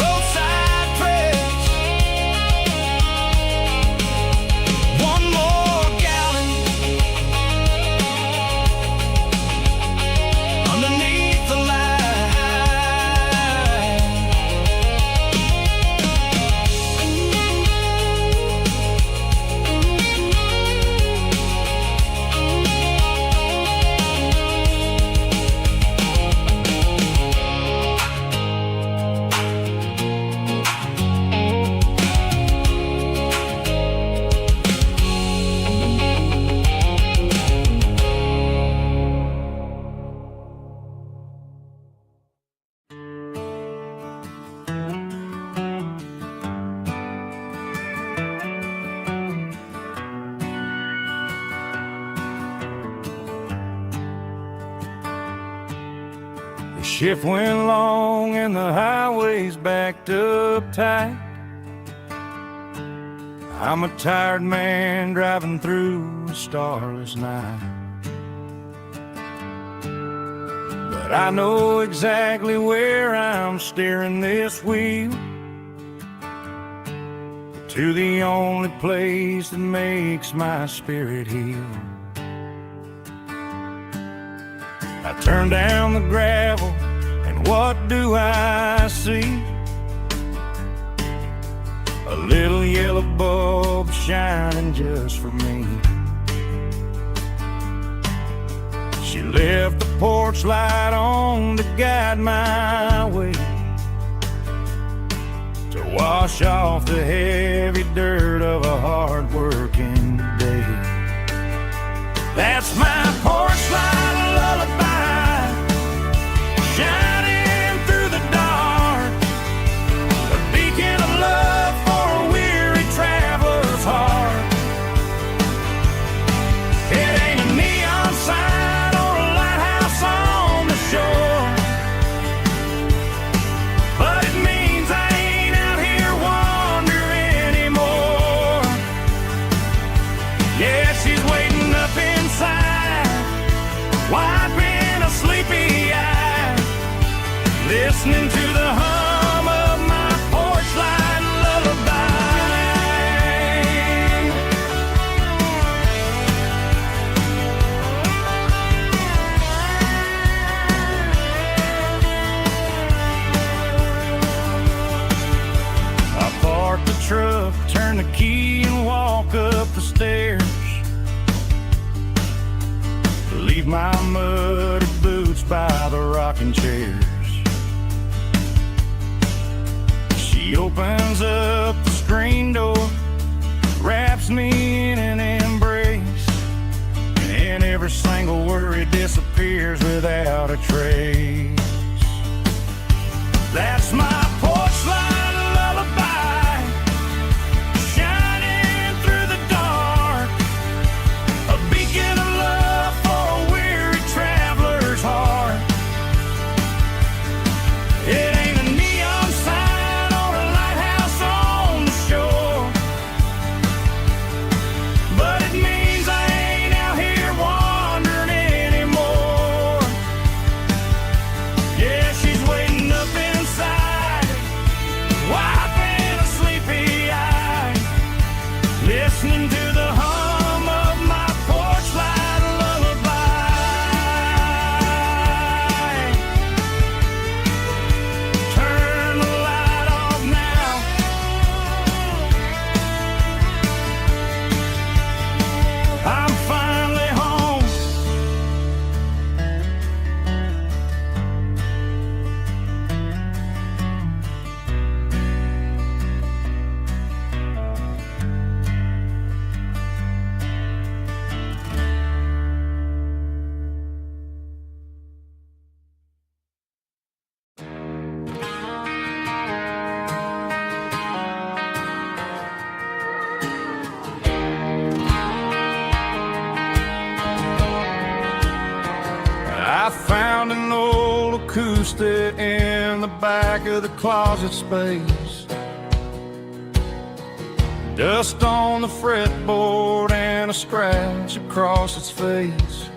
B: Roadside prayers, one more gallon underneath the light. The shift went long and the highway's backed up tight. I'm a tired man driving through a starless night, but I know exactly where I'm steering this wheel, to the only place that makes my spirit heal. I turn down the gravel, and what do I see? A little yellow bulb shining just for me. She left the porch light on to guide my way, to wash off the heavy dirt of a hard work
A: working day. That's my porch light lullaby, shining through the dark, a beacon of love for a weary traveler's heart. It ain't a neon sign or a lighthouse on the shore, but it means I ain't out here wandering anymore. Yeah, she's waiting up inside, wiping a sleepy eye, listening to the hum of my porch light lullaby. I park the truck, turn the key and walk up the stairs, leave my muddy boots by the rocking chairs. She opens up the screen door, wraps me in an embrace, and every single worry disappears without a trace. That's my porch light lullaby, shining through the dark, a beacon of love for a weary traveler's heart. It ain't a neon sign or a lighthouse on the shore, but it means I ain't out here wandering anymore. Yeah, she's waiting up inside, wiping a sleepy eye, listening to the hum of my porch light lullaby. Turn the light off now, I'm finally home. I found an old acoustic in the back of the closet space, dust on the fretboard and a scratch across its face.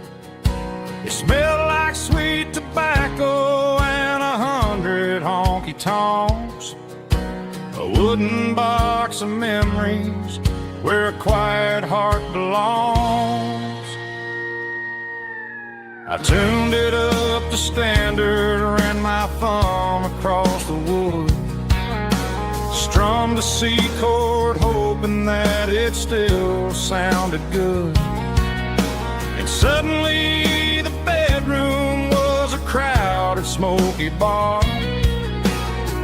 A: It smelled like sweet tobacco and 100 honky-tonks, a wooden box of memories where a quiet heart belongs. I tuned it up to standard, ran my thumb across the wood, strummed a C chord hoping that it still sounded good. And suddenly the bedroom was a crowded smoky bar,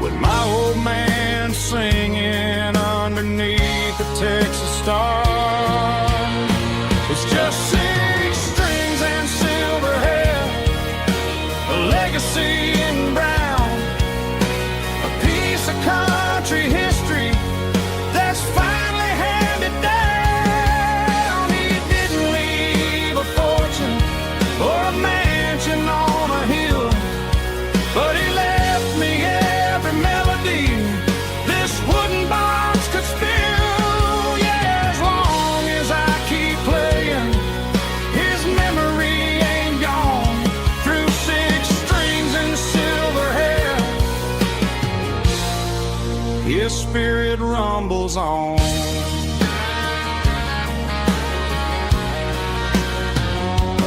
A: with my old man singing underneath the Texas stars. It's just 6 strings and silver hair, a legacy in brown, a piece of country history that's finally handed down. He didn't leave a fortune or a mansion on a hill, but he left me every melody this wooden box could spill. Yeah, as long as I keep playing, his memory ain't gone. Through 6 strings and silver hair, his spirit rumbles on.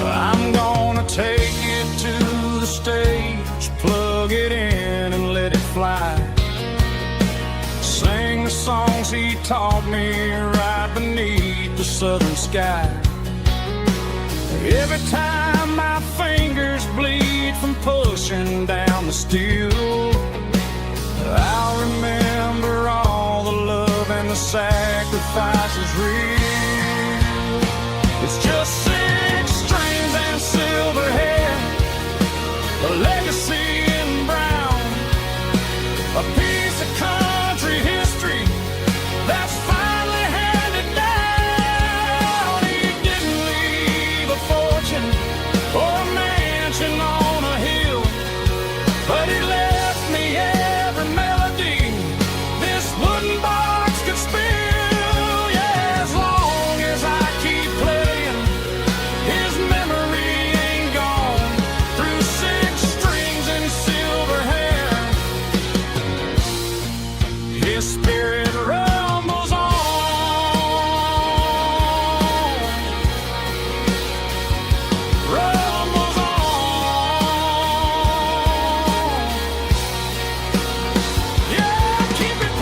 A: I'm gonna take it to the stage, plug it in and let it fly, sing the songs he taught me right beneath the southern sky. Every time my fingers bleed from pushing down the steel, I'll remember all the love and the sacrifices real. It's just 6 strings and silver hair, a legacy in brown, a piece of country history that's finally handed down. He didn't leave a fortune or a mansion on a hill, but he left me every melody this wooden box could spill. Yeah, as long as I keep playing, his memory ain't gone. Through 6 strings and silver hair, his spirit rumbles on. Rumbles on. Yeah, keep it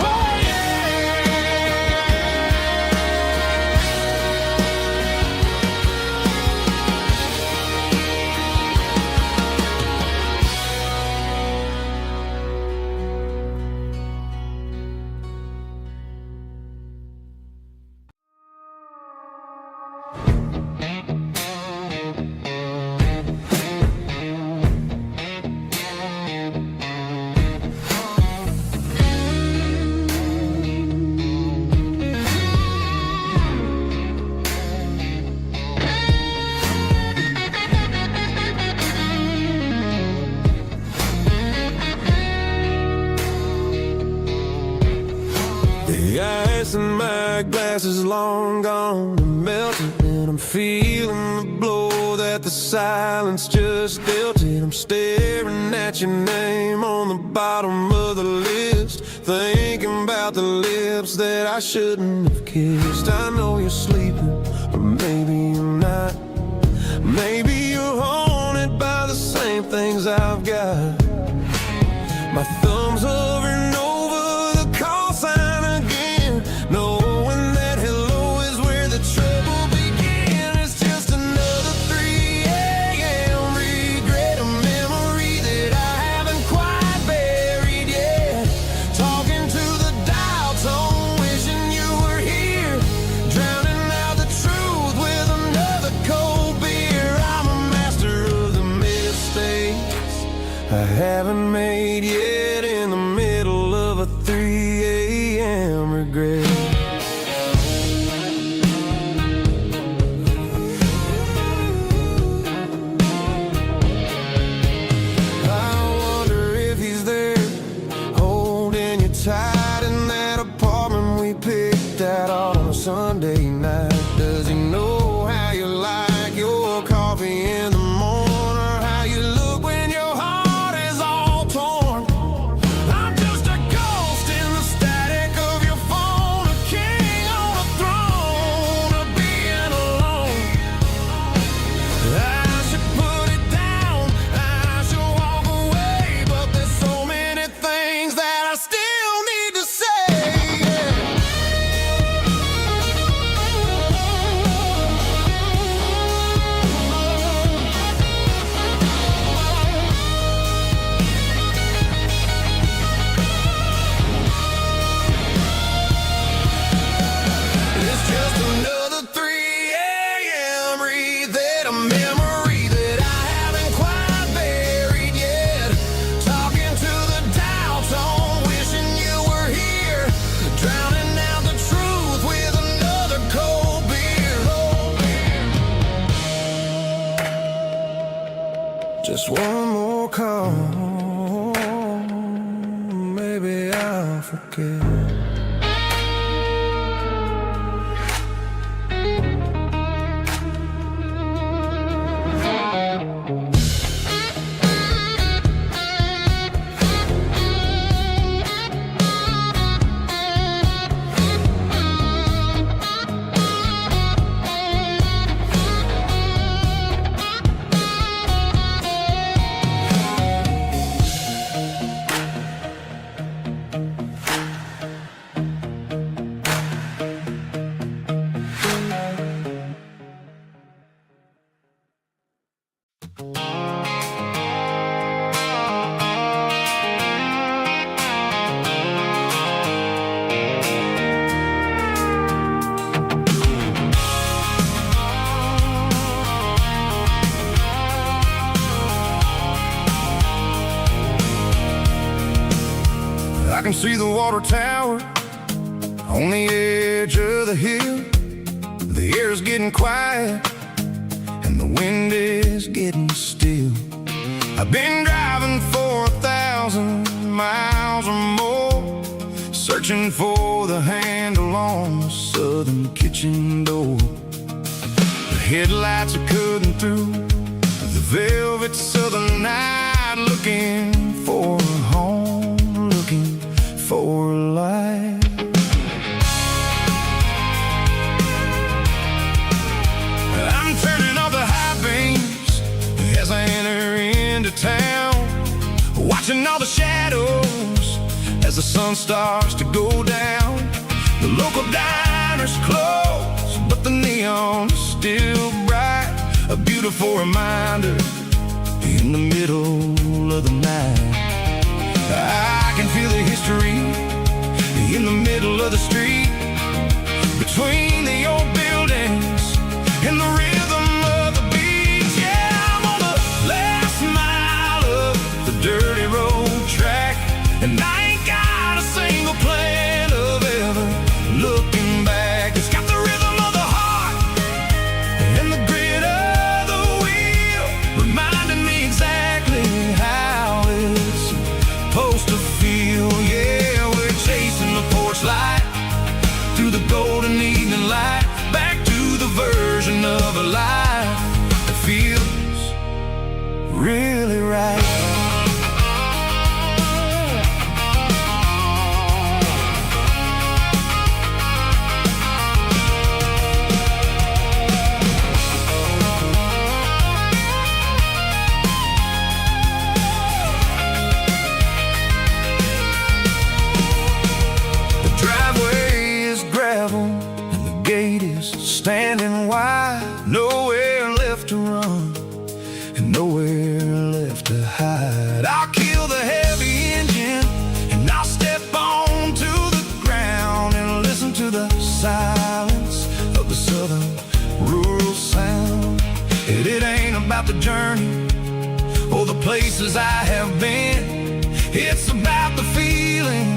C: The ice in my glass is long gone and melted, and I'm feeling the blow that the silence just dealt it. I'm staring at your name on the bottom of the list, thinking about the lips that I shouldn't have kissed. I know you're sleeping, but maybe you're not. Maybe you're haunted by the same things I've got. My thumb's hovering over the call sign again, knowing that hello is where the trouble began. It's just another 3 a.m. regret, a memory that I haven't quite buried yet. Talking to the dial tone, wishing you were here, drowning out the truth with another cold beer. I'm a master of the mistakes I haven't made yet, in the middle of a 3 a.m. regret. I wonder if he's there, holding you tight in that apartment we picked out on a Sunday night. Does he know how you like your coffee in the morning, or how you look when your heart is all torn? I'm just a ghost in the static of your phone, a king on a throne of being alone. I should put it down, I should walk away, but there's so many things that I still need to say. It's just another 3 a.m. read, a memory that I haven't quite buried yet. Talking to the dial tone, wishing you were here, drowning out the truth with another cold beer. Just one more call, maybe I'll forget.
B: see the water tower on the edge of the hill. The air's getting quiet and the wind is getting still. I've been driving for 1,000 miles or more, searching for the handle on the southern kitchen door. The headlights are cutting through the velvet southern night, looking for a home, looking for a life. I'm turning off the high beams as I enter into town, watching all the shadows as the sun starts to go down. The local diner's closed, but the neon is still bright, a beautiful reminder in the middle of the night. I can feel the history in the middle of the street, between the old buildings and the rhythm of the beat. Yeah, I'm on the last mile of the dirty road track, and I ain't got a single plan of ever looking back. It's got the rhythm of the heart and the grit of the wheel, reminding me exactly how it's supposed to feel. Yeah, we're chasing the porch light through the golden evening light, back to the version of a life that feels really right. Standing wide, nowhere left to run and nowhere left to hide. I'll kill the heavy engine and I'll step onto the ground and listen to the silence of the southern rural sound. It ain't about the journey or the places I have been, it's about the feeling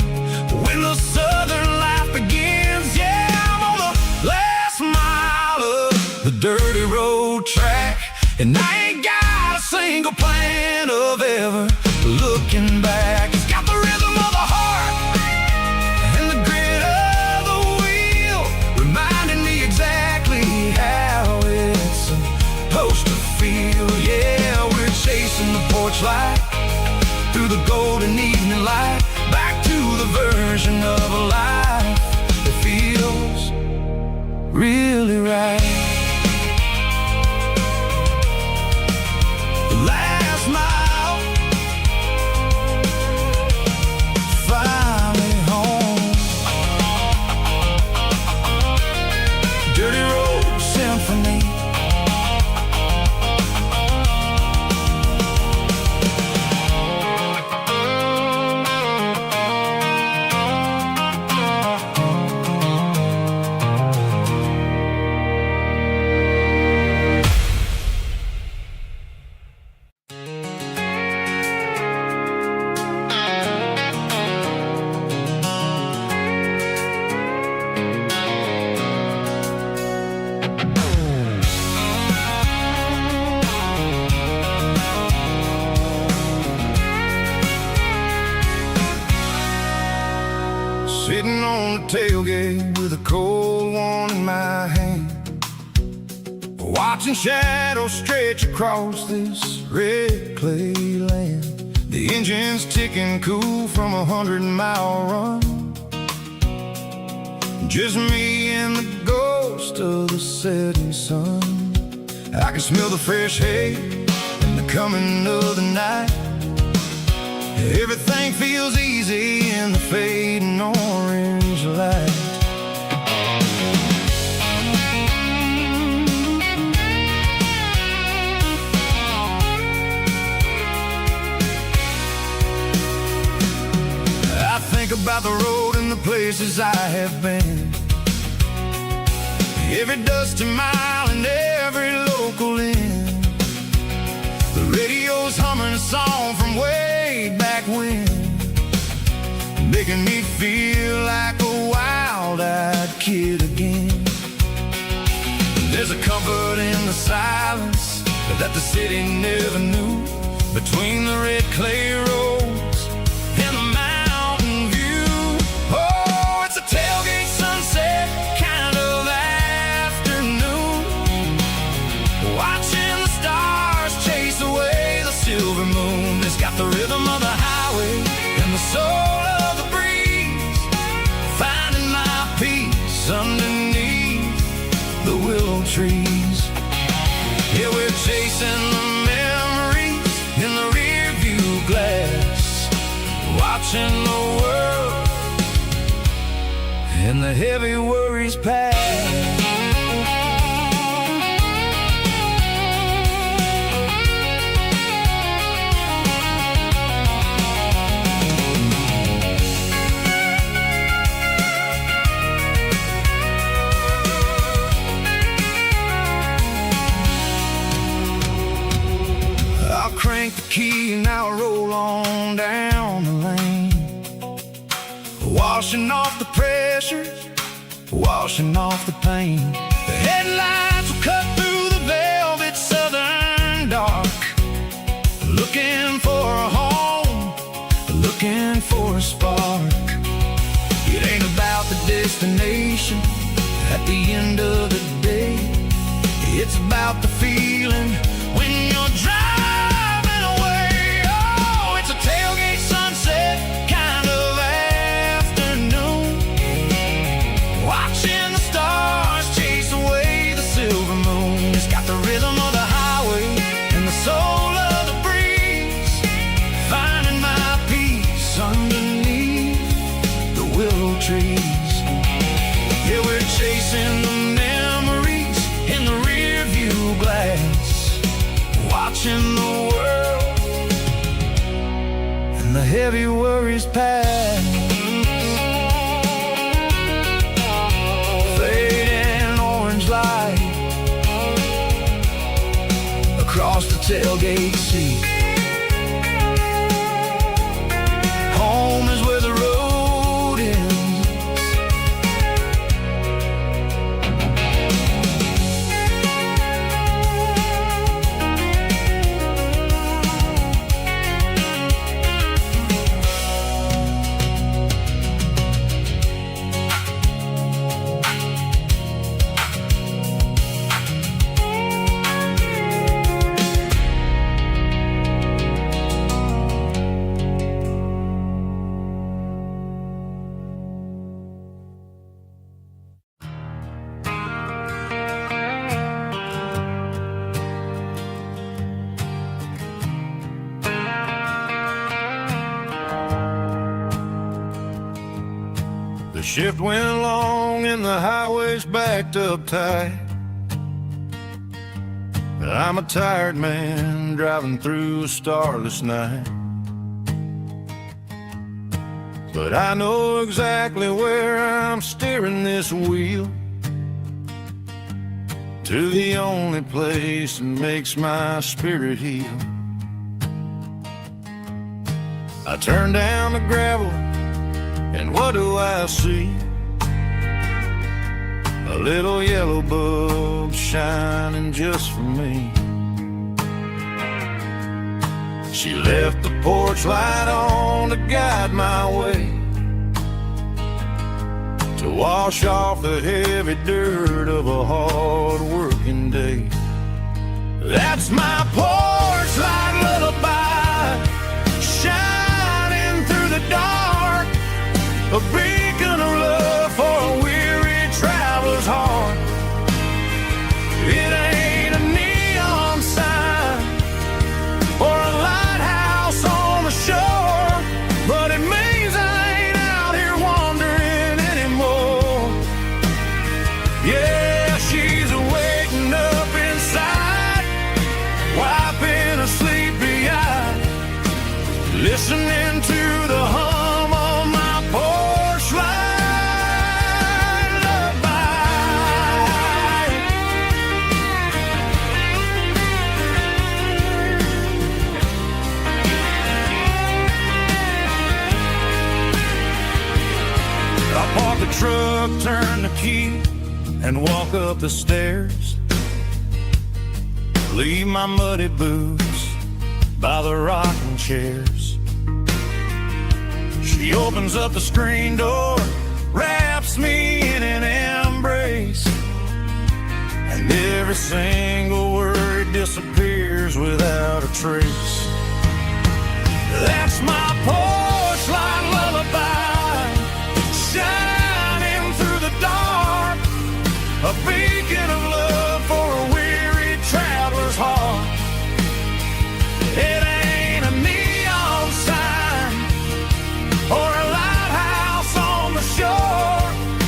B: when the southern life begins. Yeah, I'm on the last mile of the dirty road track, and I ain't got a single plan of ever looking back. It's got the rhythm of the heart and the grit of the wheel, reminding me exactly how it's supposed to feel. Yeah, we're chasing the porch light through the golden evening light, back to the version of a life that feels really right. The last mile, finally home. Dirty Road Symphony. Sitting on the tailgate with a cold one in my hand, watching shadows stretch across this red clay land. The engine's ticking cool from a 100-mile run, just me and the ghost of the setting sun. I can smell the fresh hay and the coming of the night. Everything feels easy in the fading orange light. I think about the road and the places I have been, every dusty mile and every local inn. The radio's humming a song from way back when. making me feel like a wild-eyed kid again. There's a comfort in the silence that the city never knew, between the red clay roads and the mountain view. Oh, it's a tailgate sunset kind of afternoon, watching the stars chase away the silver moon. It's got the rhythm of the highway and the soul of the breeze, finding my peace underneath the willow trees. Yeah, we're chasing the memories in the rear view glass, watching the world and the heavy worries pass. Crank the key and I'll roll on down the lane, washing off the pressure, washing off the pain. The headlights will cut through the velvet southern dark, looking for a home, looking for a spark. It ain't about the destination at the end of the day, it's about the feeling when you're driving. Tailgate sunset kind of afternoon, watching the stars chase away the silver moon. It's got the rhythm of the highway and the soul of the breeze, finding my peace underneath the willow trees. Yeah, we're chasing the memories in the rear view glass, watching the world the heavy worries pass. Fading orange light across the tailgate seat. Home is where the road ends.
C: The shift went along and the highway's backed up tight. I'm a tired man driving through a starless night, but I know exactly where I'm steering this wheel, to the only place that makes my spirit heal. I turn down the gravel and what do I see? A little yellow bulb shining just for me. She left the porch light on to guide my way, to wash off the heavy dirt of a hard working day. That's my porch light lullaby, shining through the dark, a beacon of love for a weary traveler's heart. It ain't a neon sign or a lighthouse on the shore, but it means I ain't out here wandering anymore. Yeah, she's waking up inside, wiping a sleepy eye, listening to the hum of my porch light lullaby.
B: turn the key and walk up the stairs. Leave my muddy boots by the rocking chairs. She opens up the screen door, wraps me in an embrace, and every single word disappears without a trace. That's my porch light lullaby, shining through the dark, a beacon of love for a weary traveler's heart. It ain't a neon sign or a lighthouse on the shore,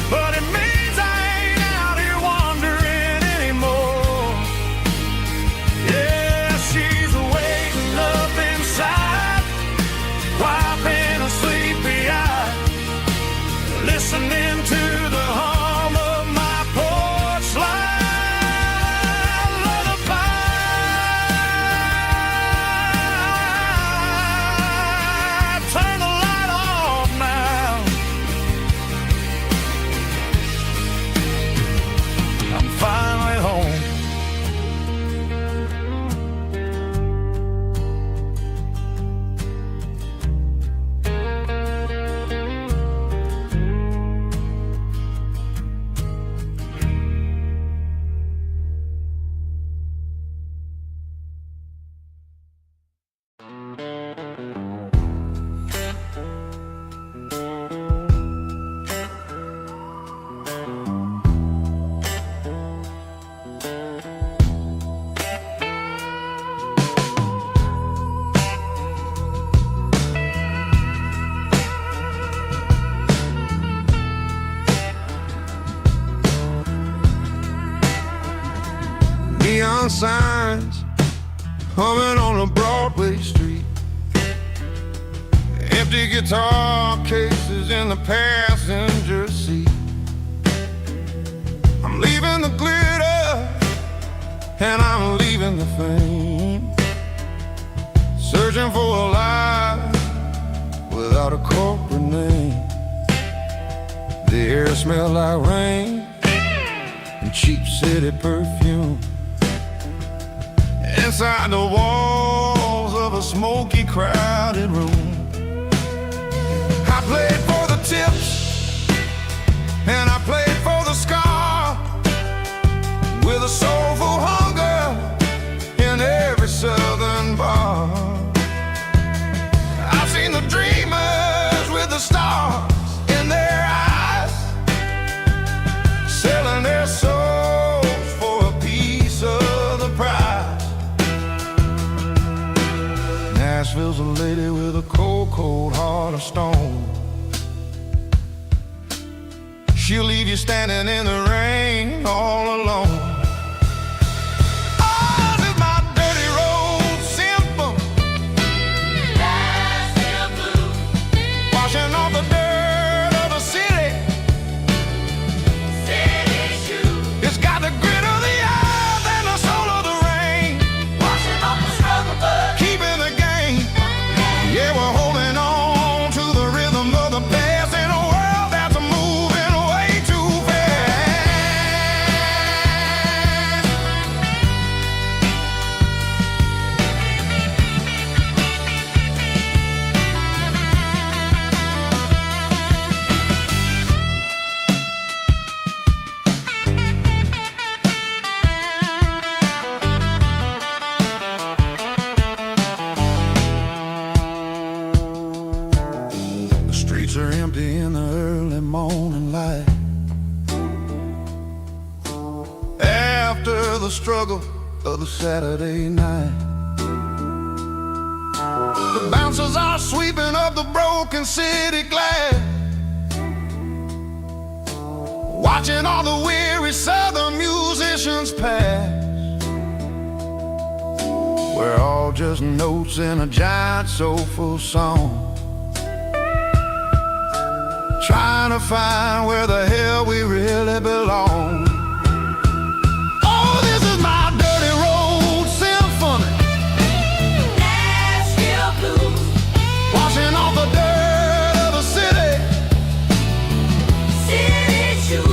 B: but it means I ain't out here wandering anymore. Yeah, she's waiting up inside, wiping a sleepy eye, listening to the hum of my porch light lullaby. Turn the light off now. I'm finally home.
C: Neon signs humming on a Broadway street, empty guitar cases in the passenger seat. I'm leaving the glitter and I'm leaving the fame, searching for a life without a corporate name. The air smells like rain and cheap city perfume. Inside the walls of a smoky, crowded room, I played for the tips and I played for the scar, with a soulful hunger in every southern bar. I've seen the dreamers with the stars in their eyes, selling their souls for a piece of the prize. Nashville's a lady with a cold, cold heart of stone. She'll leave you standing in the rain all alone. Oh, this is my dirty road symphony, Nashville blues, washing off the dirt of the city, city shoes. It's got the grit of the earth and the soul of the rain, washing off the struggle, but keeping the game. Yeah, we're holding on to the rhythm of the past in a world that's moving way too fast. The streets are empty in the early morning light, after the struggle of the Saturday night. The bouncers are sweeping up the broken city glass, watching all the weary southern musicians pass. We're all just notes in a giant soulful song, trying to find where the hell we really belong. Oh, this is my dirty road symphony, Nashville blues, washing off the dirt of the city, city shoes.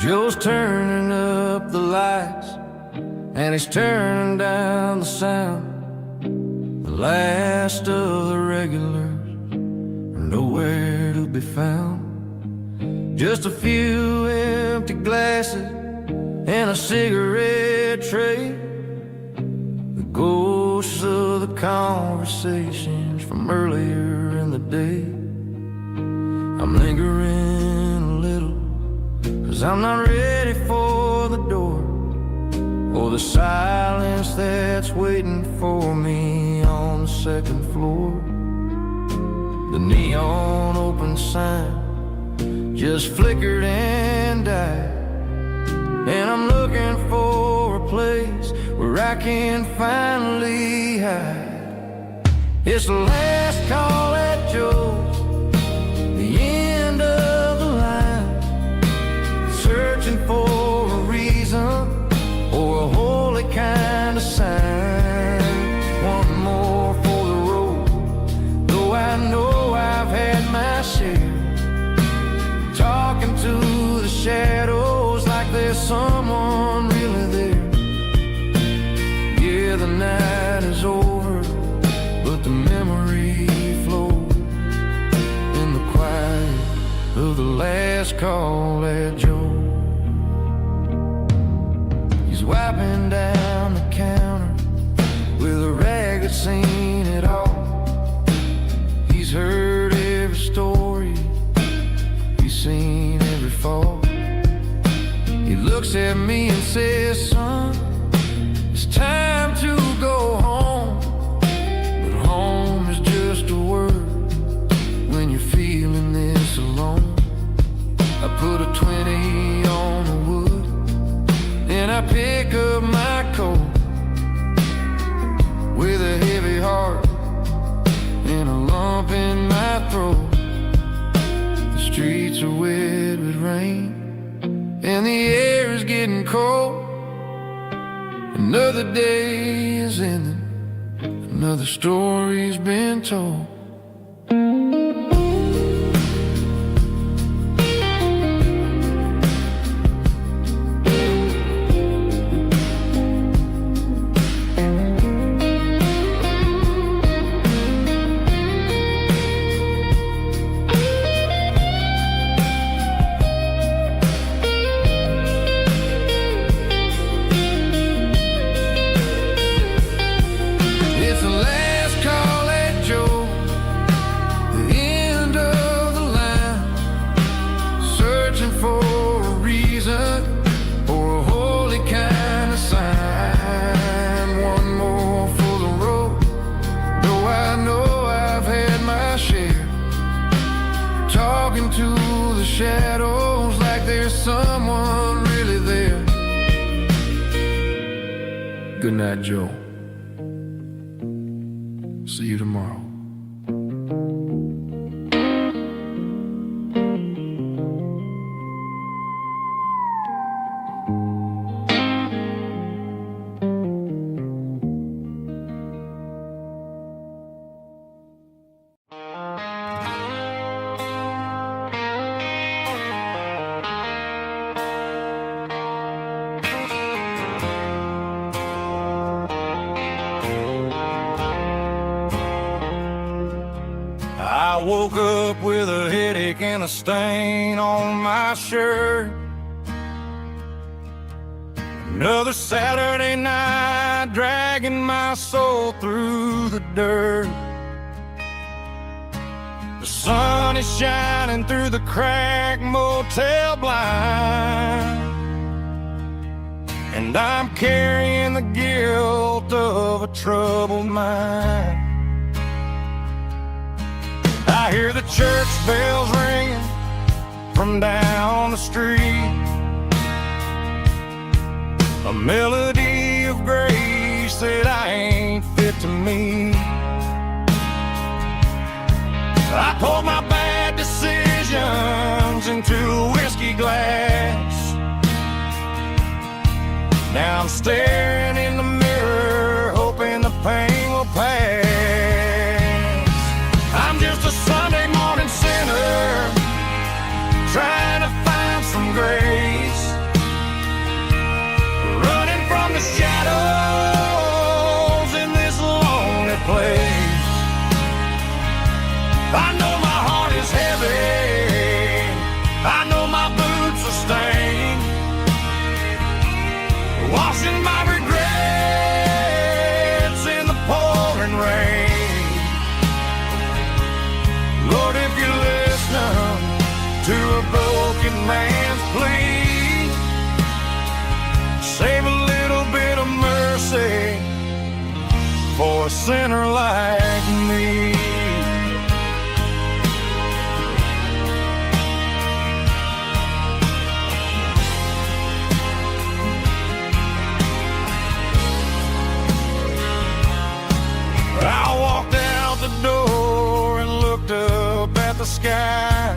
C: Joe's turning up the lights, and he's turning down the sound. The last of the regulars are nowhere to be found. Just a few empty glasses and a cigarette tray, the ghosts of the conversations from earlier in the day. I'm lingering a little, 'cause I'm not ready for the door, or the silence that's waiting for me on the second floor. The neon open sign just flickered and died, and I'm looking for a place where I can finally hide. It's the last call at Joe's, the end of the line, searching for a reason or a holy kind of sign. One more for the road, though I know I've had my share. Talking to the shadows like there's someone really there. Yeah, the night is over, but the memory flows in the quiet of the last call at Joe. He's wiping down the counter with a rag that's seen it all. He's heard every story, seen every fall. He looks at me and says, son, it's time to go home. But home is just a word when you're feeling this alone. I put a 20 on the wood, and I pick up my coat with a heavy heart and a lump in my throat. Streets are wet with rain, and the air is getting cold. Another day is ending, another story's been told. Shadows like there's someone really there. Good night, Joe. See you tomorrow.
A: I woke up with a headache and a stain on my shirt. Another Saturday night dragging my soul through the dirt. The sun is shining through the cracked motel blind, and I'm carrying the guilt of a troubled mind. I hear the church bells ringing from down the street, a melody of grace that I ain't fit to meet. I poured my bad decisions into a whiskey glass. Now I'm staring in the mirror, hoping the pain will pass. I'm just a Sunday morning sinner, trying to find some grace. sinner like me. I walked out the door and looked up at the sky.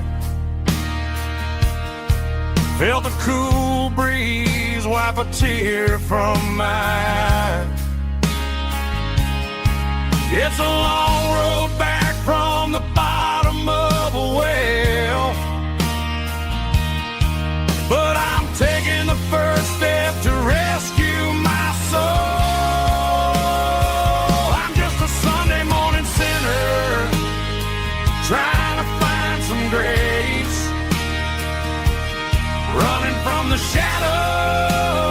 A: Felt the cool breeze wipe a tear from my eye. It's a long road back from the bottom of a well, but I'm taking the first step to rescue my soul. I'm just a Sunday morning sinner trying to find some grace, running from the shadows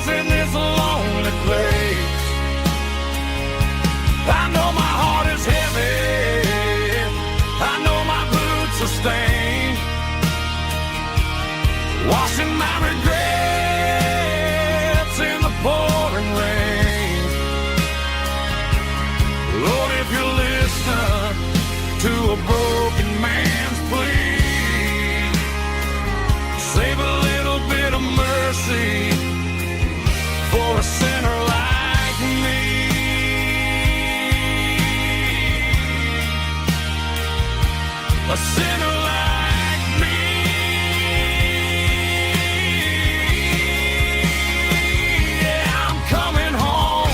A: in this lonely place. I know my heart is heavy, I know my boots are stained, washing my regrets in the pouring rain. Lord, if you listen to a broken man's plea, save a little bit of mercy for a sinner like me. A sinner like me. Yeah, I'm coming home.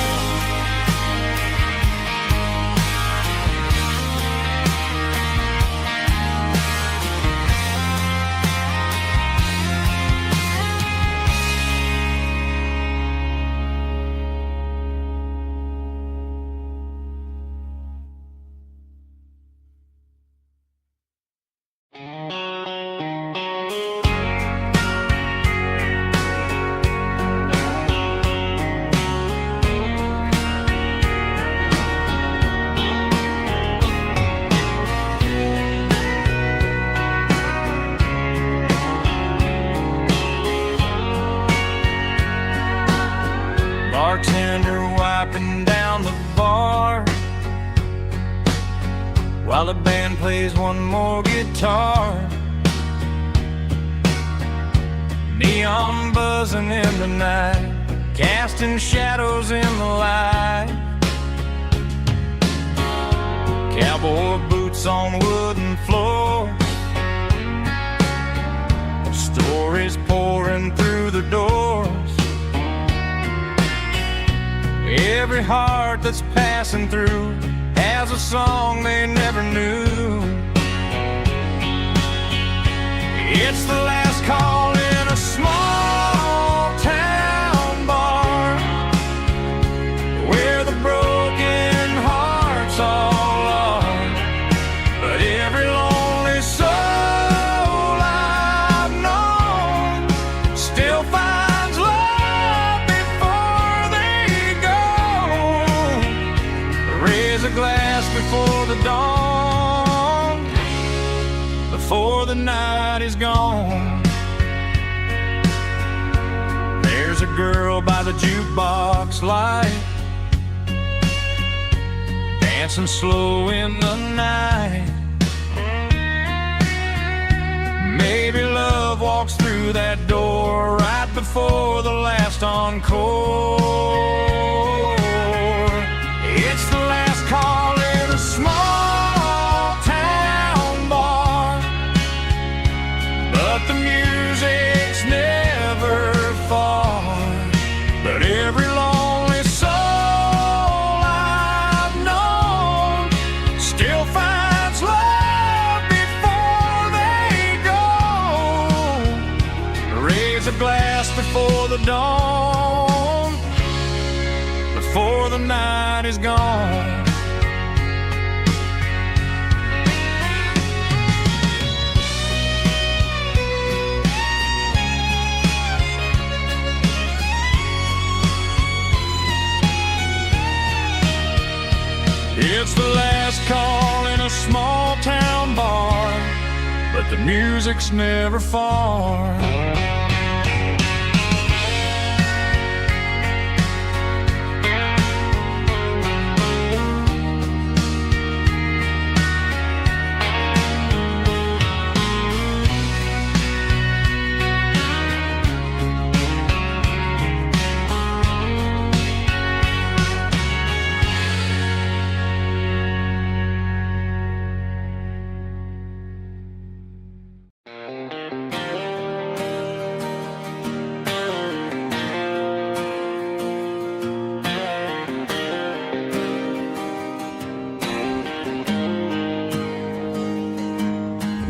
A: Bartender wiping down the bar while the band plays one more guitar. Neon buzzing in the night, casting shadows in the light. Cowboy boots on wooden floors, stories pouring through the doors. Every heart that's passing through has a song they never knew. It's the last call in a small town bar where the broken hearts all are. But every lonely soul I've known still finds love before they go. Raise a glass before the dawn, before the night is gone. There's a girl by the jukebox light, dancing slow in the night. Maybe love walks through that door right before the last encore. It's the last call in a small town bar, but the music's never far. But every lonely soul I've known still finds love before they go. Raise a glass before the dawn, before the night is gone. It's the last call in a small town bar, but the music's never far.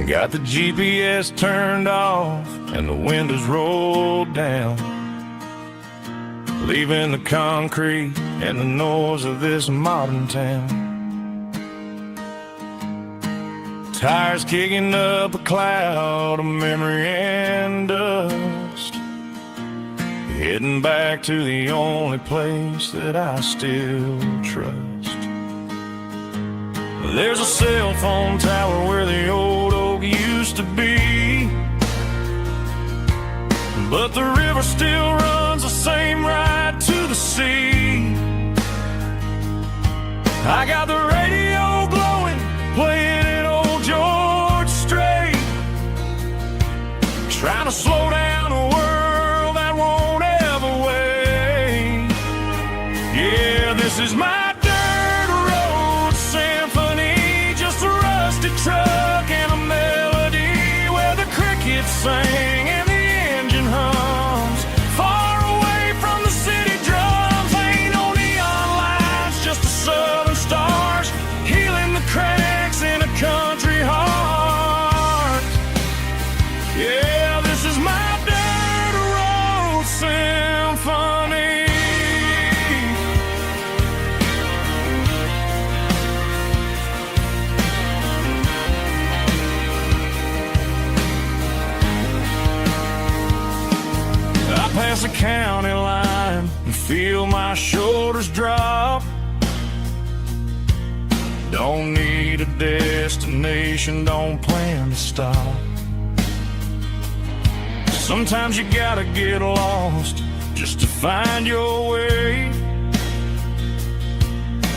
A: Got the GPS turned off and the windows rolled down, leaving the concrete and the noise of this modern town. Tires kicking up a cloud of memory and dust, heading back to the only place that I still trust. There's a cell phone tower where the old oak used to be, but the river still runs the same right to the sea. I got the radio blowing, playing an old George Strait, trying to slow down a world that won't ever wait. Yeah, this is my dirt road symphony, just a rusty truck and a melody where the crickets sing and the engine hums. Far away from the city drums, ain't no neon lights, just the southern stars healing the cracks in a country heart. Yeah, this is my dirt road symphony. I pass the county line and feel my shoulders drop. Don't need a destination, don't plan to stop. Sometimes you gotta get lost just to find your way,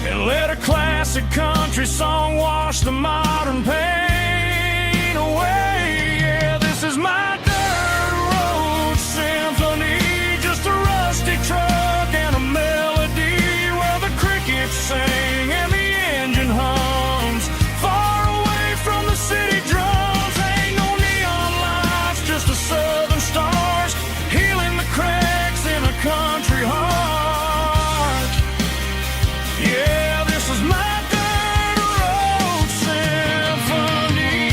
A: and let a classic country song wash the modern pain away. Yeah, this is my dirt road symphony, just a rusty truck and a melody where the crickets sing and the engine hums. Far away from the city drums, ain't no neon lights, just the southern stars healing the cracks in a country heart. Yeah, this is my dirt road symphony.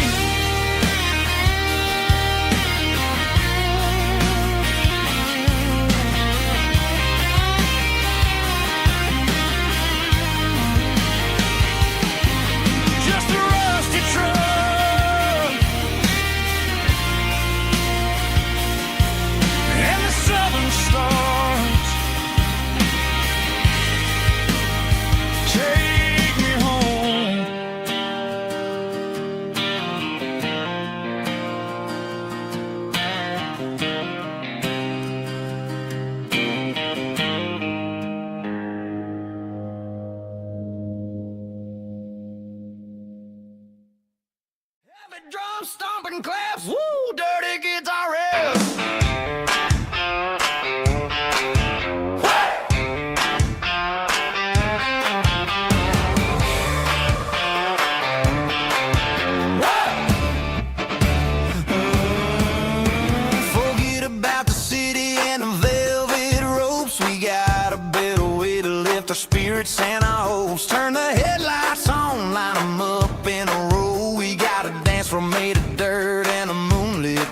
A: Just a rusty truck and the southern stars take me home. Heavy drum stomping claps, woo, dirty guitar riffs. Forget about the city and the velvet ropes. We got a better way to lift our spirits and our hopes. Turn the headlights on, line them up in a row. We got a dance floor made of dirt and a moonlit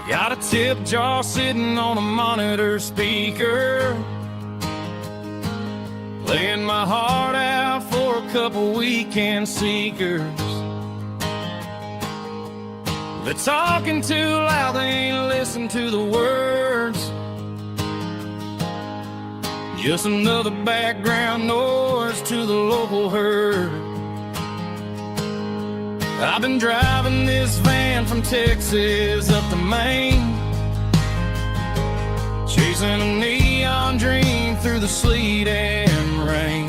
A: Got a tip jar sitting on a monitor speaker, playing my heart out for a couple weekend seekers. They're talking too loud, they ain't listen to the words. Just another background noise to the local herd. I've been driving this van from Texas up to Maine, chasing a neon dream through the sleet and rain.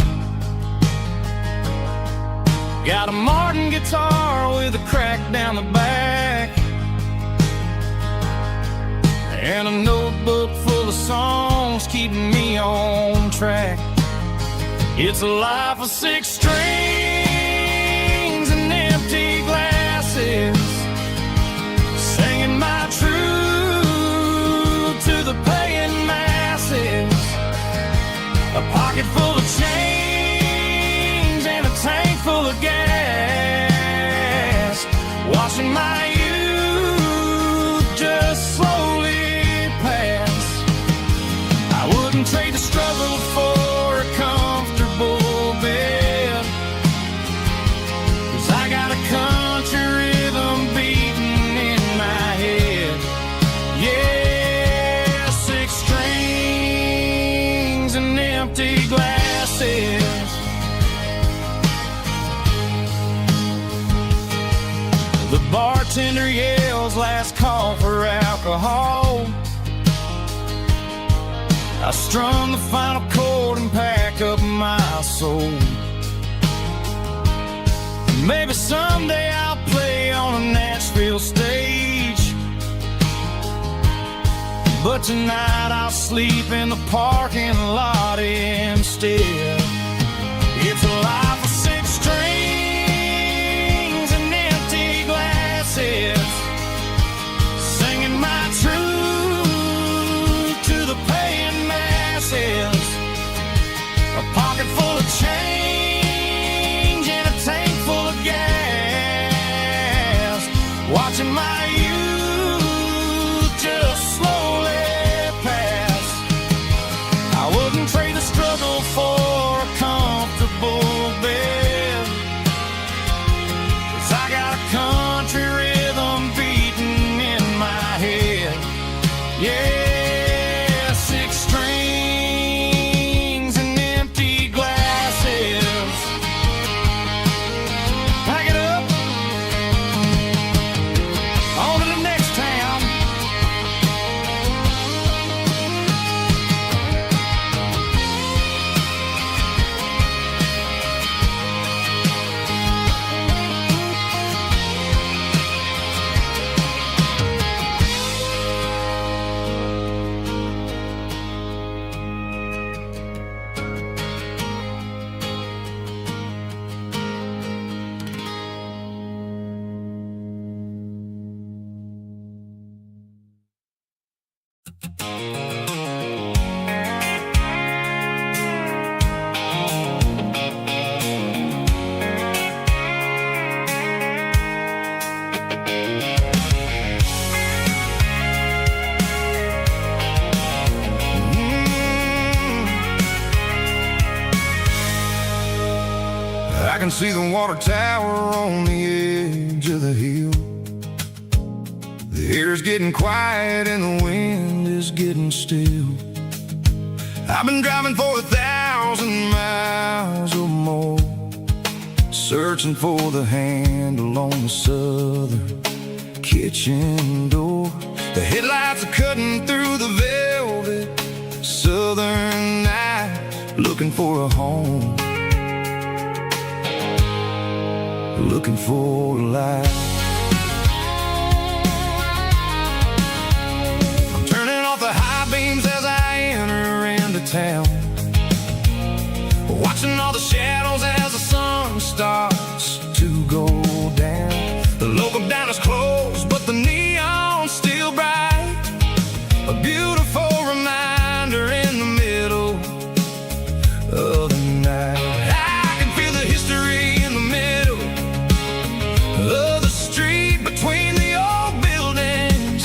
A: Got a Martin guitar with a crack down the back, and a notebook full of songs keeping me on track. It's a life of 6 strings and empty glasses, singing my truth to the paying masses. A pocket full of change and a tank full of gas, watching my youth just slowly pass. I wouldn't trade the struggle for a comfortable bed, 'cause I got a country rhythm beating in my head. Yeah, 6 strings and empty glasses. The bartender yells last call for alcohol. I strum the final chord and pack up my soul. Maybe someday I'll play on a Nashville stage, but tonight I'll sleep in the parking lot instead. It's a life of 6 strings and empty glasses, singing my truth to the paying masses. A pocket full of change and a tank full of gas, watching my youth just slowly pass. I wouldn't trade the struggle for a comfortable bed, 'cause I got a country rhythm beating in my head. Yeah, 6 strings and empty glasses. Pack it up, on to the next town.
B: I can see the water tower on the edge of the hill. The air's getting quiet and the wind is getting still. I've been driving for 1,000 miles or more, searching for the handle on the southern kitchen door. The headlights are cutting through the velvet southern night, looking for a home, looking for a light. I'm turning off the high beams as I enter into town, watching all the shadows as the sun starts to go down. The local diner's closed, but the neon's still bright, a beautiful reminder in the middle of the night. I can feel the history in the middle of the street, between the old buildings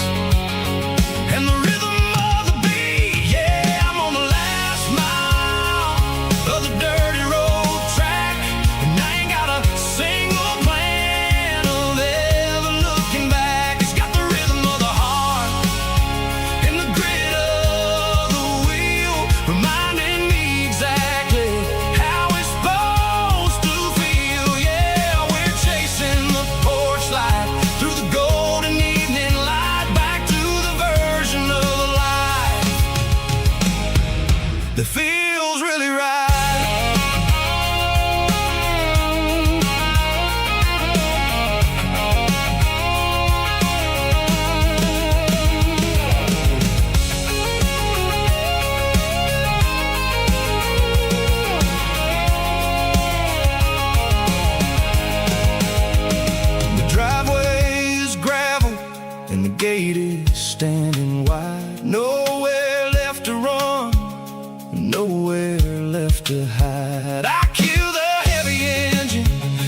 B: that feels really right. The driveway is gravel and the gate is standing wide. Nowhere left to run, nowhere left to hide. I kill the heavy engine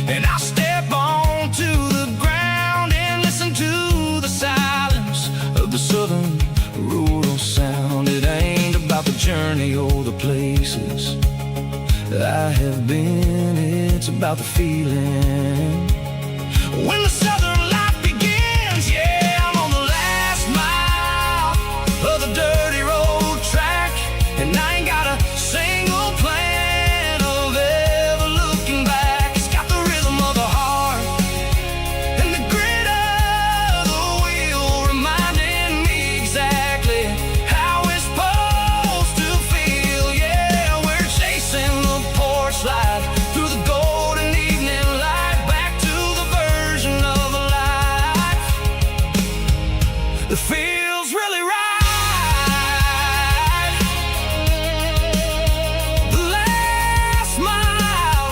B: and I step onto the ground and listen to the silence of the southern rural sound. It ain't about the journey or the places I have been, it's about the feeling when the southern life begins. Yeah, I'm on the last mile of the dirty road track, and I ain't got a single plan of ever looking back. It's got the rhythm of the heart and the grit of the wheel, reminding me exactly how it's supposed to feel. Yeah, we're chasing the porch light through the golden evening light, back to the version of a life that feels really right. The last mile,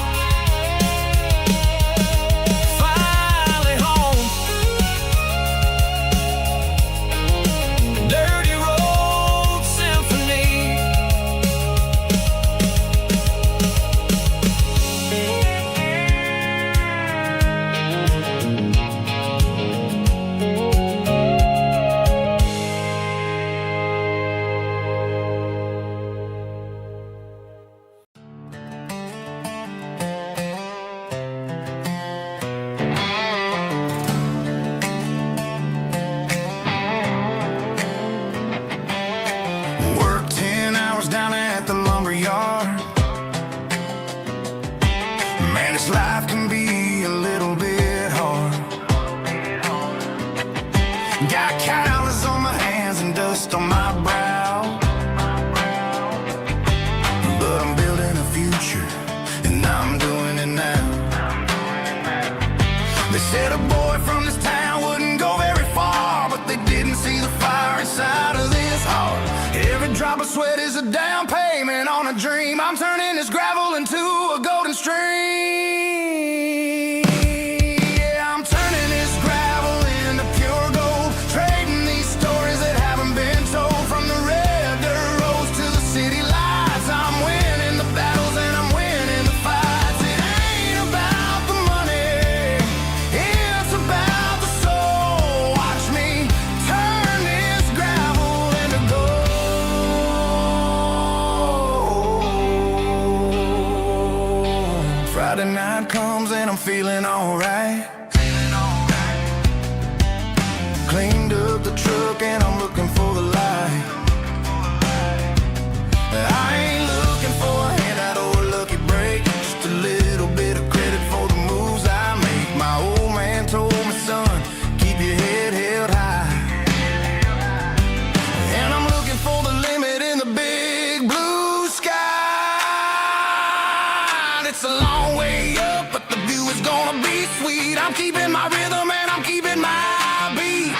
B: finally home. Dirty road symphony. Work 10 hours down at the lumber yard. Man, this life can be a little bit hard. Got calluses on my hands and dust on my brow, but I'm building a future and I'm doing it now. They said a boy from this town wouldn't go very far, but they didn't see the fire inside of this heart. Every drop of sweat is a down payment on a dream. I'm turning this gravel into a golden stream. Yeah, I'm turning this gravel into pure gold, trading these stories that haven't been told. From the red dirt roads to the city lights, I'm winning the battles and I'm winning the fights. It ain't about the money, it's about the soul. Watch me turn this gravel into gold. Friday night comes and I'm feeling alright. Cleaned up the truck and I'm looking for the light. I ain't looking for a handout or a lucky break, just a little bit of credit for the moves I make. My old man told me, son, keep your head held high. And I'm looking for the limit in the big blue sky. It's a long way up, but the view is gonna be sweet. I'm keeping my rhythm and I'm keeping my beat.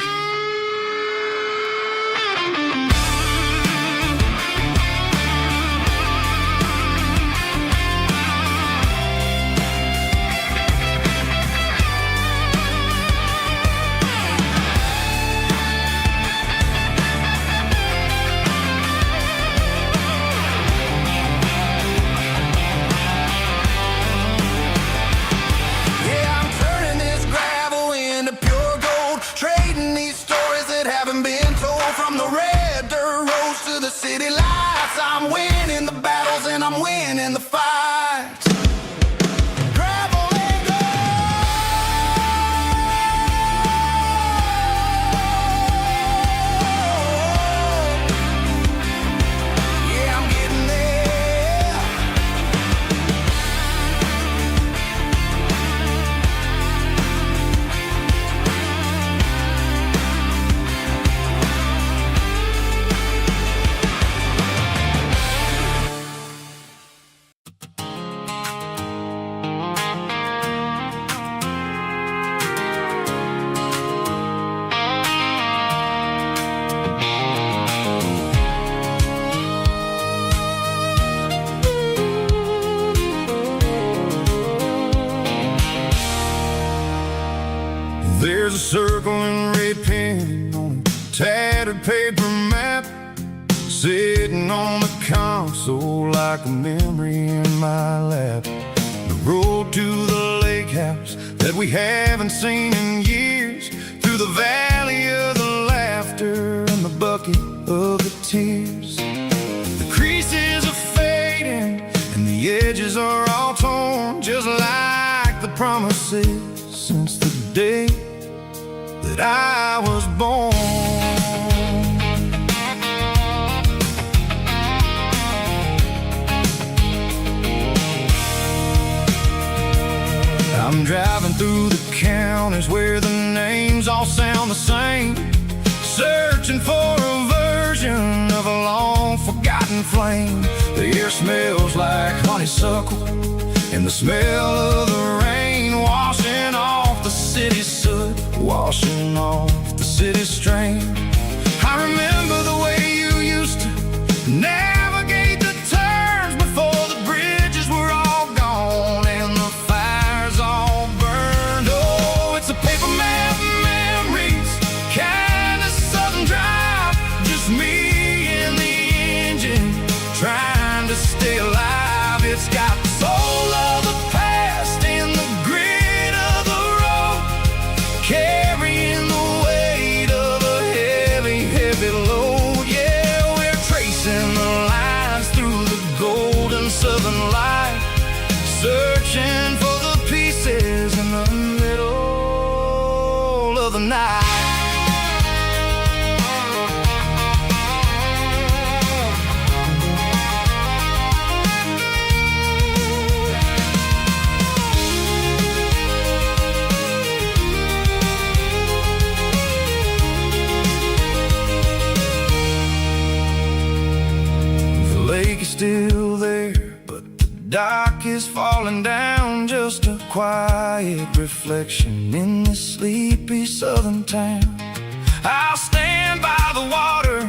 B: Yeah, I'm turning this gravel into pure gold, trading these stories that haven't been told. From the red dirt roads to the city lights, I'm winning the battles and I'm winning the fights. Gravel and gold. Yeah, I'm getting there. a circling red pen on a tattered paper map, sitting on the console like a memory in my lap. The road to the lake house that we haven't seen in years, through the valley of the laughter and the bucket of the tears. The creases are fading and the edges are all torn, just like the promises since the day that I was born. I'm driving through the counties where the names all sound the same, searching for a version of a long forgotten flame. The air smells like honeysuckle and the smell of the rain, washing off the city's soot, washing off the city's strain. I remember the way you used to navigate the turns before the bridges were all gone and the fires all burned. Oh, it's a paper map memories, kind of southern drive, just me and the engine trying to stay alive. It's got the soul of the past and the grit of the road, carrying the weight of a heavy, heavy load. Yeah, we're tracing the lines through the golden southern light, searching for the pieces in the middle of the night. Still there, but the dock is falling down, just a quiet reflection in this sleepy southern town. I'll stand by the water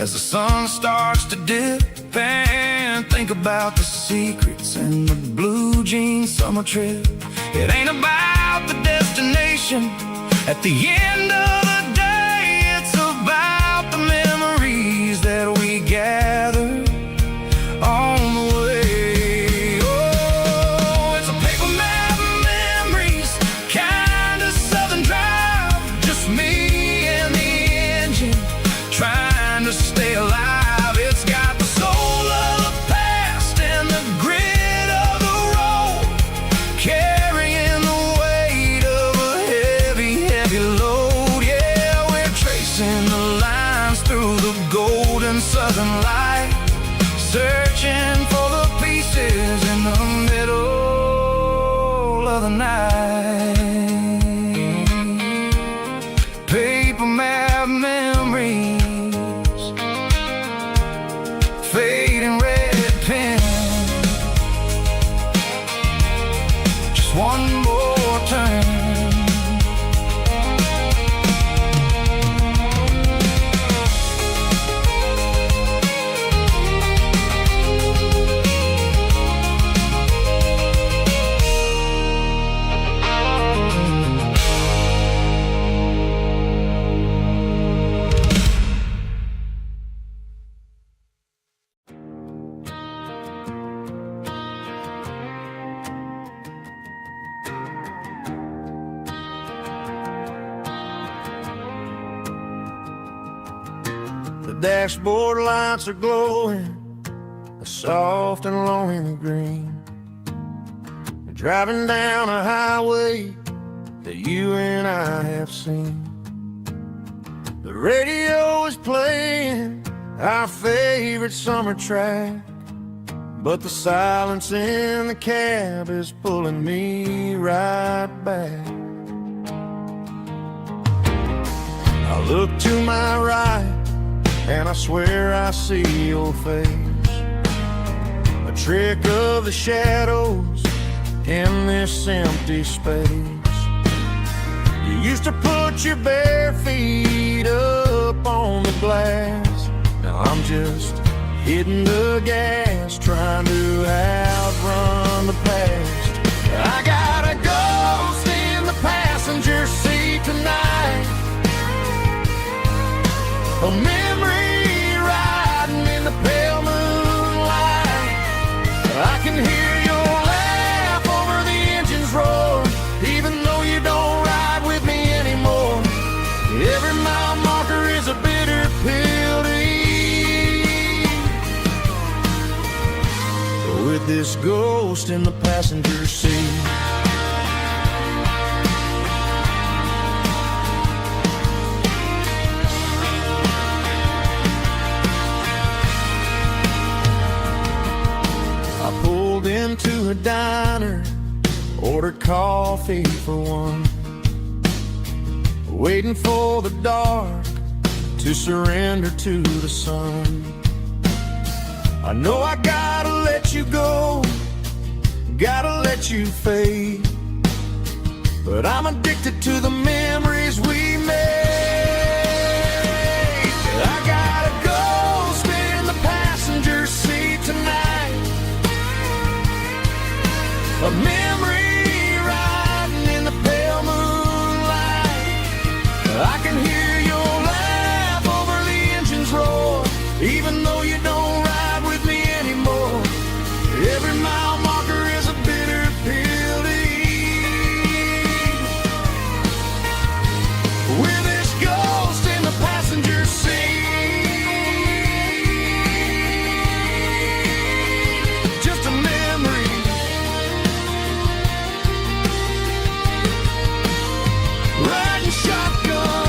B: as the sun starts to dip and think about the secrets and the blue jean summer trip. It ain't about the destination at the end of the day, it's about the memories that we gather on the way. Oh, it's a paper map memories, kind of southern drive, just me and the engine trying to stay alive. It's got the soul of the past and the grit of the road, carrying the weight of a heavy, heavy load. Yeah, we're tracing the lines through the golden southern light, searching for the pieces in the middle of the night. Paper map memories, fading red pen, just one more turn. The dashboard lights are glowing, a soft and lonely green. We're driving down a highway that you and I have seen. The radio is playing our favorite summer track, but the silence in the cab is pulling me right back. I look to my right and I swear I see your face, a trick of the shadows in this empty space. You used to put your bare feet up on the glass, now I'm just hitting the gas, trying to outrun the past. I got a ghost in the passenger seat tonight. A memory riding in the pale moonlight. I can hear your laugh over the engine's roar, even though you don't ride with me anymore. Every mile marker is a bitter pill to eat. With this ghost in the passenger seat. I pulled into a diner, ordered coffee for one, waiting for the dark to surrender to the sun. I know I gotta let you go, gotta let you fade, but I'm addicted to the memories we made. I got a ghost in the passenger seat tonight, a memory riding in the pale moonlight. I can hear your laugh over the engine's roar, even though you don't ride with me anymore. Every mile marker is a bitter pill to eat. With this ghost in the passenger seat. Just a memory. Riding shotgun.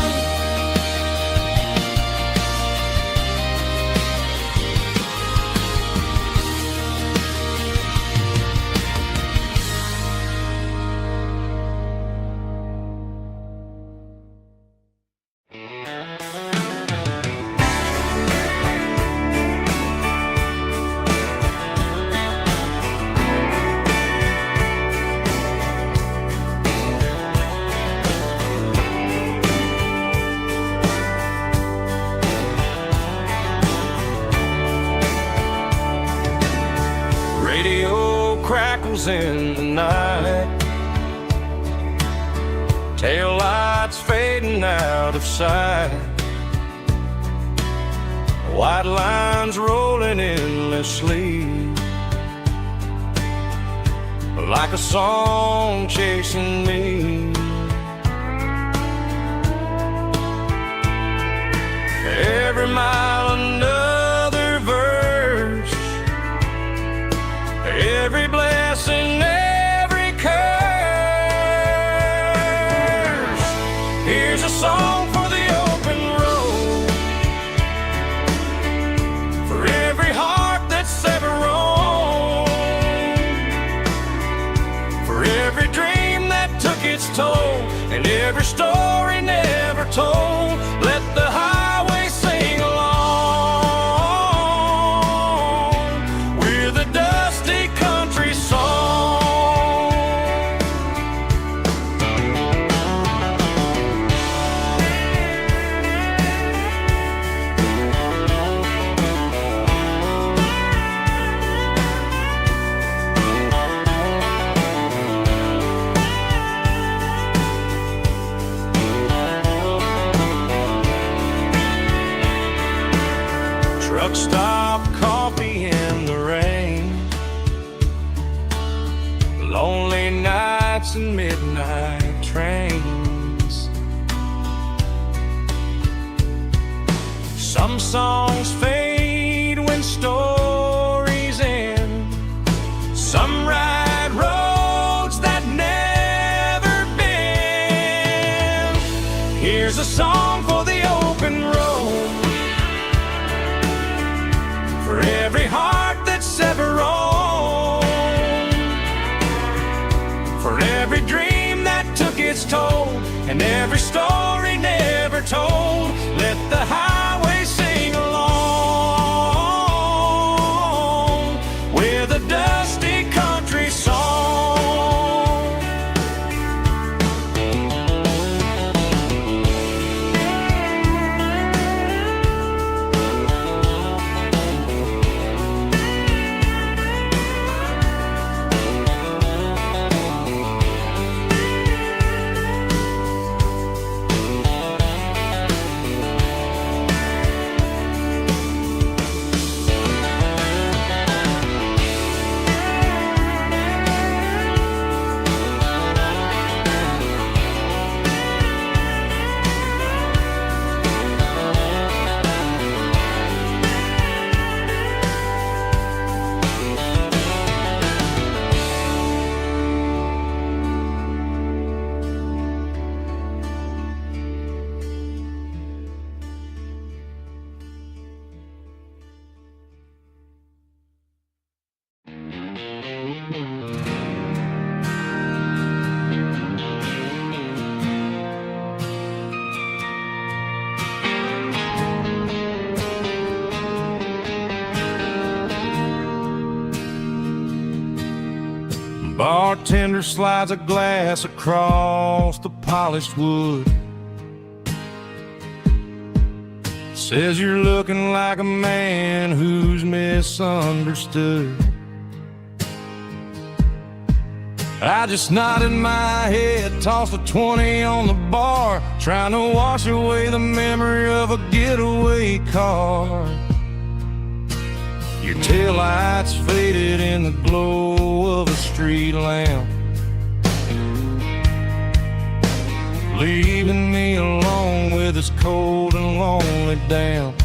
C: Radio crackles in the night, tail lights fading out of sight, white lines rolling endlessly, like a song chasing me. Every mile another verse, every blessing, every curse. Here's a song for the open road, for every heart that's ever roamed, for every dream that took its toll, and every story never told. Let the highway sing along with a dusty country song. Truck stop, coffee in the rain, lonely nights and midnight trains. Some songs fade when stories end, some ride roads that never bend. Here's a song for the open road, for every heart that's ever roamed, for every dream that took its toll, and every story never told. Let the highway sing along with a dusty country song.
A: Bartender slides a glass across the polished wood. Says you're looking like a man who's misunderstood. I just nodded my head, tossed a 20 on the bar, trying to wash away the memory of a getaway car. Your taillights faded in the glow of a street lamp, leaving me alone with this cold and lonely damp.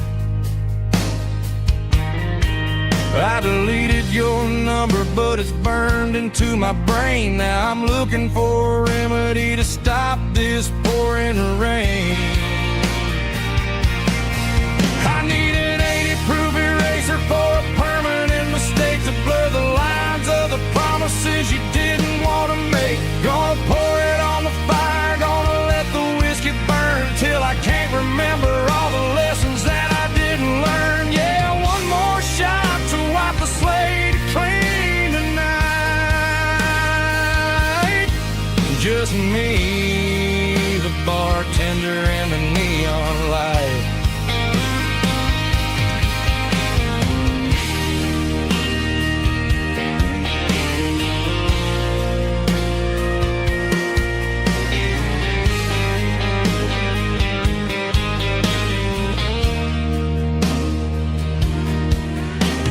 A: I deleted your number, but it's burned into my brain. Now I'm looking for a remedy to stop this pouring rain. I need an 80-proof eraser for a permanent mistake to blur the lines of the promises you didn't want to make. Gonna pour it on the fire, gonna let the whiskey burn till I can't remember all the lessons that I didn't learn. Yeah, one more shot to wipe the slate clean tonight. Just me, the bartender, and the neon light.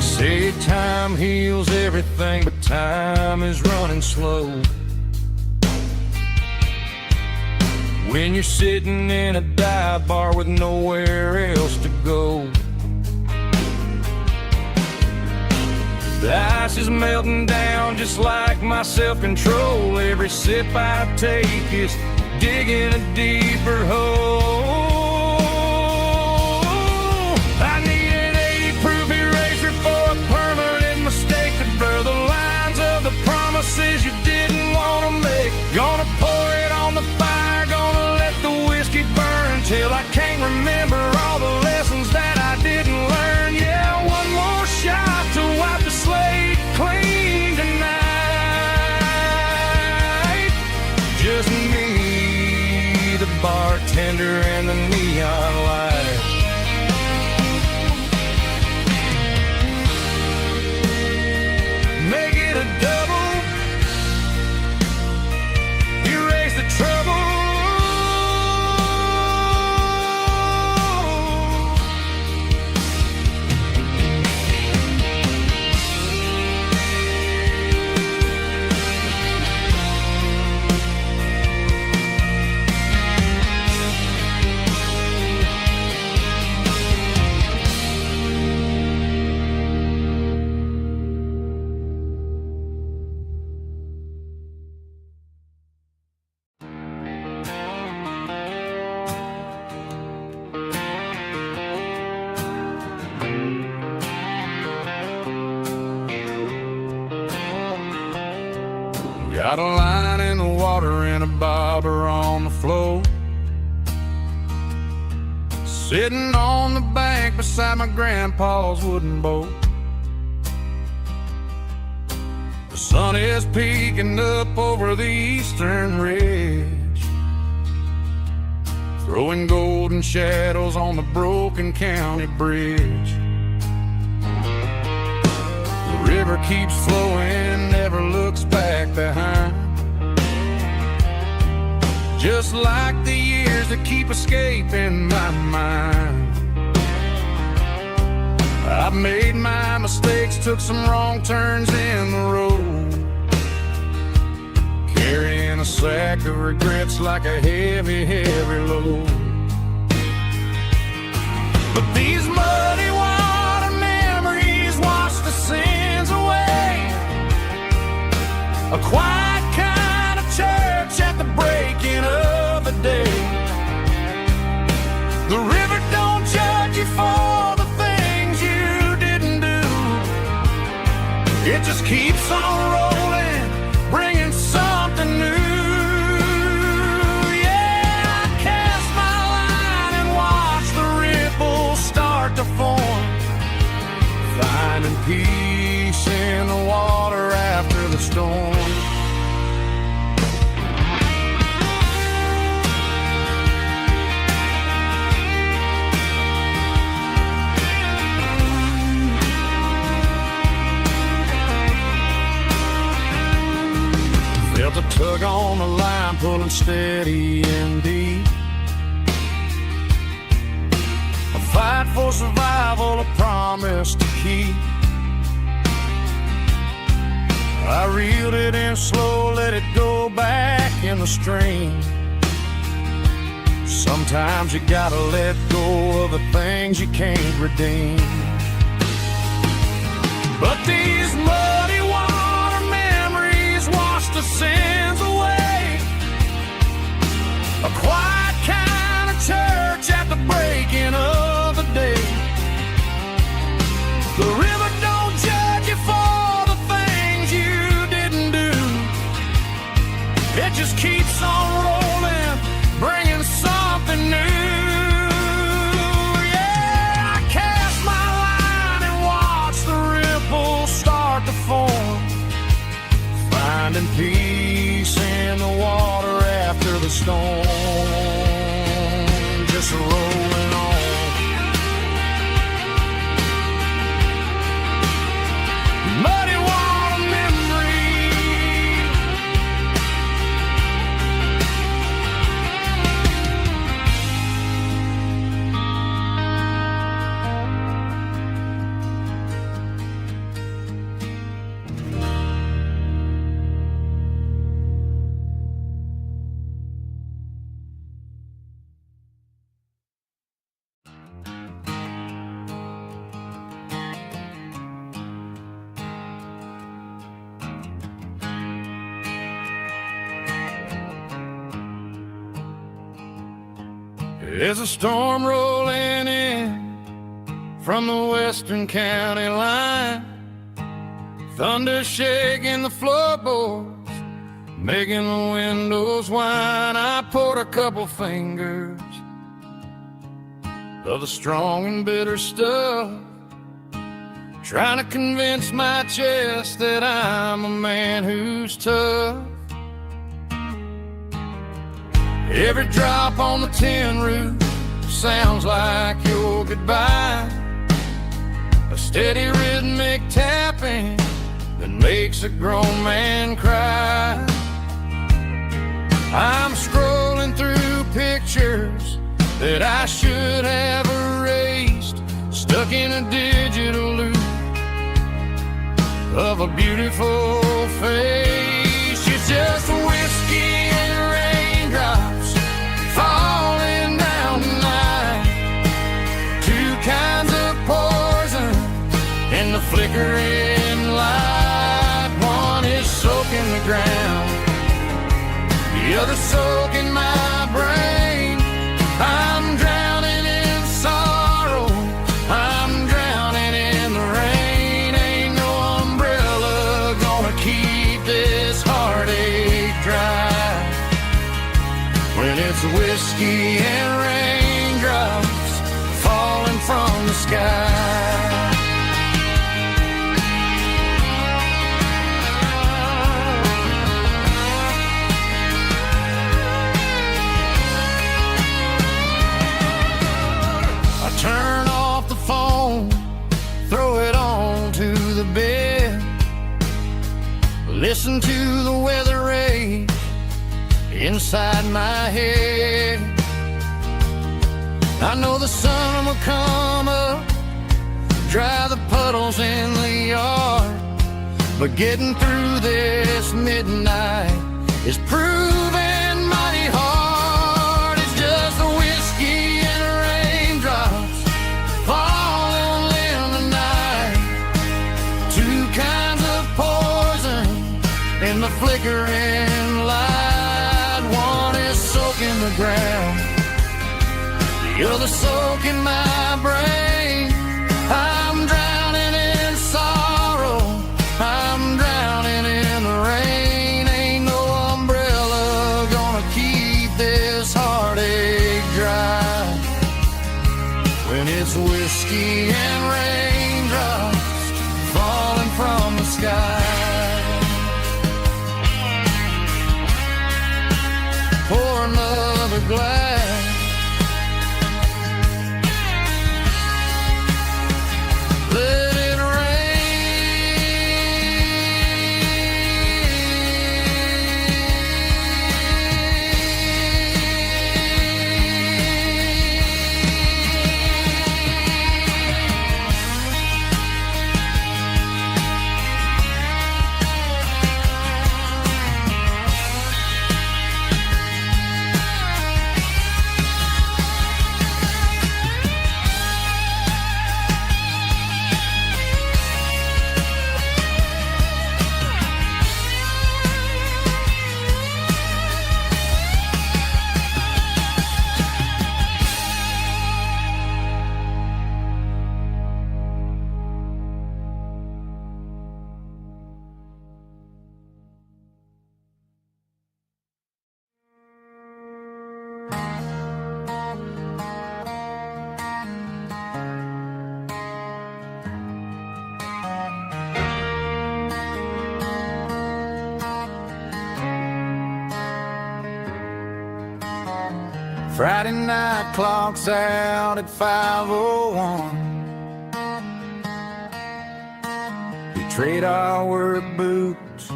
A: Say time heals everything, but time is running slow. When you're sitting in a dive bar with nowhere else to go, the ice is melting down just like my self-control. Every sip I take is digging a deeper hole. I need an 80-proof eraser for a permanent mistake to blur the lines of the promises you didn't want to make. Gonna pour it on the fire, gonna let the whiskey burn till I can't remember all the lessons that I didn't learn. Yeah, one more shot to wipe the slate clean tonight. Just me, the bartender, and the neon light. Make it a double, erase the trouble. Got a line in the water and a bobber on the floor, sitting on the bank beside my grandpa's wooden boat. The sun is peeking up over the eastern ridge, throwing golden shadows on the broken county bridge. The river keeps flowing, never looks back behind, just like the years that keep escaping my mind. I've made my mistakes, took some wrong turns in the road, carrying a sack of regrets like a heavy, heavy load. But these muddy water memories wash the sins away. A quiet kind of church at the breaking of the day. The river don't judge you for the things you didn't do. It just keeps on rolling, bringing something new. Yeah, I cast my line and watch the ripples start to form, finding peace in the water after the storm. Tug on the line, pulling steady and deep. A fight for survival, a promise to keep. I reeled it in slow, let it go back in the stream. Sometimes you gotta let go of the things you can't redeem. But these muddy water memories wash the sins away. A quiet kind of church at the breaking of the day. The river don't judge you for the things you didn't do. It just keeps on rolling, bringing something new. Yeah, I cast my line and watch the ripples start to form, finding peace in the water after the storm. Just rolling on. Muddy water memory. There's a storm rolling in from the western county line. Thunder shaking the floorboards, making the windows whine. I poured a couple fingers of the strong and bitter stuff, trying to convince my chest that I'm a man who's tough. Every drop on the tin roof sounds like your goodbye, a steady rhythmic tapping that makes a grown man cry. I'm scrolling through pictures that I should have erased, stuck in a digital loop of a beautiful face. It's just whiskey and raindrops falling down tonight, two kinds of poison in the flickering light. One is soaking the ground, the other soaking my brain. I'm drowning in sorrow, I'm drowning in the rain. Ain't no umbrella gonna keep this heartache dry when it's whiskey and raindrops falling from the sky. Turn off the phone, throw it on to the bed, listen to the weather rage inside my head. I know the sun will come up, dry the puddles in the yard, but getting through this midnight is proving mighty hard. It's just the whiskey and raindrops falling in the night, two kinds of poison in the flickering light. One is soaking the ground, the other soaking my brain. I'm drowning in sorrow, I'm drowning in the rain. Ain't no umbrella gonna keep this heartache dry when it's whiskey and raindrops falling from the sky. Pour another glass, let it rain.
B: Friday night clocks out at 5:01. We trade our work boots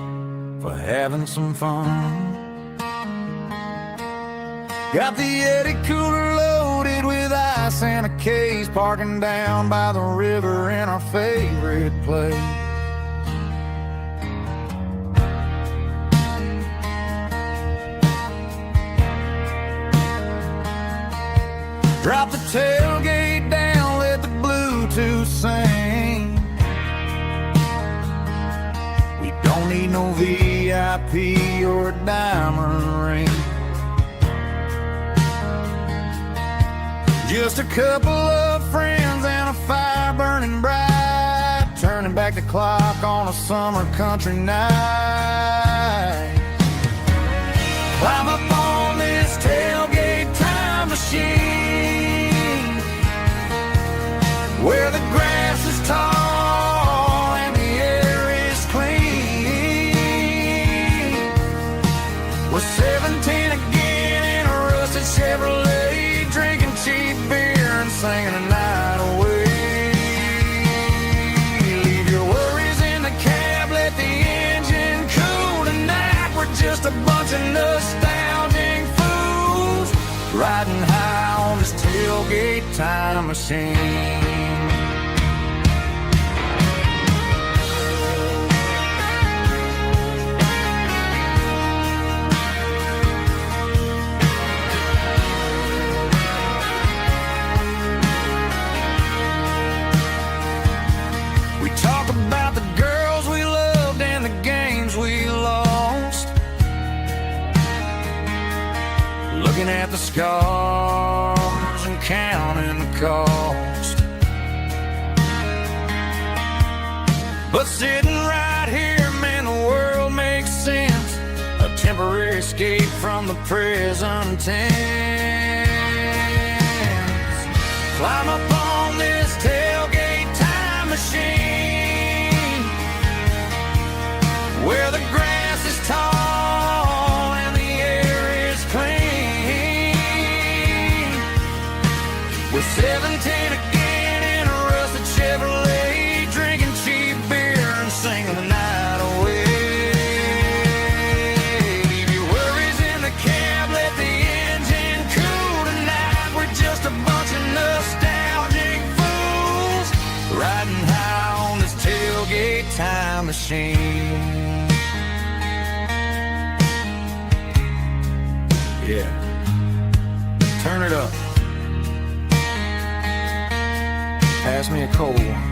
B: for having some fun. Got the Yeti cooler loaded with ice and a case, parking down by the river in our favorite place. Drop the tailgate down, let the Bluetooth sing. We don't need no VIP or a diamond ring. Just a couple of friends and a fire burning bright, turning back the clock on a summer country night. Climb up on this tailgate time machine, where the grass is tall and the air is clean. We're 17 again in a rusted Chevrolet, drinking cheap beer and singing the night away. Leave your worries in the cab, let the engine cool tonight. We're just a bunch of nostalgic fools, riding high on this tailgate time machine. About the girls we loved and the games we lost, looking at the scars and counting the cost. But sitting right here, man, the world makes sense, a temporary escape from the present tense. Climb up on this tailgate time machine, where the grass is tall and the air is clean. We're 17 again in a rusted Chevrolet, drinking cheap beer and singing the night away. Leave your worries in the cab, let the engine cool tonight. We're just a bunch of nostalgic fools, riding high on this tailgate time machine. Yeah, turn it up. Pass me a cold one.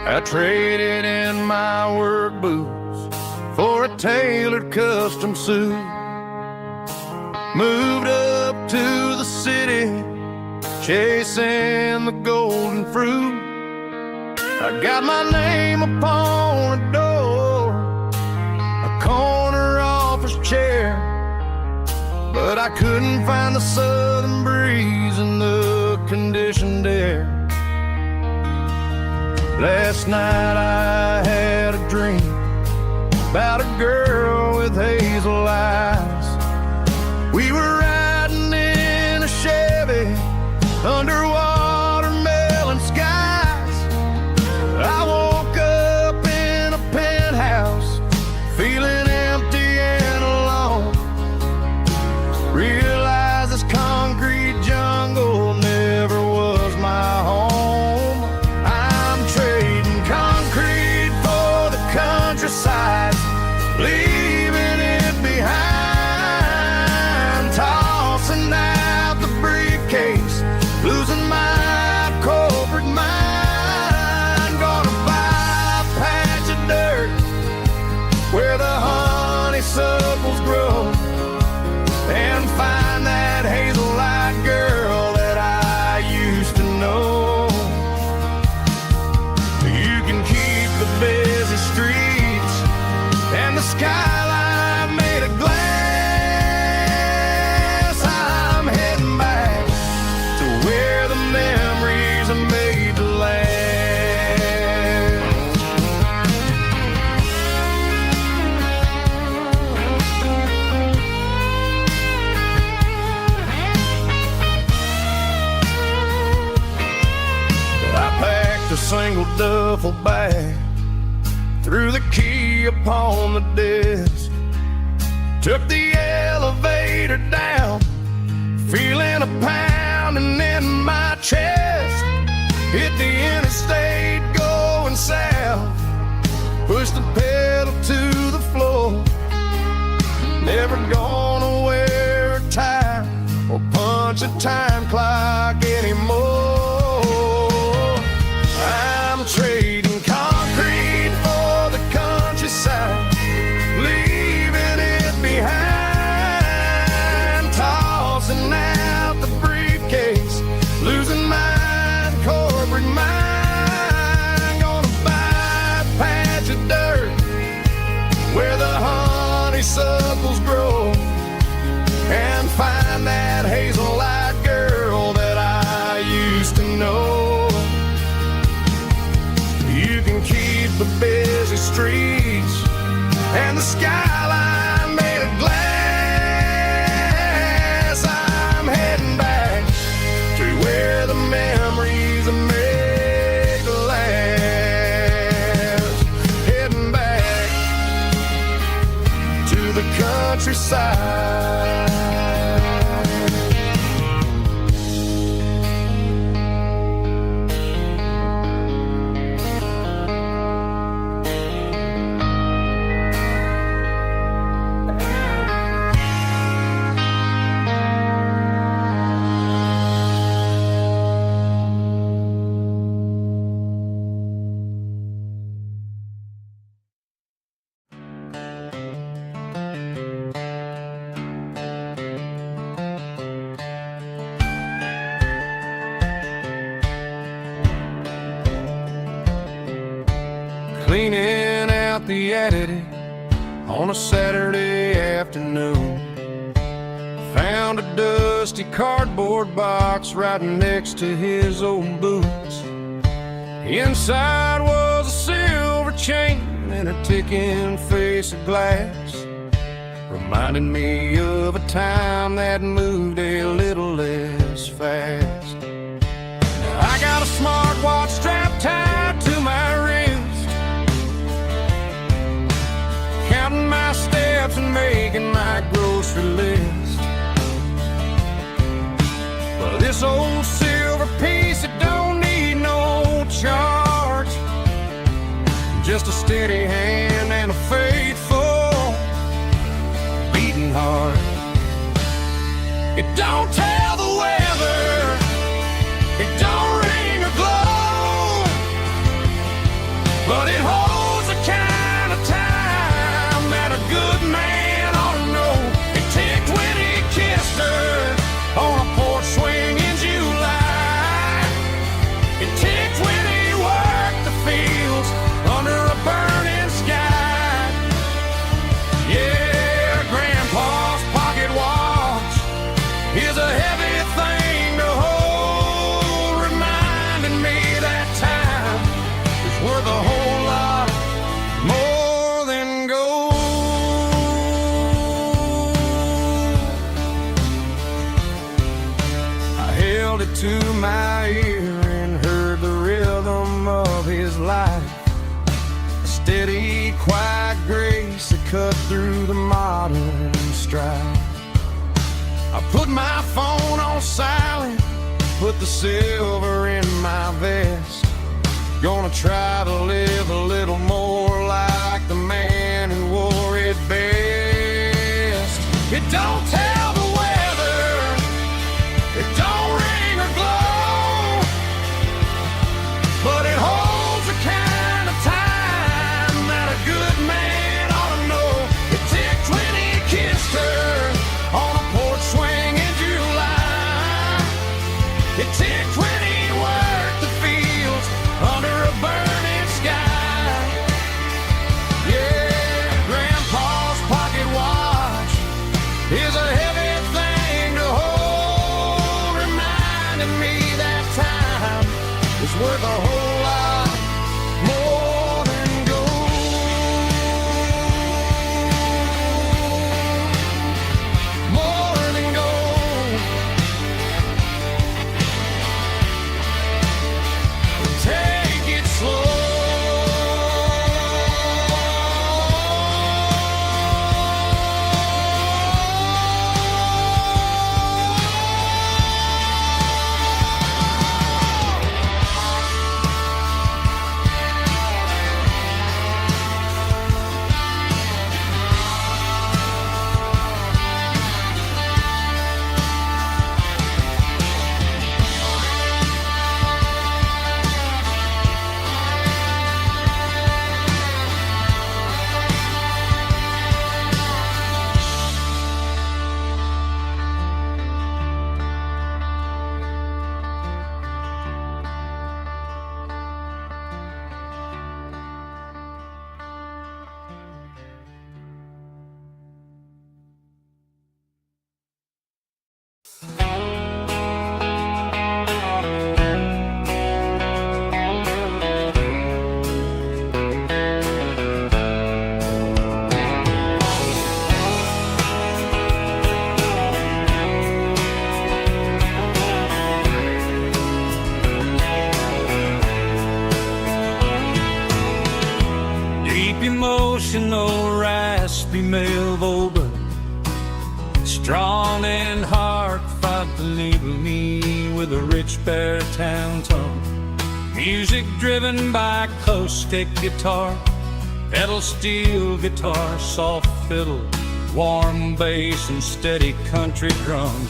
B: I traded in my work boots for a tailored custom suit. Moved up to the city, chasing the golden fruit. I got my name upon a door, a corner office chair, but I couldn't find the southern breeze in the conditioned air. Last night I had a dream about a girl with hazel eyes. We were riding in a Chevy under watermelon skies. I woke up in a penthouse feeling empty and alone. Realized this concrete jungle never was my home. Countryside, leaving it behind, tossing out the briefcase, losing my corporate mind. Gonna buy a patch of dirt where the honeysuckles grow, and find that hazel-eyed girl that I skyline made of glass. I'm heading back to where the memories are made to last. A single duffel bag, threw the key upon the desk, took the elevator down, feeling a pounding in my chest, hit the interstate going south, pushed the pedal to the floor, never gonna wear a tie or punch a time clock anymore. I'm trading concrete for the countryside, leaving it behind, tossing out the briefcase, losing my corporate mind. Gonna buy a patch of dirt where the honeysuckles grow and find that hazel-eyed girl that I used to know. Keep the busy streets and the skyline made of glass. I'm heading back to where the memories are made to last. Heading back to the countryside. Cleaning out the attic on a Saturday afternoon, found a dusty cardboard box right next to his old boots. Inside was a silver chain and a ticking face of glass, reminding me of a time that moved a little less fast. Now I got a smartwatch strapped tied to my wrist, counting my steps and making my grocery list. But this old silver piece, it don't need no charge, just a steady hand and a faithful beating heart. It don't tell the weather, it don't ring or glow, but it holds the kind of time that a good man ought to know. It ticked when he kissed her on a porch swing in July. It ticked when he worked the fields under a burning sky. Yeah, Grandpa's pocket watch is a heavy thing to hold, reminding me that time is worth a whole lot more than gold. I held it to my ear and heard the rhythm of his life, a steady, quiet grace that cut through the modern strife. I put my phone on silent, put the silver in my vest. Gonna try to live a little more like the man who wore it best. It don't tell the weather, it don't ring or glow, but it holds the kind of time that a good man ought to know. It ticked when he kissed her on a porch swing in July. It ticked when he worked the fields under a burning sky. Yeah, Grandpa
A: female vulva, strong in heart, fought to leave me with a rich baritone tone. Music driven by acoustic guitar, pedal steel guitar, soft fiddle, warm bass and steady country drum.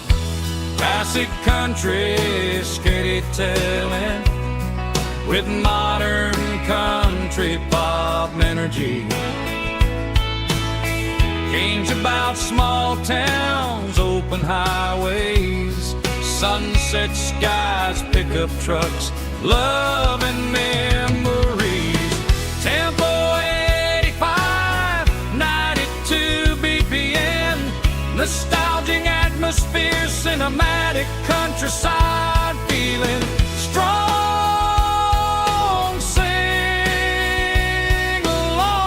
A: Classic country storytelling with modern country pop energy. Games about small towns, open highways, sunset skies, pickup trucks, love and memories. Tempo 85, 92 BPM, nostalgic atmosphere, cinematic countryside feeling strong. Sing along.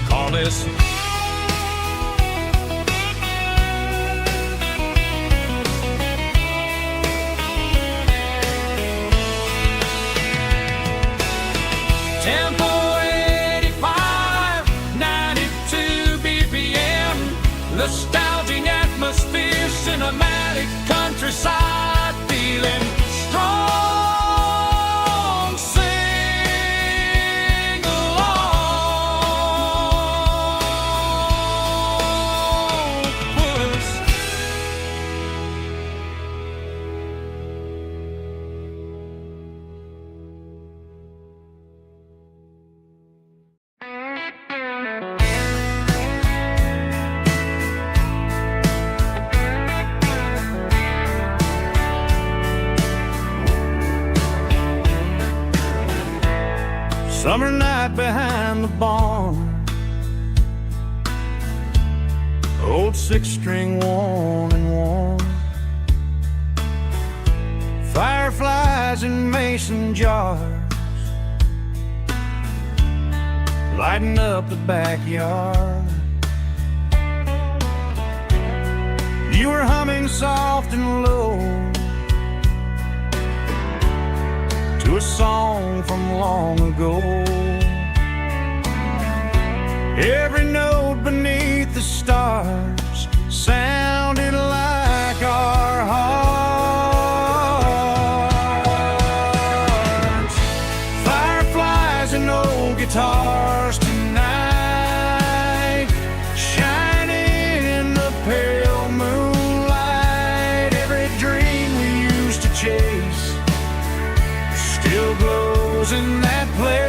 A: Call this Tempo 85, 92 BPM, nostalgic atmosphere, cinematic countryside feeling strong. Sing along. Puss. Summer night behind the barn, old six-string worn and worn, fireflies in mason jars, lighting up the backyard. You were humming soft and low to a song from long ago. Every note beneath the stars sounded like our hearts. Fireflies and old guitars tonight, shining in the pale moonlight. Every dream we used to chase still glows in that place.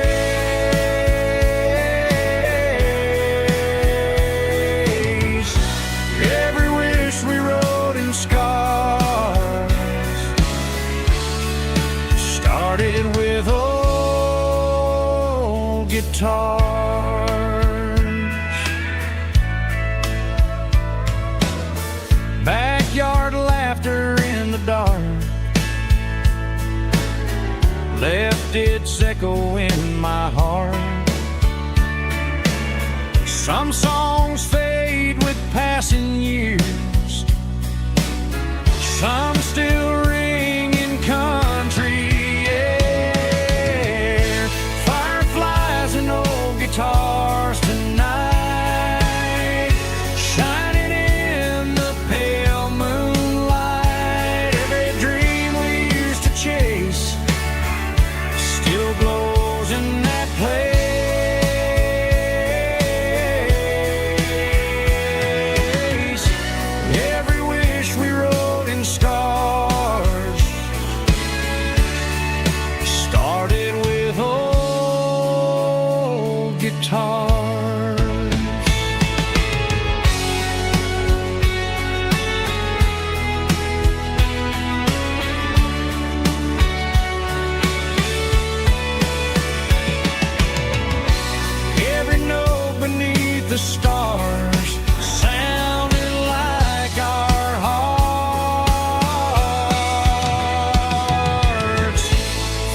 A: Every wish we wrote in scars started with old guitars. Backyard laughter in the dark left its echo in my heart. Some songs fade with passing years, some still ring in country air. Fireflies and old guitars tonight, shining in the pale moonlight. Every dream we used to chase still glows in that place. Every wish we wrote in scars started with old guitars. Every note beneath the stars sounded like our hearts.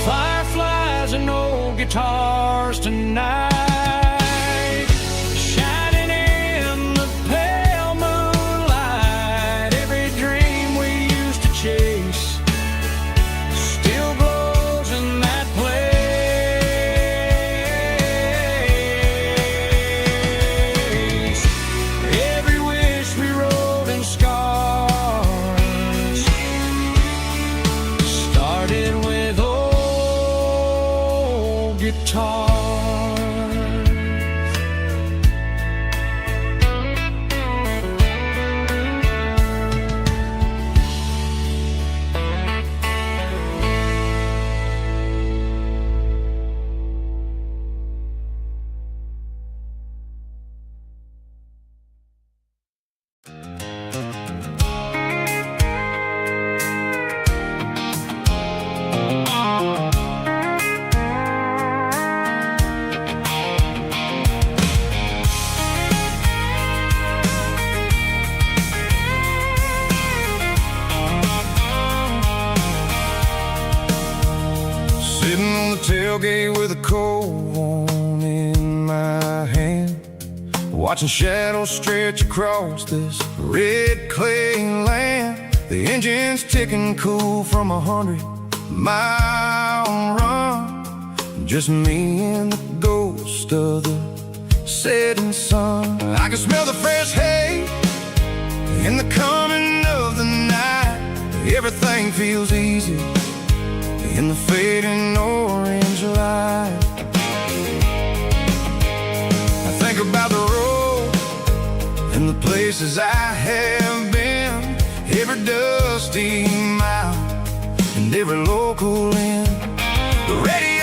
A: Fireflies and old guitars tonight, shining in the pale moonlight. Every dream we used to chase still glows in that place.
C: guitar.
B: Sitting on the tailgate with a cold one in my hand, watching shadows stretch across this red clay land. The engine's ticking cool from 100-mile run. Just me and the ghost of the setting sun. I can smell the fresh hay in the coming of the night. Everything feels easy in the fading orange light. I think about the road and the places I have been, every dusty mile and every local inn. The radio